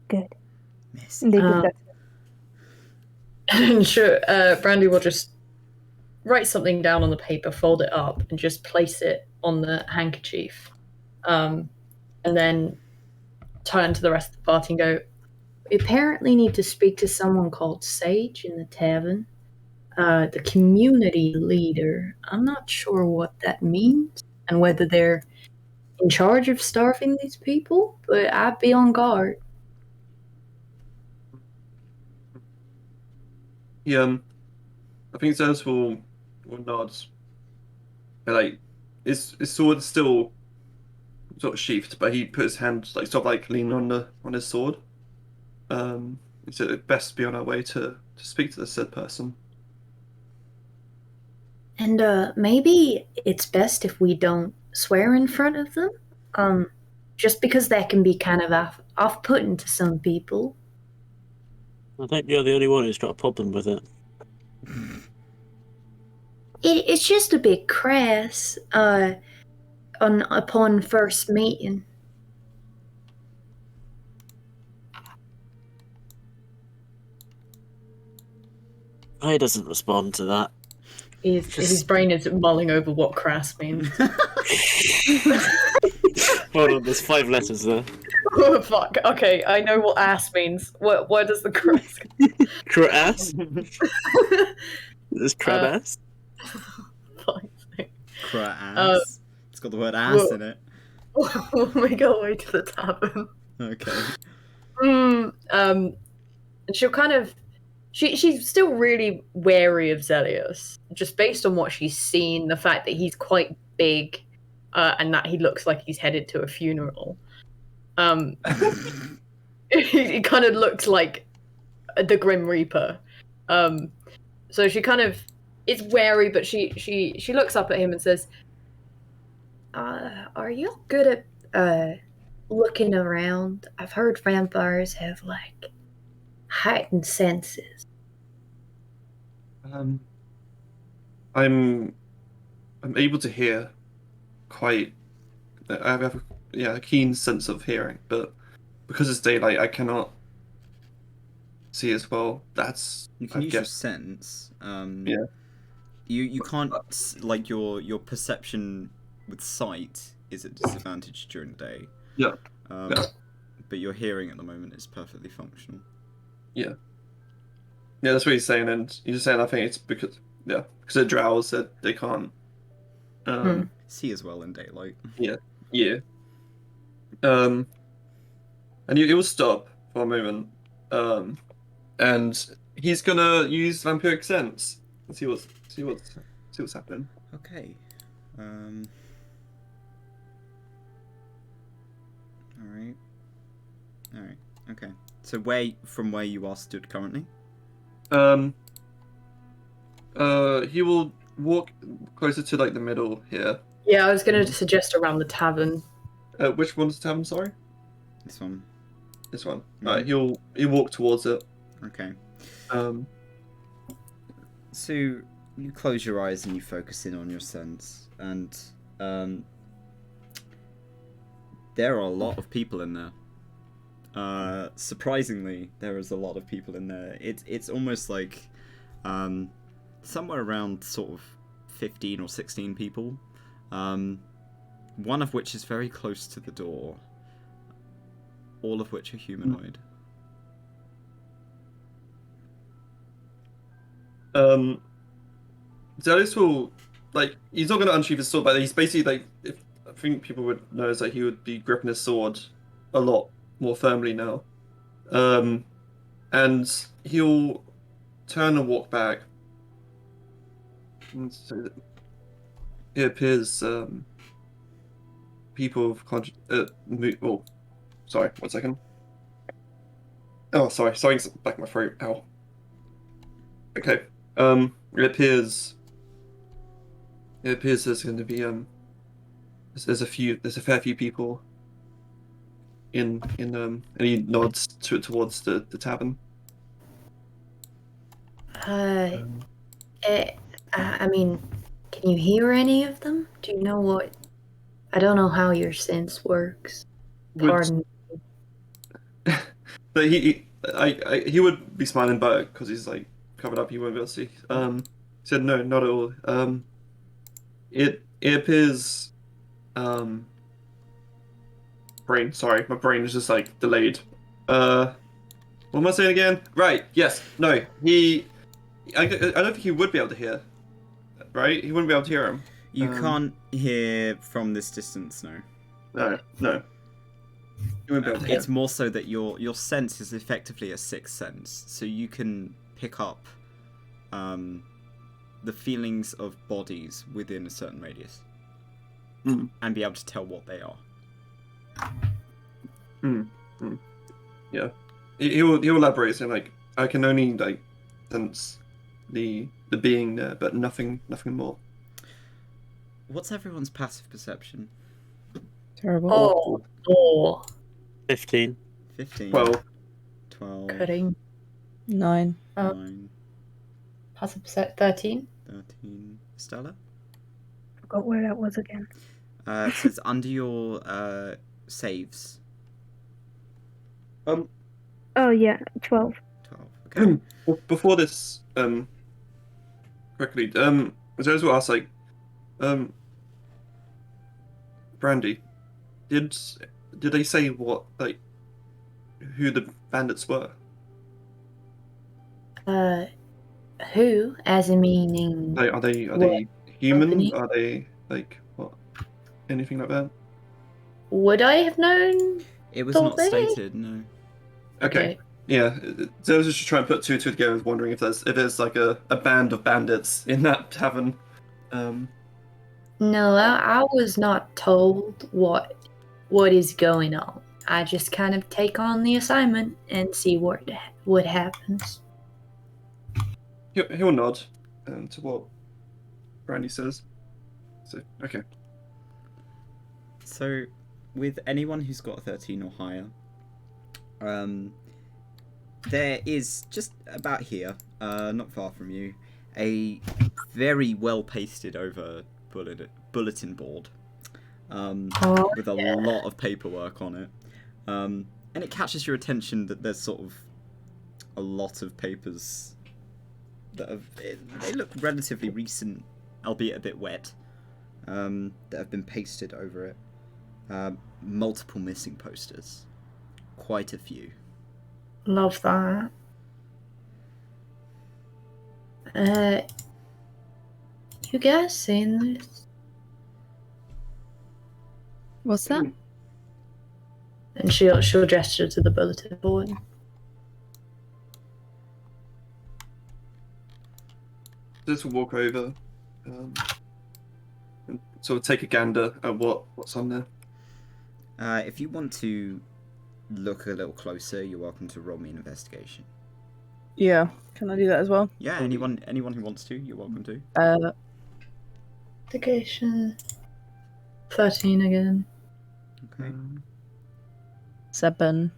Good. Miss. And they give that. And sure, Brandy will just write something down on the paper, fold it up, and just place it on the handkerchief. And then turn to the rest of the party and go, "We apparently need to speak to someone called Sage in the tavern. The community leader. I'm not sure what that means and whether they're in charge of starving these people, but I'd be on guard." I think Zeus will nod. Like his sword is still sort of sheathed, but he put his hand like sort of like leaning on his sword. He said it'd best be on our way to speak to the said person. And maybe it's best if we don't swear in front of them. Just because that can be kind of off-putting to some people. I think you're the only one who's got a problem with it. It's just a bit crass upon first meeting. He doesn't respond to that. His brain is mulling over what crass means. Hold on, there's 5 letters there. Oh, fuck. Okay, I know what ass means. What does the crass? Crass? There's crabass? Cra-ass. It's got the word ass in it. We'll make our way to the tavern. Okay. And she'll kind of... She's still really wary of Zelios, just based on what she's seen, the fact that he's quite big, and that he looks like he's headed to a funeral. He kind of looks like the Grim Reaper. So she kind of is wary, but she looks up at him and says, "Are you good at looking around? I've heard vampires have like heightened senses." I'm able to hear quite. I have a keen sense of hearing, but because it's daylight, I cannot see as well. That's You can I use your guess sense. Yeah. You can't like your perception with sight is at disadvantage during the day. Yeah. Yeah. But your hearing at the moment is perfectly functional. Yeah, that's what he's saying, and he's saying I think it's because they're drows that they can't see as well in daylight. Yeah. And he will stop for a moment, and he's gonna use vampiric sense and see what's happening. Okay. All right. Okay. So from where you are stood currently? He will walk closer to like the middle here. Yeah, I was going to suggest around the tavern. Which one's the tavern? Sorry. This one. This one. Mm-hmm. Right. He'll walk towards it. Okay. So you close your eyes and you focus in on your sense, and there are a lot of people in there. Surprisingly, there is a lot of people in there. It's almost like somewhere around sort of 15 or 16 people. One of which is very close to the door. All of which are humanoid. Zealous will, like, he's not going to unsheath his sword, but he's basically, like, I think people would know is that he would be gripping his sword a lot more firmly now. And he'll turn and walk back. And so it appears, people have sorry, 1 second. Oh, sorry, something's back in my throat. Ow. Okay. It appears there's going to be there's a fair few people in and he nods towards the tavern. I mean, can you hear any of them? Do you know what? I don't know how your sense works. Pardon. But he would be smiling, but because he's like covered up, he won't be able to see. He said no, not at all. It appears. Brain. Sorry, my brain is just like delayed. What am I saying again? Right. Yes. No. I don't think he would be able to hear. Right? He wouldn't be able to hear him. You can't hear from this distance, no. No. You wouldn't be able to hear. It's more so that your sense is effectively a sixth sense, so you can pick up the feelings of bodies within a certain radius, and be able to tell what they are. Yeah, he'll elaborate, saying like, I can only like sense the being there, but nothing more. What's everyone's passive perception? Terrible. Oh. 15. 15. 12. Cutting. 9. 9. Passive set 13. 13. Stella? Forgot where that was again. So it's under your saves. Oh yeah, 12. 12. Okay. Well, before this, quickly, Zeus will ask, like, Brandy, did they say what, like, who the bandits were? Who? As in meaning... Like, are they human? company? Are they, like, what? Anything like that? Would I have known? It was Don't not they? stated, no. Okay. Yeah, Zeus is just trying to put two and two together, wondering if there's like a band of bandits in that tavern. No, I was not told what is going on. I just kind of take on the assignment and see what happens. He'll nod to what Brandy says. So, okay. So, with anyone who's got a 13 or higher, there is just about here, not far from you, a very well pasted over bulletin board with a lot of paperwork on it. And it catches your attention that there's sort of a lot of papers that they look relatively recent, albeit a bit wet, that have been pasted over it. Multiple missing posters. Quite a few. Love that. You guys seen this? What's that? And she'll gesture to the bulletin board. Just walk over, and sort of take a gander at what's on there. If you want to look a little closer, you're welcome to roll me an investigation. Yeah, can I do that as well? Yeah, anyone who wants to, you're welcome to. Investigation. 13 again. Okay. 7.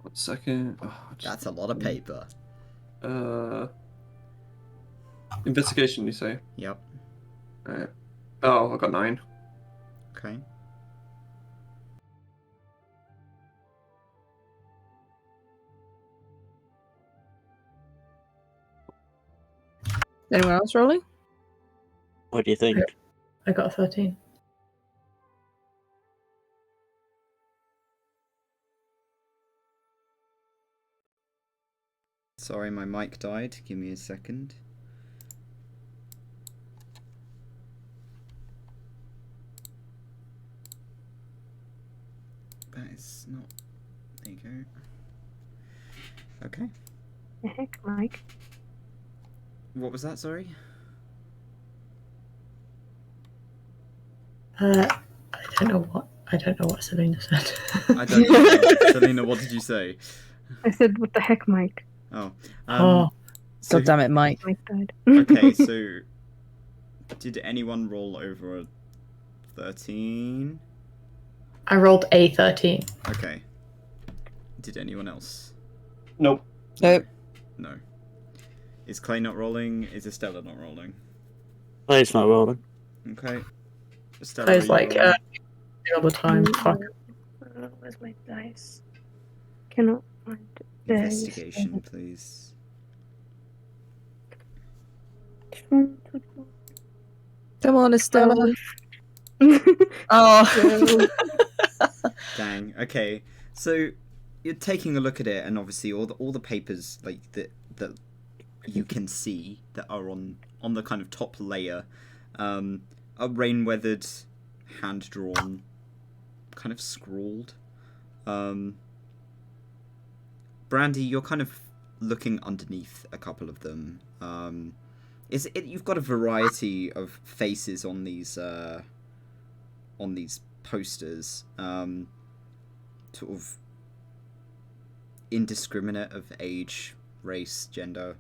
1 second. That's a lot of paper. Investigation, you say? Yep. Oh, I got 9. Okay. Anyone else rolling? What do you think? I got 13. Sorry, my mic died. Give me a second. That is not... There you go. Okay. The heck, Mike? What was that, sorry? I don't know what Selena said. I don't know. Selena, what did you say? I said, what the heck, Mike? Oh. God damn it, Mike. Mike died. Okay, so... Did anyone roll over a 13? I rolled a 13. Okay. Did anyone else? Nope. Nope. No. Is Clay not rolling? Is Estella not rolling? Clay's not rolling. Okay. Estella, Clay's are you like, rolling? all the time. Fuck. Where's my dice? Cannot find it. There it is. Investigation, please. Come on, Estella. Oh. Dang. Okay. So you're taking a look at it, and obviously all the papers like that you can see that are on the kind of top layer are rain weathered, hand drawn, kind of scrawled. Brandy, you're kind of looking underneath a couple of them. You've got a variety of faces on these posters, sort of indiscriminate of age, race, gender.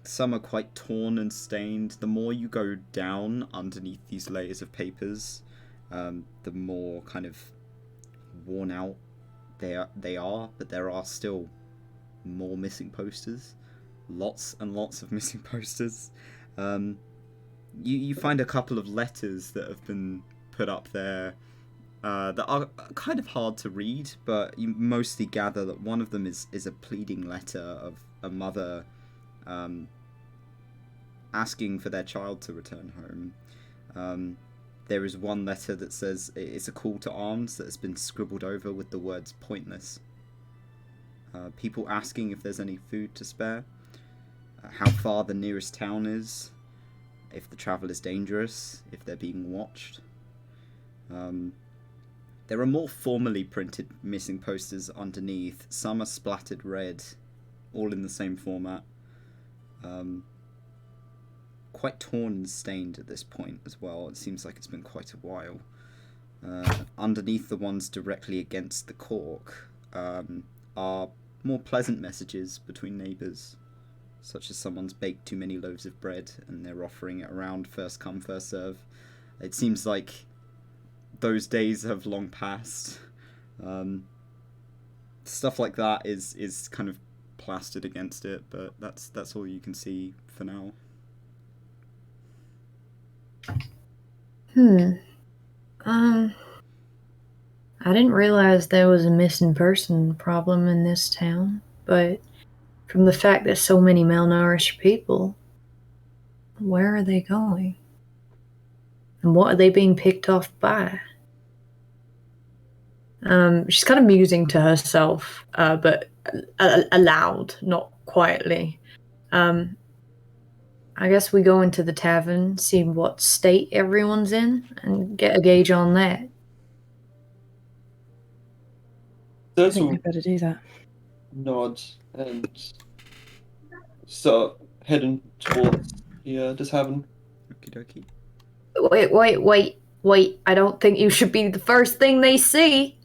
Some are quite torn and stained. The more you go down underneath these layers of papers, the more kind of worn out they are, but there are still more missing posters. Lots and lots of missing posters. You find a couple of letters that have been put up there that are kind of hard to read, but you mostly gather that one of them is a pleading letter of a mother asking for their child to return home. There is one letter that says it's a call to arms that has been scribbled over with the words pointless. People asking if there's any food to spare, how far the nearest town is, if the travel is dangerous, if they're being watched. There are more formally printed missing posters underneath. Some are splattered red, all in the same format. Quite torn and stained at this point as well. It seems like it's been quite a while. Underneath the ones directly against the cork are more pleasant messages between neighbours, such as someone's baked too many loaves of bread and they're offering it around, first come, first serve. It seems like those days have long passed. Stuff like that is kind of plastered against it, but that's all you can see for now. I didn't realize there was a missing person problem in this town, but from the fact that so many malnourished people, where are they going? And what are they being picked off by? She's kind of musing to herself, but aloud, not quietly. I guess we go into the tavern, see what state everyone's in, and get a gauge on that. I Those think will we better do that. nod and start heading towards the tavern. Okie dokie. Wait. I don't think you should be the first thing they see.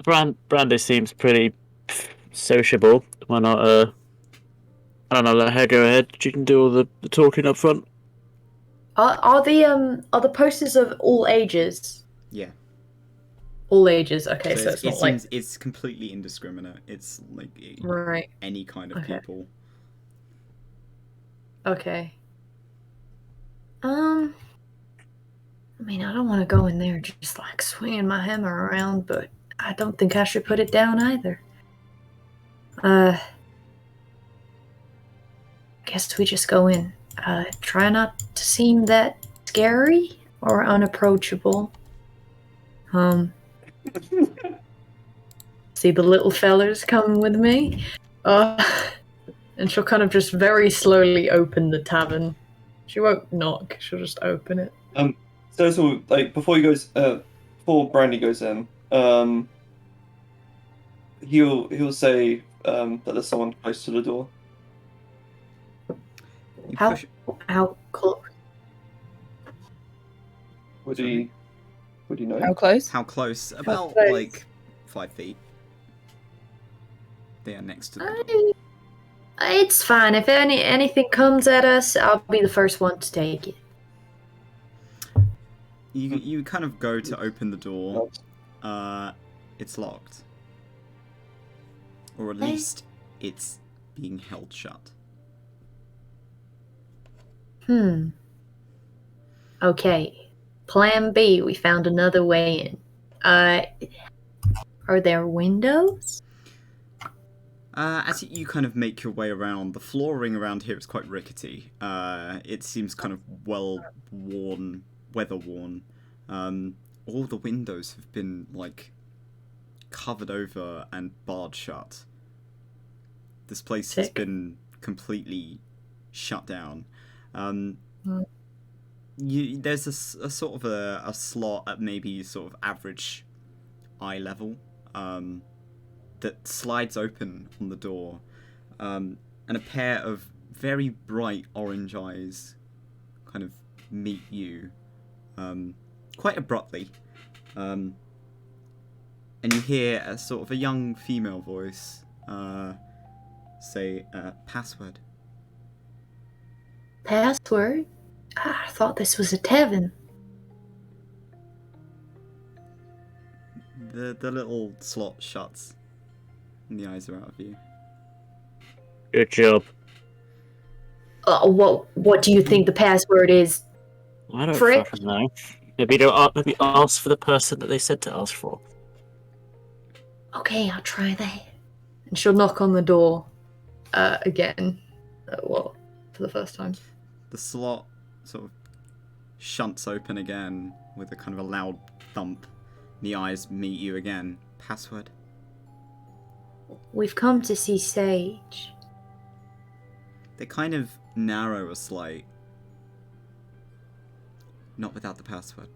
Brandy seems pretty sociable. Why not? I don't know. Let her go ahead. She can do all the talking up front. Are the posters of all ages? Yeah. All ages. Okay, so it's it not like seems it's completely indiscriminate. It's like right. any kind of Okay. people. Okay. I mean, I don't want to go in there just like swinging my hammer around, but I don't think I should put it down either. Guess we just go in. Try not to seem that scary or unapproachable. See the little fellers coming with me? And she'll kind of just very slowly open the tavern. She won't knock, she'll just open it. So like before Brandy goes in, he'll say that there's someone close to the door. You How push- close? Would he know? How close? How close? About close? like 5 feet. They are next to the door. It's fine. If anything comes at us, I'll be the first one to take it. You kind of go to open the door. It's locked. Or at least it's being held shut. Okay. Plan B, we found another way in. Are there windows? As you kind of make your way around, the flooring around here is quite rickety. It seems kind of weather-worn. All the windows have been, like, covered over and barred shut. This place has been completely shut down. There's a sort of a slot at maybe sort of average eye level that slides open on the door, and a pair of very bright orange eyes kind of meet you quite abruptly, and you hear a sort of a young female voice say password. Password? I thought this was a tavern. The little slot shuts and the eyes are out of view. Good job. What do you think the password is? I don't Frick? fucking know. Maybe ask for the person that they said to ask for. Okay, I'll try that. And she'll knock on the door again. For the first time. The slot sort of shunts open again with a kind of a loud thump. The eyes meet you again. Password. We've come to see Sage. They kind of narrow a slight. Not without the password.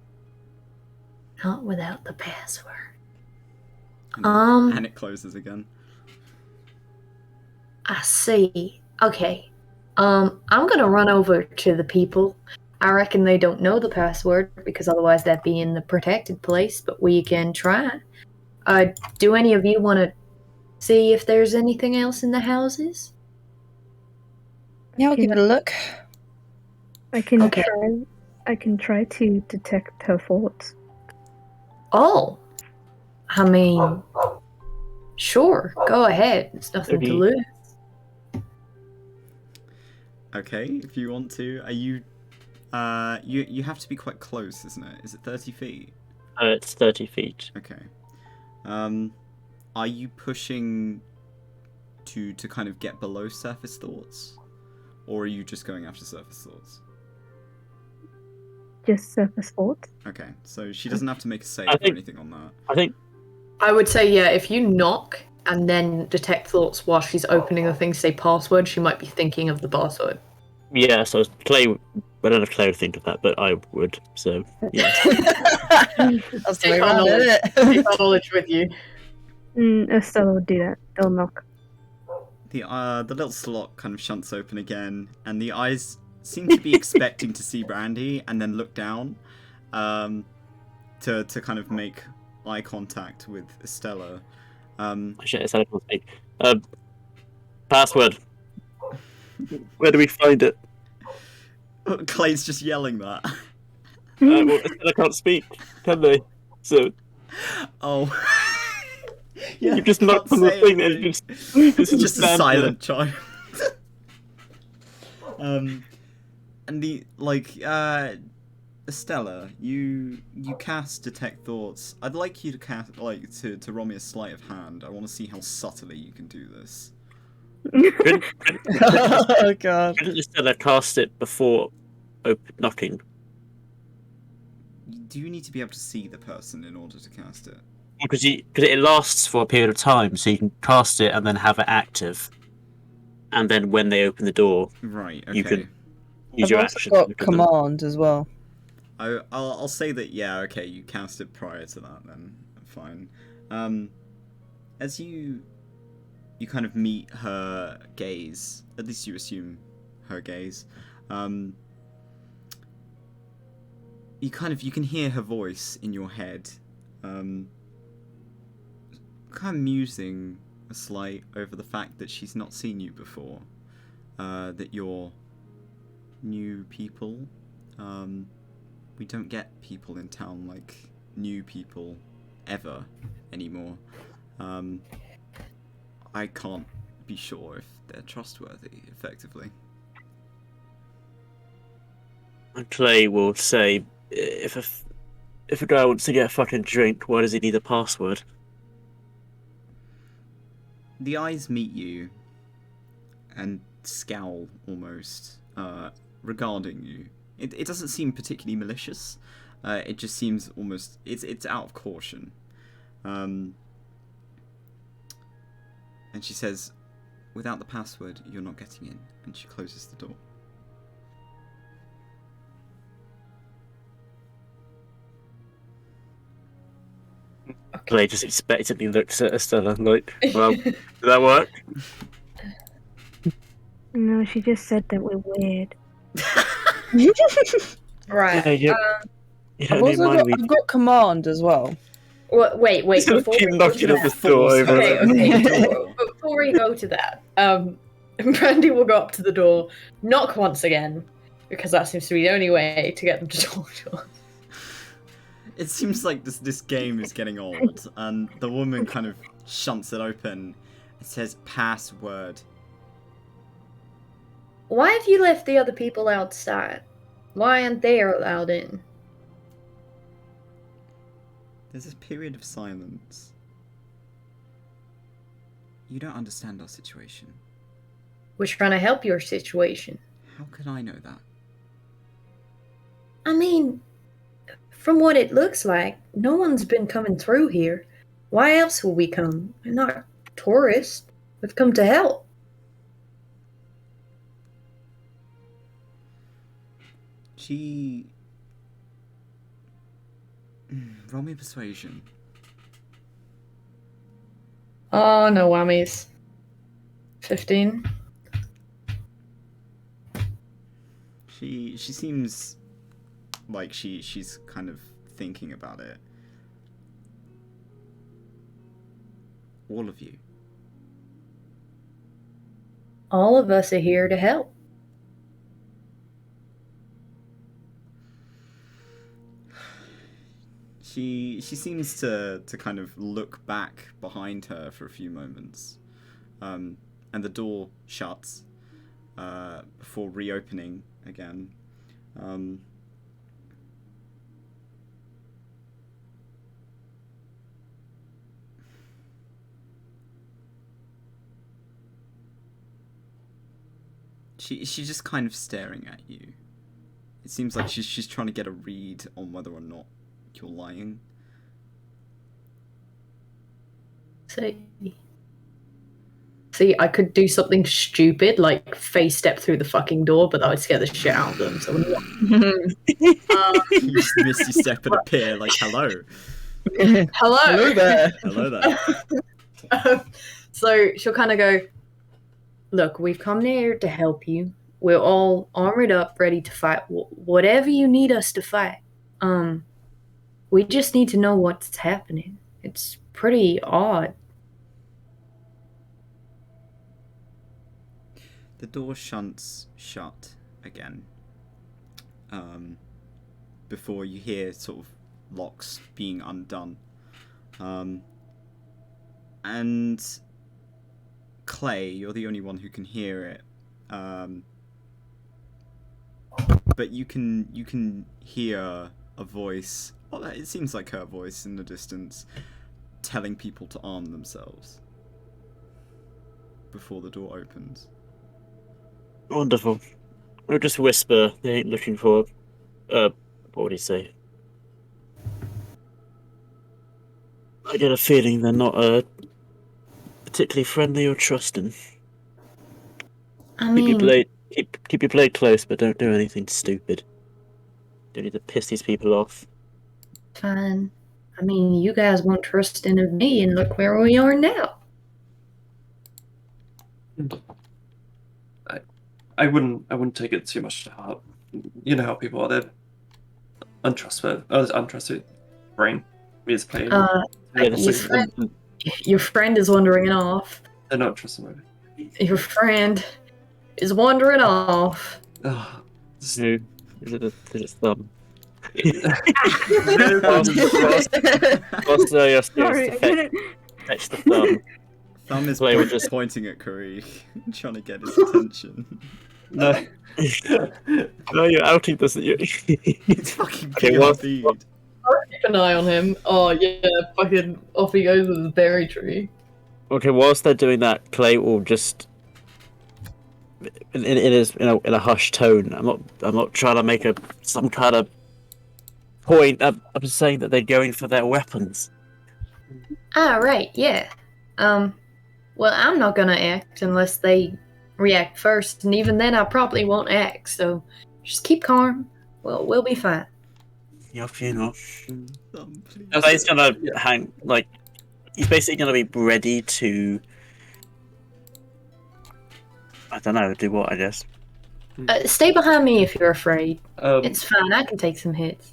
Not without the password. And it closes again. I see. Okay. I'm gonna run over to the people. I reckon they don't know the password because otherwise that'd be in the protected place, but we can try. Do any of you want to see if there's anything else in the houses? Yeah, I'll give it a look. I can Okay. try to detect her thoughts. Oh. I mean, sure. Go ahead. It's nothing to lose. Okay, if you want to. Are you... you have to be quite close, isn't it? Is it 30 feet? It's 30 feet. Okay. Are you pushing to kind of get below surface thoughts? Or are you just going after surface thoughts? Just surface thoughts. Okay, so she doesn't have to make a save I think- or anything on that. I think I would say, yeah, if you knock and then detect thoughts while she's opening the thing to say password, she might be thinking of the password. yeah. So Clay, I don't know if Clay would think of that, but I would. So yeah. That's the way Take our around, knowledge. isn't it? Take our knowledge with you. Estella would do that. They'll knock. The little slot kind of shunts open again, and the eyes seem to be expecting to see Brandy, and then look down, to kind of make eye contact with Estella. Shit, it's out of speak. Password. Where do we find it? Clay's just yelling that. Well, I can't speak, can they? So Oh. Yeah, you just knocked on the thing and this it's is just a silent child. And the Estella, you cast detect thoughts. I'd like you to cast to roll me a sleight of hand. I want to see how subtly you can do this. Oh god. Couldn't Estella cast it before knocking? Do you need to be able to see the person in order to cast it? Because it lasts for a period of time, so you can cast it and then have it active, and then when they open the door, Right. Okay. you can use I've your also action. got to open them. command as well. I'll say that. Yeah. Okay. You cast it prior to that. Then fine. As you kind of meet her gaze. At least you assume her gaze. You can hear her voice in your head. Kind of musing a slight over the fact that she's not seen you before. That you're new people. We don't get people in town like new people ever anymore. I can't be sure if they're trustworthy, effectively. And Clay will say, if a guy wants to get a fucking drink, why does he need a password? The eyes meet you and scowl almost regarding you. It doesn't seem particularly malicious. It just seems almost it's out of caution. And she says, "Without the password, you're not getting in." And she closes the door. Clay just expectantly looks at Estella like, well, did that work? No, she just said that we're weird. Right. Yeah, you I've don't need also mine, got, I've got command as well. Wait. Just Before keep we go knocking to at that, the door over okay. and Before we go to that, Brandy will go up to the door, knock once again, because that seems to be the only way to get them to talk to us. It seems like this game is getting old, and the woman kind of shunts it open. It says password. Why have you left the other people outside? Why aren't they allowed in? There's this period of silence. You don't understand our situation. We're trying to help your situation. How could I know that? I mean, from what it looks like, no one's been coming through here. Why else will we come? We're not tourists. We've come to help. She... Roll me persuasion. Oh, no whammies. 15. She seems like she's kind of thinking about it. All of you. All of us are here to help. She seems to kind of look back behind her for a few moments, and the door shuts before reopening again. She's just kind of staring at you. It seems like she's trying to get a read on whether or not you're lying. See, I could do something stupid, like face step through the fucking door, but that would scare the shit out of them. So, You just misty step and appear like, hello. Hello. Hello there. Hello there. so she'll kind of go, look, we've come here to help you. We're all armored up, ready to fight. Whatever you need us to fight. We just need to know what's happening. It's pretty odd. The door shunts shut again. Before you hear sort of locks being undone. And Clay, you're the only one who can hear it. But you can hear a voice. Well, it seems like her voice in the distance, telling people to arm themselves before the door opens. Wonderful. We'll just whisper. They ain't looking for. What would he say? I get a feeling they're not particularly friendly or trusting. I mean, Keep your blade close, but don't do anything stupid. Don't need to piss these people off. fine. I mean, you guys weren't trusting of me, and look where we are now. I wouldn't take it too much to heart. You know how people are. They're untrusted brain. Me as playing. Your friend is wandering off. They're not trustworthy. Your friend is wandering off. Oh, Who? Is it a thumb? Sorry, I didn't. Touch the thumb. Thumb is Clay would just pointing at Karik, trying to get his attention. no. No, you're outing this. It's fucking Okay, PRP'd. Keep an eye on him. Oh yeah, fucking off he goes with his berry tree. Okay, whilst they're doing that, Clay will just in a hushed tone. I'm not trying to make some kind of point. I'm just saying that they're going for their weapons. Ah, right, yeah. Well, I'm not gonna act unless they react first, and even then I probably won't act, so just keep calm. We'll be fine. Yup, you know. Thumb, please. Clay's gonna hang, like, he's basically gonna be ready to, I don't know, do what, I guess. Stay behind me if you're afraid. Um, It's fine, I can take some hits.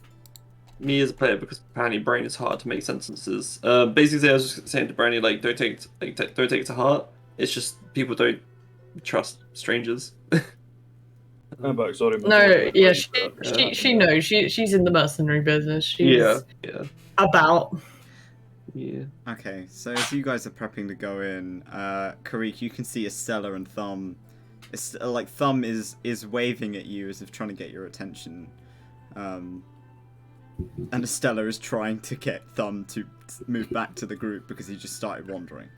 me as a player, because apparently brain is hard to make sentences. Basically, I was just saying to Brandy, like, don't take it to heart. It's just people don't trust strangers. I'm back, sorry. No, yeah, Yeah. she knows. She's in the mercenary business. She's Yeah. about. Yeah. Okay, so as you guys are prepping to go in, Karik, you can see Estella and Thumb. Thumb is waving at you as if trying to get your attention. And Estella is trying to get Thumb to move back to the group because he just started wandering.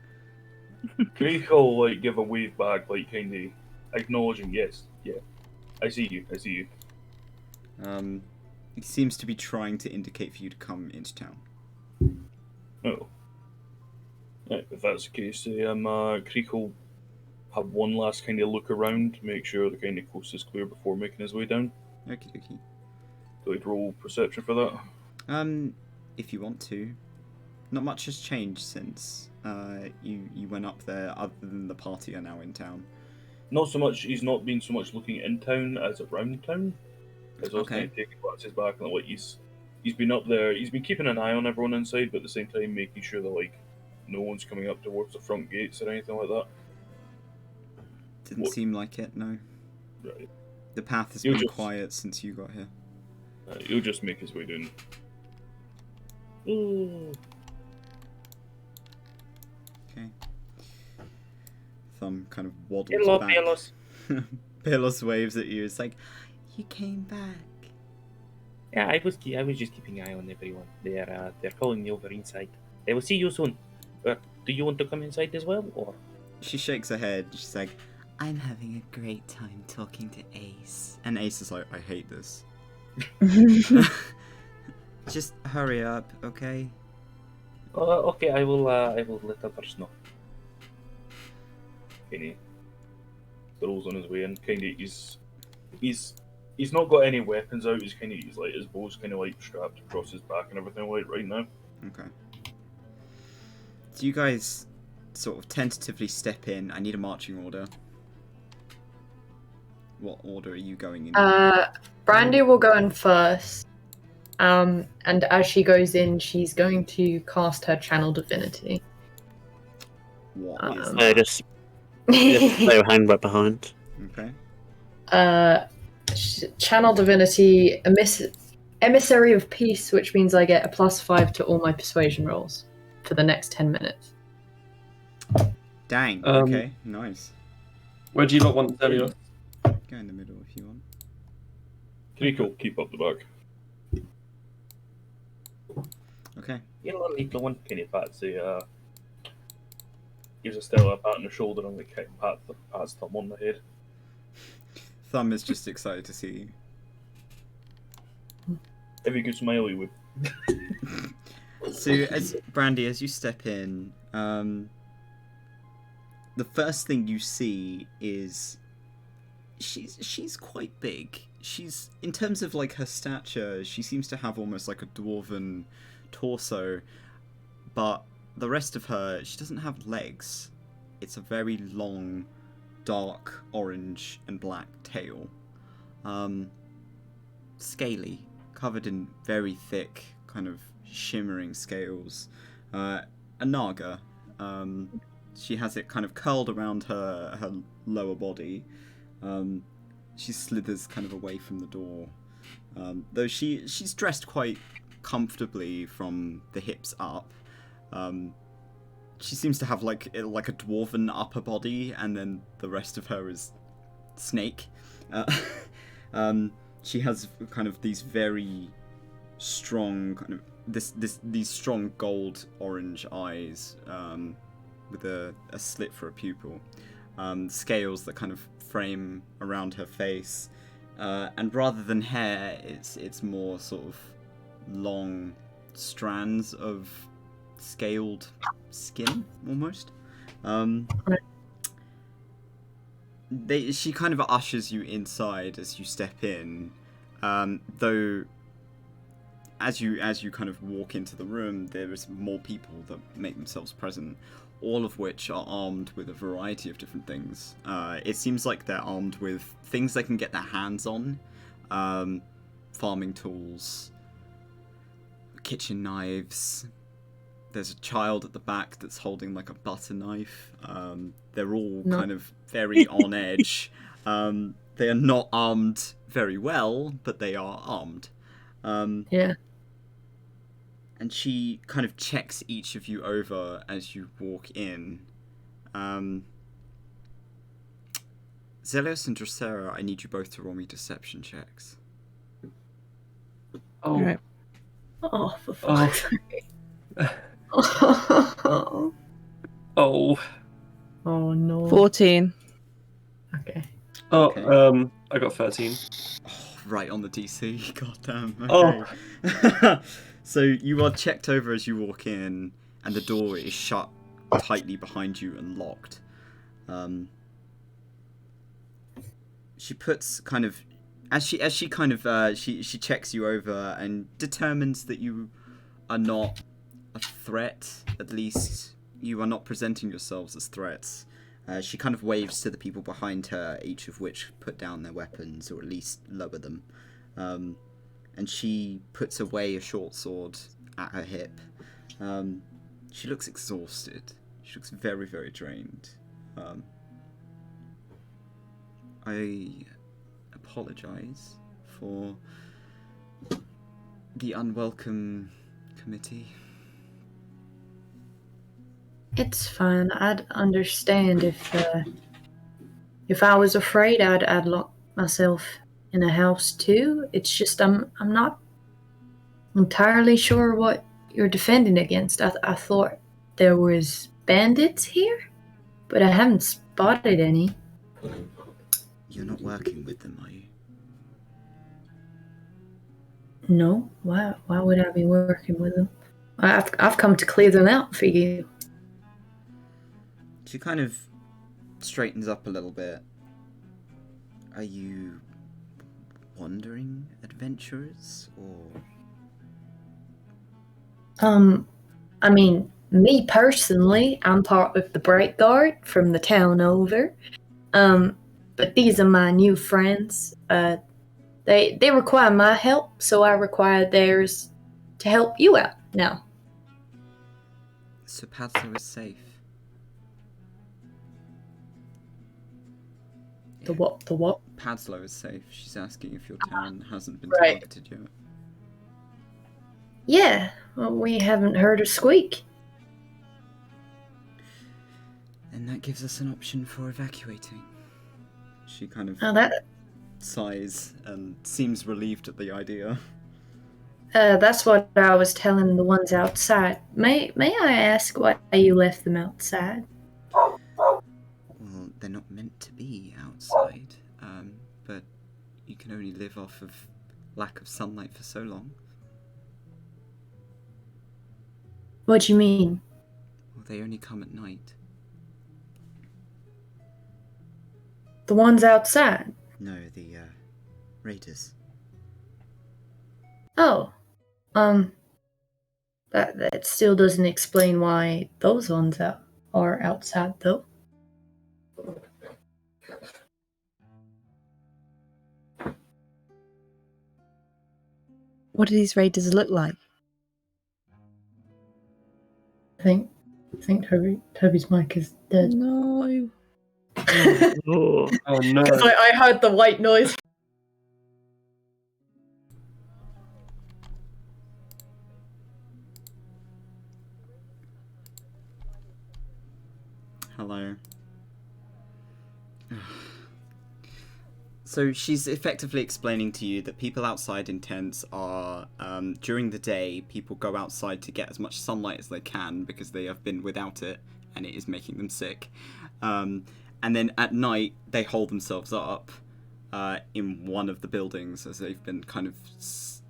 Craig will like give a wave back, like kind of acknowledging, yes, yeah, I see you. He seems to be trying to indicate for you to come into town. Oh, right, if that's the case, Creek will have one last kind of look around, make sure the kind of coast is clear before making his way down. Okie dokie. Do I roll perception for that? If you want to. Not much has changed since you went up there, other than the party are now in town. Not so much. He's not been so much looking in town as around town. As I was Okay. kind of taking glances back and like he's been up there. He's been keeping an eye on everyone inside, but at the same time making sure that like no one's coming up towards the front gates or anything like that. Didn't seem like it, no. Right. The path has You been just- quiet since you got here. He'll just make his way down. Okay. Thumb kind of waddles Hello, back. Pelos. Pelos waves at you. It's like, you came back. Yeah, I was just keeping an eye on everyone. They're calling me over inside. They will see you soon. Do you want to come inside as well, or? She shakes her head. She's like, I'm having a great time talking to Ace. And Ace is like, I hate this. Just hurry up, okay? Okay, I will let others know. Kenny throws on his way and kind of he's not got any weapons out. He's like his bow's kind of like strapped across his back and everything like right now. Okay. Do you guys sort of tentatively step in? I need a marching order. What order are you going in? Brandy will go in first. And as she goes in, she's going to cast her channel divinity. What is I that? just lay a hand right behind. Okay. Channel divinity, emissary of peace, which means I get a +5 to all my persuasion rolls for the next 10 minutes. Dang. Okay. Nice. Where do you not want to tell you? Go in the middle if you want. Kiriko, keep up the back. Okay. You know, little one Kenny pats gives Estella a pat on the shoulder and pats Tom on the head. Thumb is just excited to see you. Every good smile you would. So, as Brandy, as you step in, the first thing you see is she's quite big. She's, in terms of like her stature, she seems to have almost like a dwarven torso, but the rest of her, she doesn't have legs. It's a very long, dark orange and black tail, scaly, covered in very thick, kind of shimmering scales. A naga. She has it kind of curled around her lower body. She slithers kind of away from the door, though she's dressed quite comfortably from the hips up. She seems to have like a dwarven upper body, and then the rest of her is snake. She has kind of these very strong kind of these strong gold orange eyes, with a slit for a pupil, scales that kind of frame around her face, and rather than hair, it's more sort of long strands of scaled skin almost. She kind of ushers you inside as you step in, though as you kind of walk into the room, there is more people that make themselves present, all of which are armed with a variety of different things. It seems like they're armed with things they can get their hands on, farming tools, kitchen knives. There's a child at the back that's holding like a butter knife. They're all kind of very on edge. They are not armed very well, but they are armed. Yeah. And she kind of checks each of you over as you walk in. Zelios and Dracera, I need you both to roll me deception checks. Oh. Right. Oh, for fuck's sake. Oh. Oh no. 14. Okay. Oh, Okay. I got 13. Oh, right on the DC. Goddamn. Oh. Okay. So you are checked over as you walk in, and the door is shut tightly behind you and locked. She puts kind of, as she kind of she checks you over and determines that you are not a threat. At least you are not presenting yourselves as threats. She kind of waves to the people behind her, each of which put down their weapons, or at least lower them. And she puts away a short sword at her hip. She looks exhausted. She looks very, very drained. I apologize for the unwelcome committee. It's fine. I'd understand if I was afraid, I'd lock myself in a house too. It's just I'm not entirely sure what you're defending against. I thought there was bandits here, but I haven't spotted any. You're not working with them, are you? No, why would I be working with them? I've come to clear them out for you. She kind of straightens up a little bit. Are you wandering adventurers, or? I mean, me personally, I'm part of the Bright Guard from the town over. But these are my new friends. They require my help, so I require theirs to help you out now. So Padslow is safe. The what? The what? Padslow is safe. She's asking if your town hasn't been Right. targeted yet. Yeah, well, we haven't heard a squeak. And that gives us an option for evacuating. She kind of that sighs and seems relieved at the idea. That's what I was telling the ones outside. May I ask why you left them outside? Well, they're not meant to be outside, but you can only live off of lack of sunlight for so long. What do you mean? Well, they only come at night. The ones outside? No, the raiders. Oh, that still doesn't explain why those ones are outside, though. What do these raiders look like? I think Toby's mic is dead. No. Oh no. Because I heard the white noise. Hello. So she's effectively explaining to you that people outside in tents are, during the day, people go outside to get as much sunlight as they can because they have been without it and it is making them sick. And then at night, they hold themselves up in one of the buildings as they've been kind of,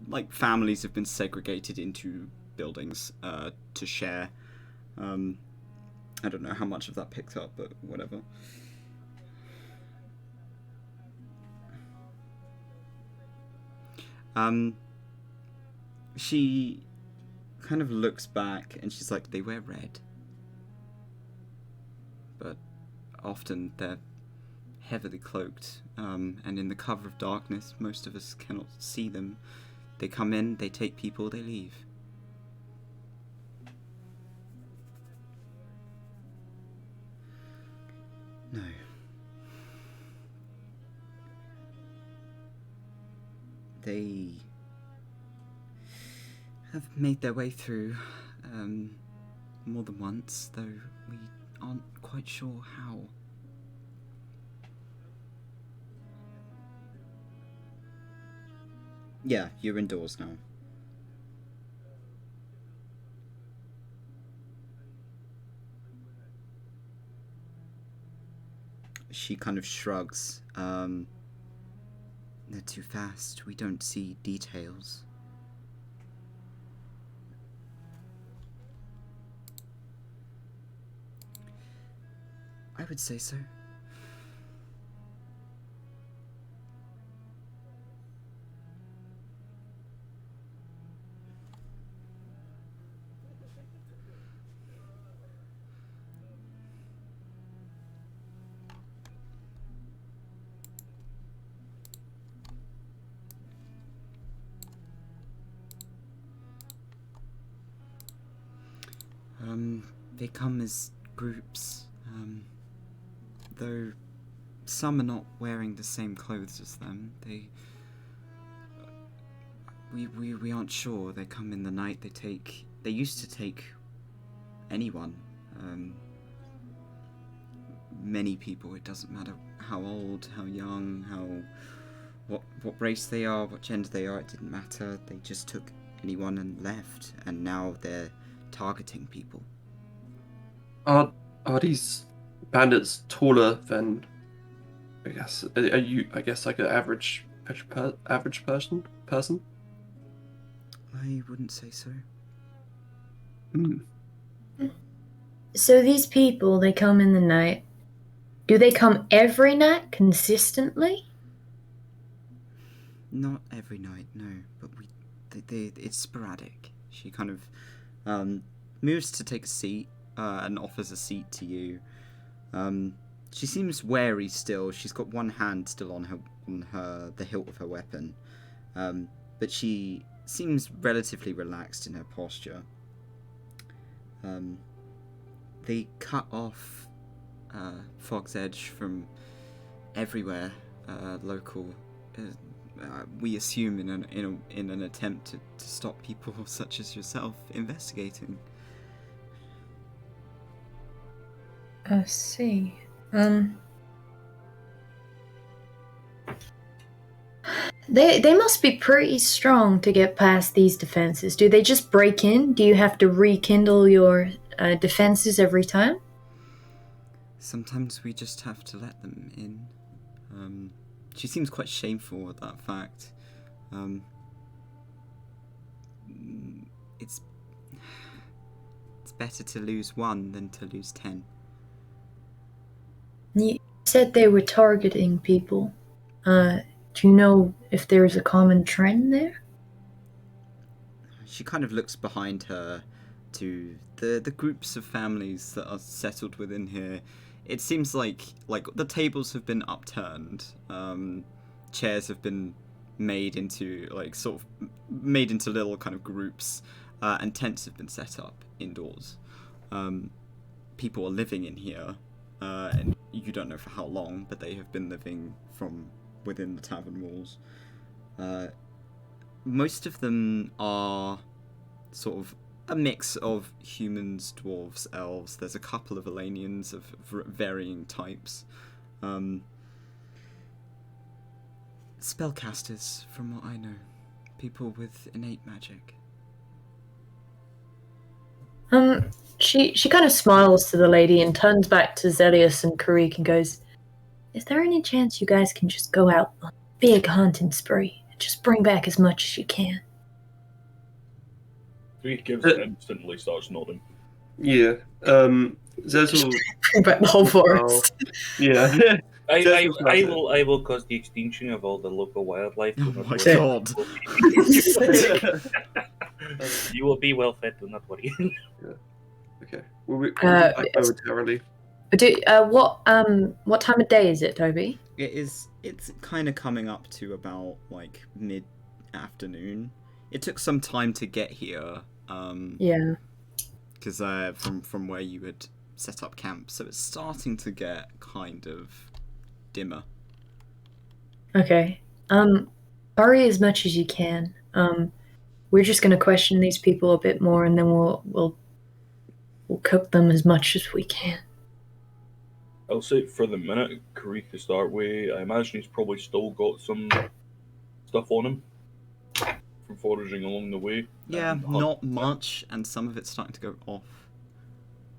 like, families have been segregated into buildings to share. I don't know how much of that picked up, but whatever. She kind of looks back and she's like, they wear red. But often they're heavily cloaked, and in the cover of darkness, most of us cannot see them. They come in, they take people, they leave. No. They have made their way through more than once, though we aren't quite sure how. Yeah, you're indoors now. She kind of shrugs. They're too fast. We don't see details. I would say so. They come as groups, though some are not wearing the same clothes as them. We aren't sure. They come in the night. They used to take anyone, many people. It doesn't matter how old, how young, what race they are, what gender they are. It didn't matter. They just took anyone and left, and now they're targeting people. Are these bandits taller than I guess. Are you? I guess like an average person. I wouldn't say so. Hmm. So these people, they come in the night. Do they come every night consistently? Not every night, no. But it's sporadic. She kind of moves to take a seat and offers a seat to you. She seems wary still. She's got one hand still on the hilt of her weapon, but she seems relatively relaxed in her posture. They cut off Fog's Edge from everywhere local. We assume in an attempt to stop people such as yourself investigating. I see. They must be pretty strong to get past these defenses. Do they just break in? Do you have to rekindle your defenses every time? Sometimes we just have to let them in. She seems quite shameful at that fact. It's better to lose one than to lose 10. You said they were targeting people. Do you know if there's a common trend there? She kind of looks behind her to the groups of families that are settled within here. It seems like the tables have been upturned. Chairs have been made into little kind of groups, and tents have been set up indoors. People are living in here, and you don't know for how long, but they have been living from within the tavern walls. Most of them are sort of a mix of humans, dwarves, elves. There's a couple of Elenians of varying types. Spellcasters, from what I know. People with innate magic. She kind of smiles to the lady and turns back to Zelius and Karik and goes, "Is there any chance you guys can just go out on a big hunting spree and just bring back as much as you can?" He gives it instantly, starts nodding. Yeah. Zezel. Bring back the whole forest. Yeah. I will cause the extinction of all the local wildlife. Oh my god. You will be well fed, do not worry. Okay. We'll be back momentarily. What time of day is it, Toby? It's kind of coming up to about like mid-afternoon. It took some time to get here. Yeah. Because from where you had set up camp, so it's starting to get kind of dimmer. Okay. Hurry as much as you can. We're just gonna question these people a bit more, and then we'll cook them as much as we can. I'll say for the minute, Karik to start with, I imagine he's probably still got some stuff on him from foraging along the way. Yeah, not much, and some of it's starting to go off.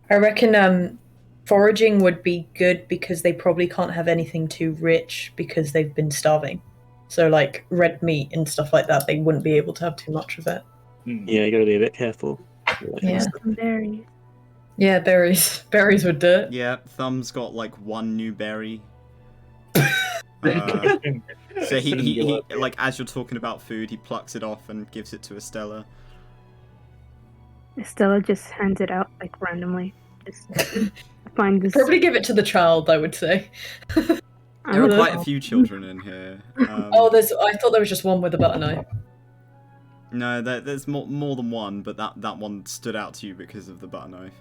I reckon foraging would be good because they probably can't have anything too rich because they've been starving. So like red meat and stuff like that, they wouldn't be able to have too much of it. Yeah, you gotta be a bit careful. Yeah. Some berries. Yeah, berries. Berries would do it. Yeah, Thumb's got like one new berry. So he like, as you're talking about food, he plucks it off and gives it to Estella. Estella just hands it out like randomly. Just find this. Probably give it to the child, I would say. There are quite a few children in here. I thought there was just one with a butter knife. No, there's more than one, but that one stood out to you because of the butter knife.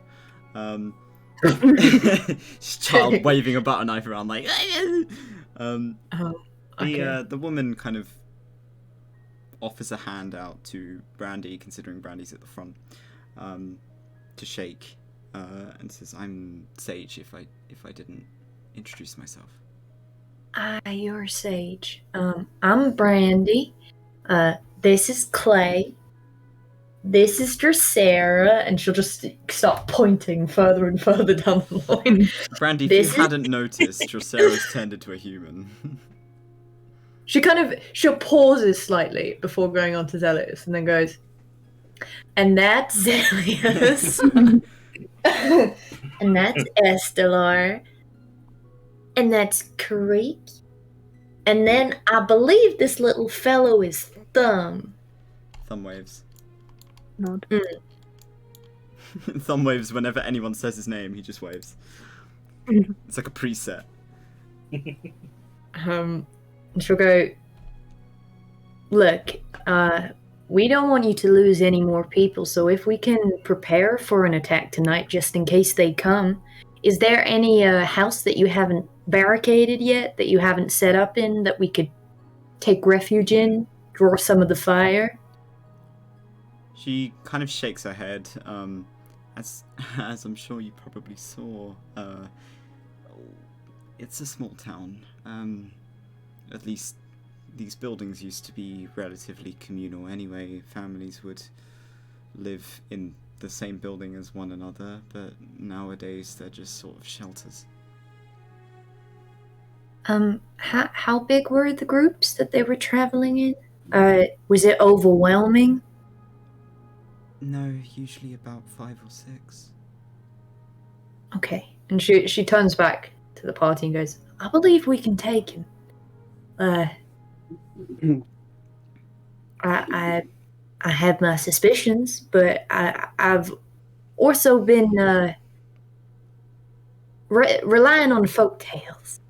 Just child waving a butter knife around like. Okay. The woman kind of offers a hand out to Brandy, considering Brandy's at the front, to shake, and says, "I'm Sage. If I didn't introduce myself." You're Sage. I'm Brandy. This is Clay. this is Dracera, and she'll just start pointing further and further down the line. Brandy, if This you is- hadn't noticed, Dracera's turned into a human. She'll pauses slightly before going on to Zelius, and then goes, and that's Zelius. and that's Estelar. And that's Creek. And then I believe this little fellow is Thumb. Thumb waves. Nod. Thumb waves whenever anyone says his name, he just waves. It's like a preset. And she'll go, Look, we don't want you to lose any more people, so if we can prepare for an attack tonight just in case they come, is there any house that you haven't barricaded yet, that you haven't set up in, that we could take refuge in, draw some of the fire? She kind of shakes her head, as I'm sure you probably saw. It's a small town. At least these buildings used to be relatively communal anyway. Families would live in the same building as one another, but nowadays they're just sort of shelters. How big were the groups that they were traveling in? Was it overwhelming? No, usually about 5 or 6. Okay. and she turns back to the party and goes, I believe we can take him. I have my suspicions, but I've also been relying on folk tales.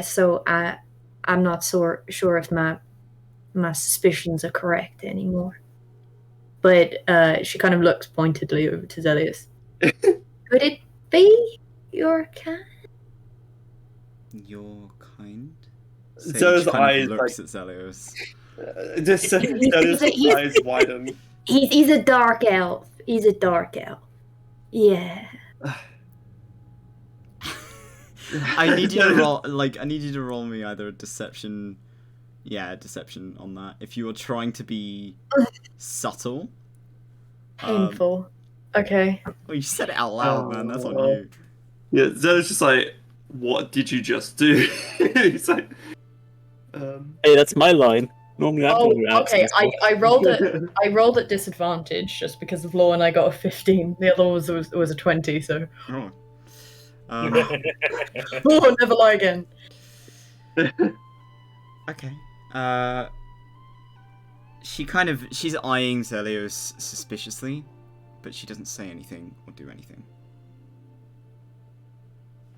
So I'm not sure if my suspicions are correct anymore. But she kind of looks pointedly over to Zelius. Could it be your kind? Your kind? Zelius' kind eyes, of looks at Zelius. Just Zelius' eyes widen. He's a dark elf. He's a dark elf. Yeah. I need you to roll. I need you to roll me either a deception. Yeah, deception on that. If you are trying to be subtle. Painful. Okay. Well, you said it out loud, man. That's on you. Yeah, Zelius just like, what did you just do? He's like, Hey, that's my line. Normally, I'm Oh, the one who okay. answers. I rolled at disadvantage just because of law, and I got a 15. The other was a 20. So, Oh. oh, never lie again. Okay. She's eyeing Zelios suspiciously, but she doesn't say anything or do anything.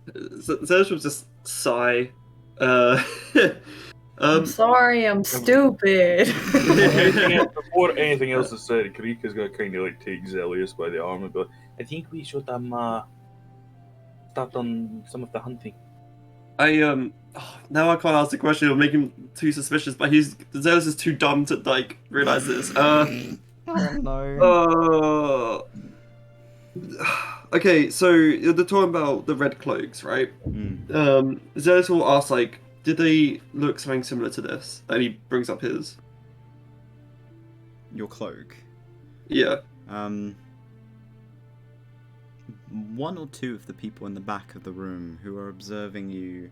Zelius will just sigh. I'm sorry, I'm stupid. Before anything else is said, Creek is gonna kind of like take Zelius by the arm and go, I think we should start on some of the hunting. Now I can't ask the question. It'll make him too suspicious. But Zelius is too dumb to like realize this. Oh no. Okay, so they're talking about the red cloaks, right? Zelius will ask like, did they look something similar to this? And he brings up his. Your cloak. Yeah. One or two of the people in the back of the room who are observing you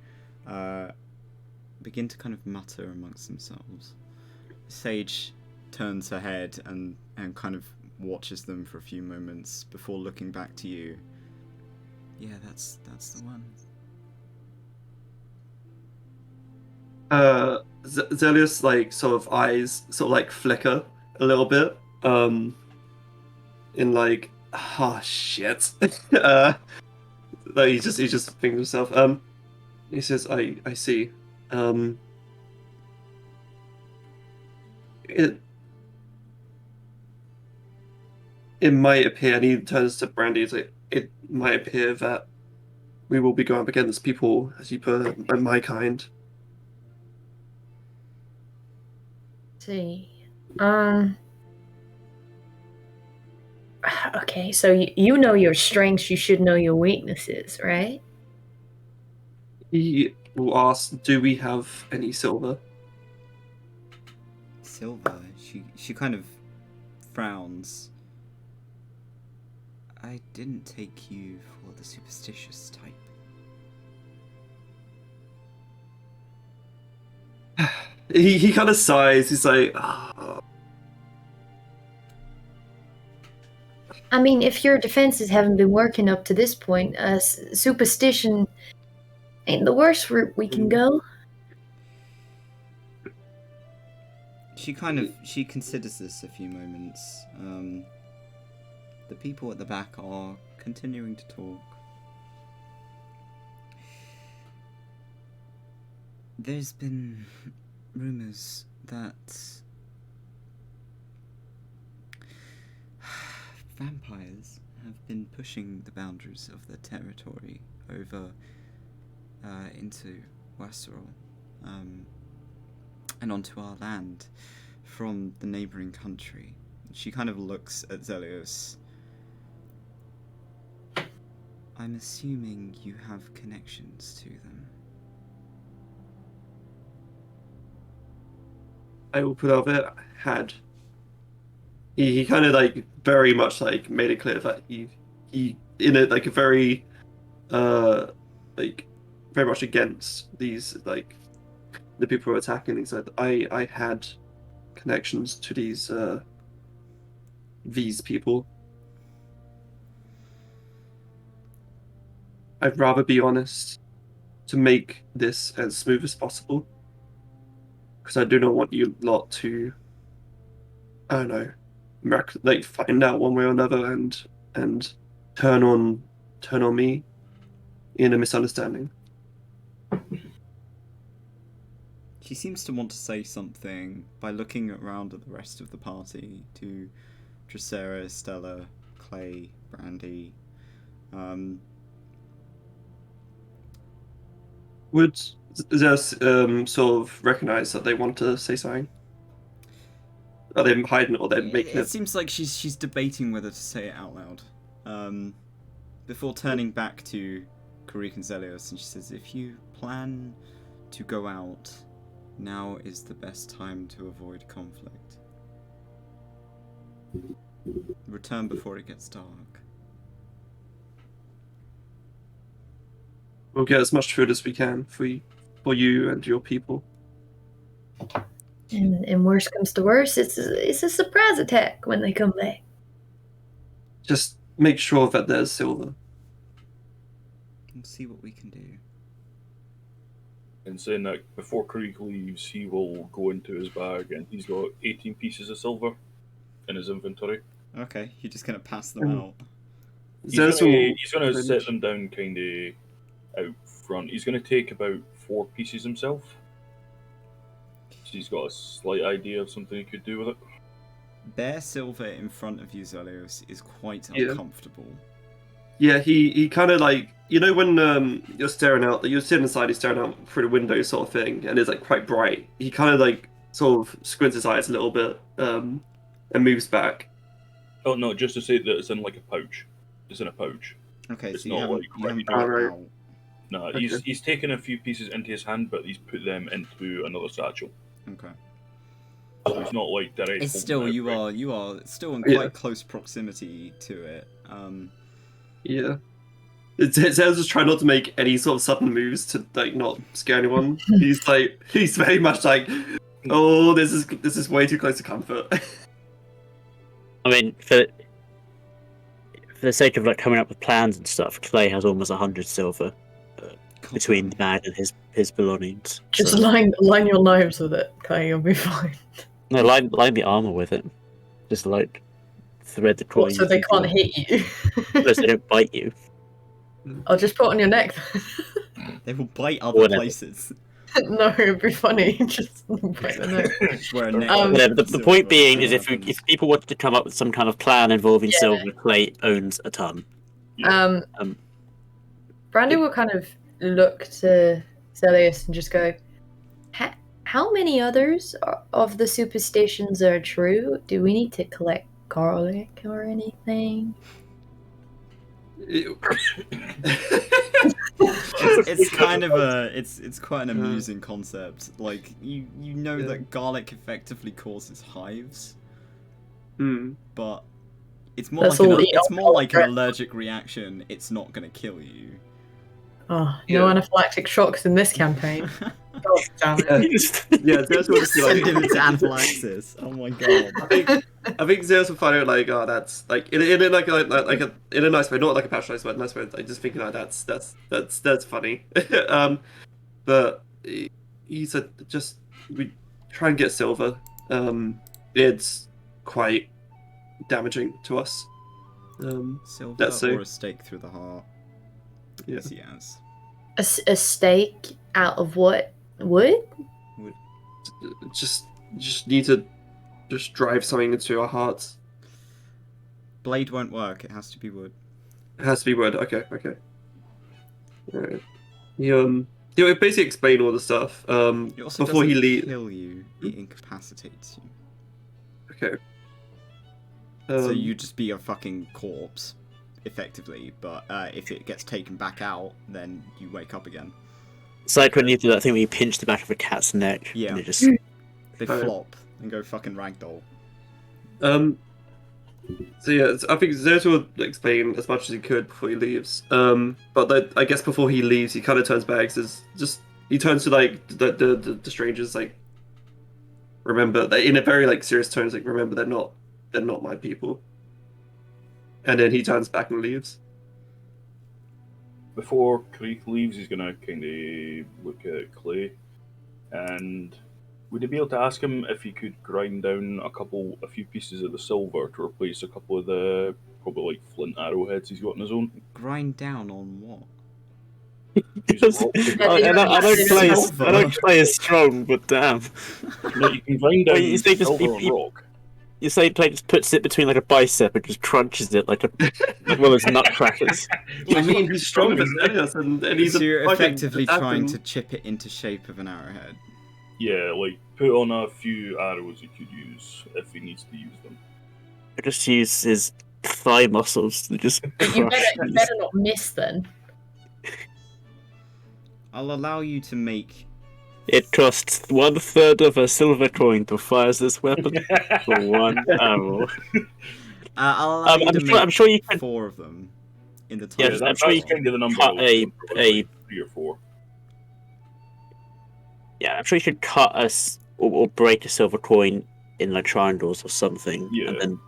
begin to kind of mutter amongst themselves. Sage turns her head and kind of watches them for a few moments before looking back to you. Yeah, that's the one. Zelius like sort of eyes sort of like flicker a little bit. In like, oh shit. Like he's just thinking to himself. He says, I see. It might appear, and he turns to Brandy. He's like, it might appear that we will be going up against people, as you put, of my kind. See. Okay, so you know your strengths, you should know your weaknesses, right? He will ask, do we have any silver? Silver. She kind of frowns. I didn't take you for the superstitious type. He kind of sighs. He's like, oh. I mean, if your defenses haven't been working up to this point, superstition ain't the worst route we can go. She considers this a few moments. The people at the back are continuing to talk. There's been rumors that vampires have been pushing the boundaries of the territory over into Westeros, and onto our land from the neighbouring country. She kind of looks at Zelios. I'm assuming you have connections to them. I will put out there, had. He kind of like very much like made it clear that he in it like a very like very much against these like the people who are attacking. He said I had connections to these people. I'd rather be honest to make this as smooth as possible, because I do not want you lot to, I don't know, like find out one way or another and turn on me in a misunderstanding. She seems to want to say something by looking around at the rest of the party, to Dracera, Stella, Clay, Brandy. Would Zeus sort of recognize that they want to say something? Are they hiding it, or they're making it? It seems like she's debating whether to say it out loud. Before turning back to Karik and Zelios, and she says, if you plan to go out, now is the best time to avoid conflict. Return before it gets dark. We'll get as much food as we can for you and your people. And worst comes to worst, it's a surprise attack when they come back. Just make sure that there's silver. We'll see what we can do. And saying that, before Krieg leaves, he will go into his bag and he's got 18 pieces of silver in his inventory. Okay, you're just going to pass them out. He's going to set them down kind of out front. He's going to take about 4 pieces himself. So he's got a slight idea of something he could do with it. Bare silver in front of you, Zelios, is quite uncomfortable. Yeah, he kind of like, you know when you're staring out, you're sitting inside, he's staring out through the window sort of thing, and it's like quite bright. He kind of like sort of squints his eyes a little bit and moves back. Oh no, just to say that it's in like a pouch. It's in a pouch. Okay, it's so not you haven't brought it out. No, he's taken a few pieces into his hand, but he's put them into another satchel. Okay. So it's not like direct. It's still you are still in quite close proximity to it. Yeah. It says just try not to make any sort of sudden moves to like not scare anyone. He's very much like, oh, this is way too close to comfort. I mean, for the sake of like coming up with plans and stuff, Clay has almost 100 silver between the bag and his belongings. Just line your knives with it, okay, you'll be fine. No, line the armor with it. Just like thread the coin. So they can't hit you. No, so they don't bite you. I'll just put it on your neck. They will bite other places. No, it'd be funny. Just bite the neck. The point being is if people wanted to come up with some kind of plan involving silver, Clay owns a ton. Brandy will kind of look to Zelios and just go, how many others of the superstitions are true? Do we need to collect garlic or anything? It's kind of it's quite an amusing concept. Like you know that garlic effectively causes hives. but it's more That's like all it's more like an alcohol. allergic reaction. It's not gonna kill you. Oh, Yeah. no anaphylactic shocks in this campaign. God damn it. Yeah, Zeus will just be Send like, him to anaphylaxis. Oh my god. I think Zeus will find out like, oh, that's like in a in a nice way, not like a patronized way, nice way. I just think like that's funny. But he said just we try and get silver. It's quite damaging to us. Silver That's so. or a stake through the heart. Yeah. Yes. A stake out of what? Wood? Just need to just drive something into our hearts. Blade won't work. It has to be wood. It has to be wood. Okay. Right. He basically explained all the stuff. It also Before he doesn't leaves. kill you. It incapacitates you. Okay. So you just be a fucking corpse, effectively. But if it gets taken back out, then you wake up again. It's like when you do that thing where you pinch the back of a cat's neck. Yeah. And it just... They flop and go fucking ragdoll. So yeah, I think Zeus will explain as much as he could before he leaves. But I guess before he leaves, he kind of turns back. He turns to like the strangers, like, remember, in a very like serious tone, like, remember, they're not my people. And then he turns back and leaves. Before Creek leaves, he's gonna kind of look at Clay, and would he be able to ask him if he could grind down a few pieces of the silver to replace a couple of the probably like flint arrowheads he's got on his own? Grind down on what? I don't play as strong, but damn. No, you can grind down You say silver on rock. You say Clay just puts it between like a bicep and just crunches it like as well as nutcrackers. I mean, he's stronger than us, and he's So you're fucking effectively attacking. trying to chip it into shape of an arrowhead. Yeah, like put on a few arrows he could use if he needs to use them. I just use his thigh muscles to just But you crush better not miss then. I'll allow you to make. It costs 1/3 of a silver coin to fire this weapon for one arrow. I'll allow you to make I'm sure you can 4 of them in the Yeah, time. I'm sure you That's kind of the number. cut I was a- like 3 or 4. Yeah, I'm sure you should cut or break a silver coin in like triangles or something, Yeah. and then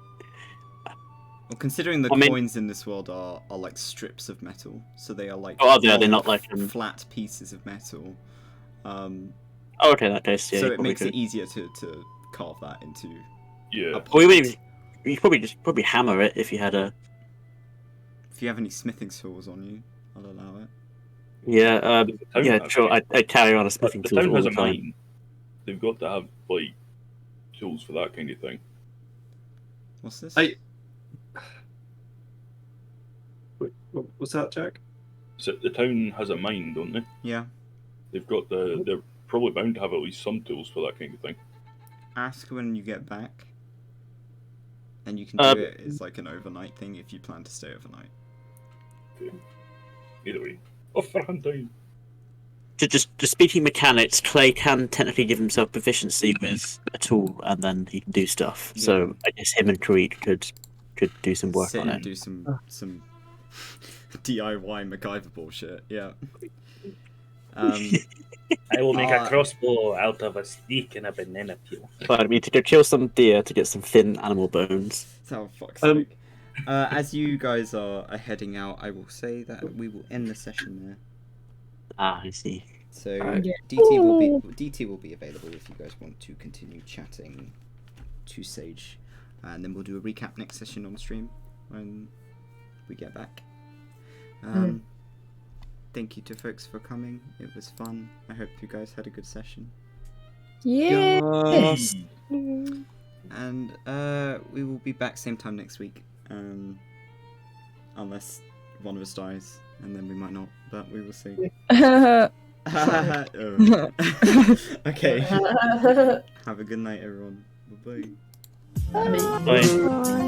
Well, considering the I mean- coins in this world are like strips of metal, so they are like Oh, they're long, not like, flat pieces of metal. oh, okay, in that case, yeah. So you it probably makes could. it easier to carve that into. Yeah. A Well, point. you probably hammer it if you had a. If you have any smithing tools on you, I'll allow it. Yeah, The town yeah, has sure. it. I carry on a But smithing the tool town all has the a time. mine. They've got to have like tools for that kind of thing. What's this? Wait, what's that, Jack? So the town has a mine, don't they? Yeah. They've got they're probably bound to have at least some tools for that kind of thing. Ask when you get back. And you can do it as like an overnight thing if you plan to stay overnight. Either way, off for hunting. Just speaking mechanics, Clay can technically give himself proficiency with a tool, and then he can do stuff. Yeah. So I guess him and Creed could do some work Sit on and it. do some DIY MacGyver bullshit. Yeah. I will make Ah. a crossbow out of a stick and a banana peel. But I mean, to go kill some deer to get some thin animal bones. Oh, fuck's sake. As you guys are heading out, I will say that we will end the session there. Ah, I see. So Yeah. DT will be available if you guys want to continue chatting to Sage, and then we'll do a recap next session on stream when we get back. Thank you to folks for coming. It was fun. I hope you guys had a good session. Yes. And we will be back same time next week, unless one of us dies, and then we might not, but we will see. Oh. Okay. Have a good night, everyone. Bye-bye. Bye.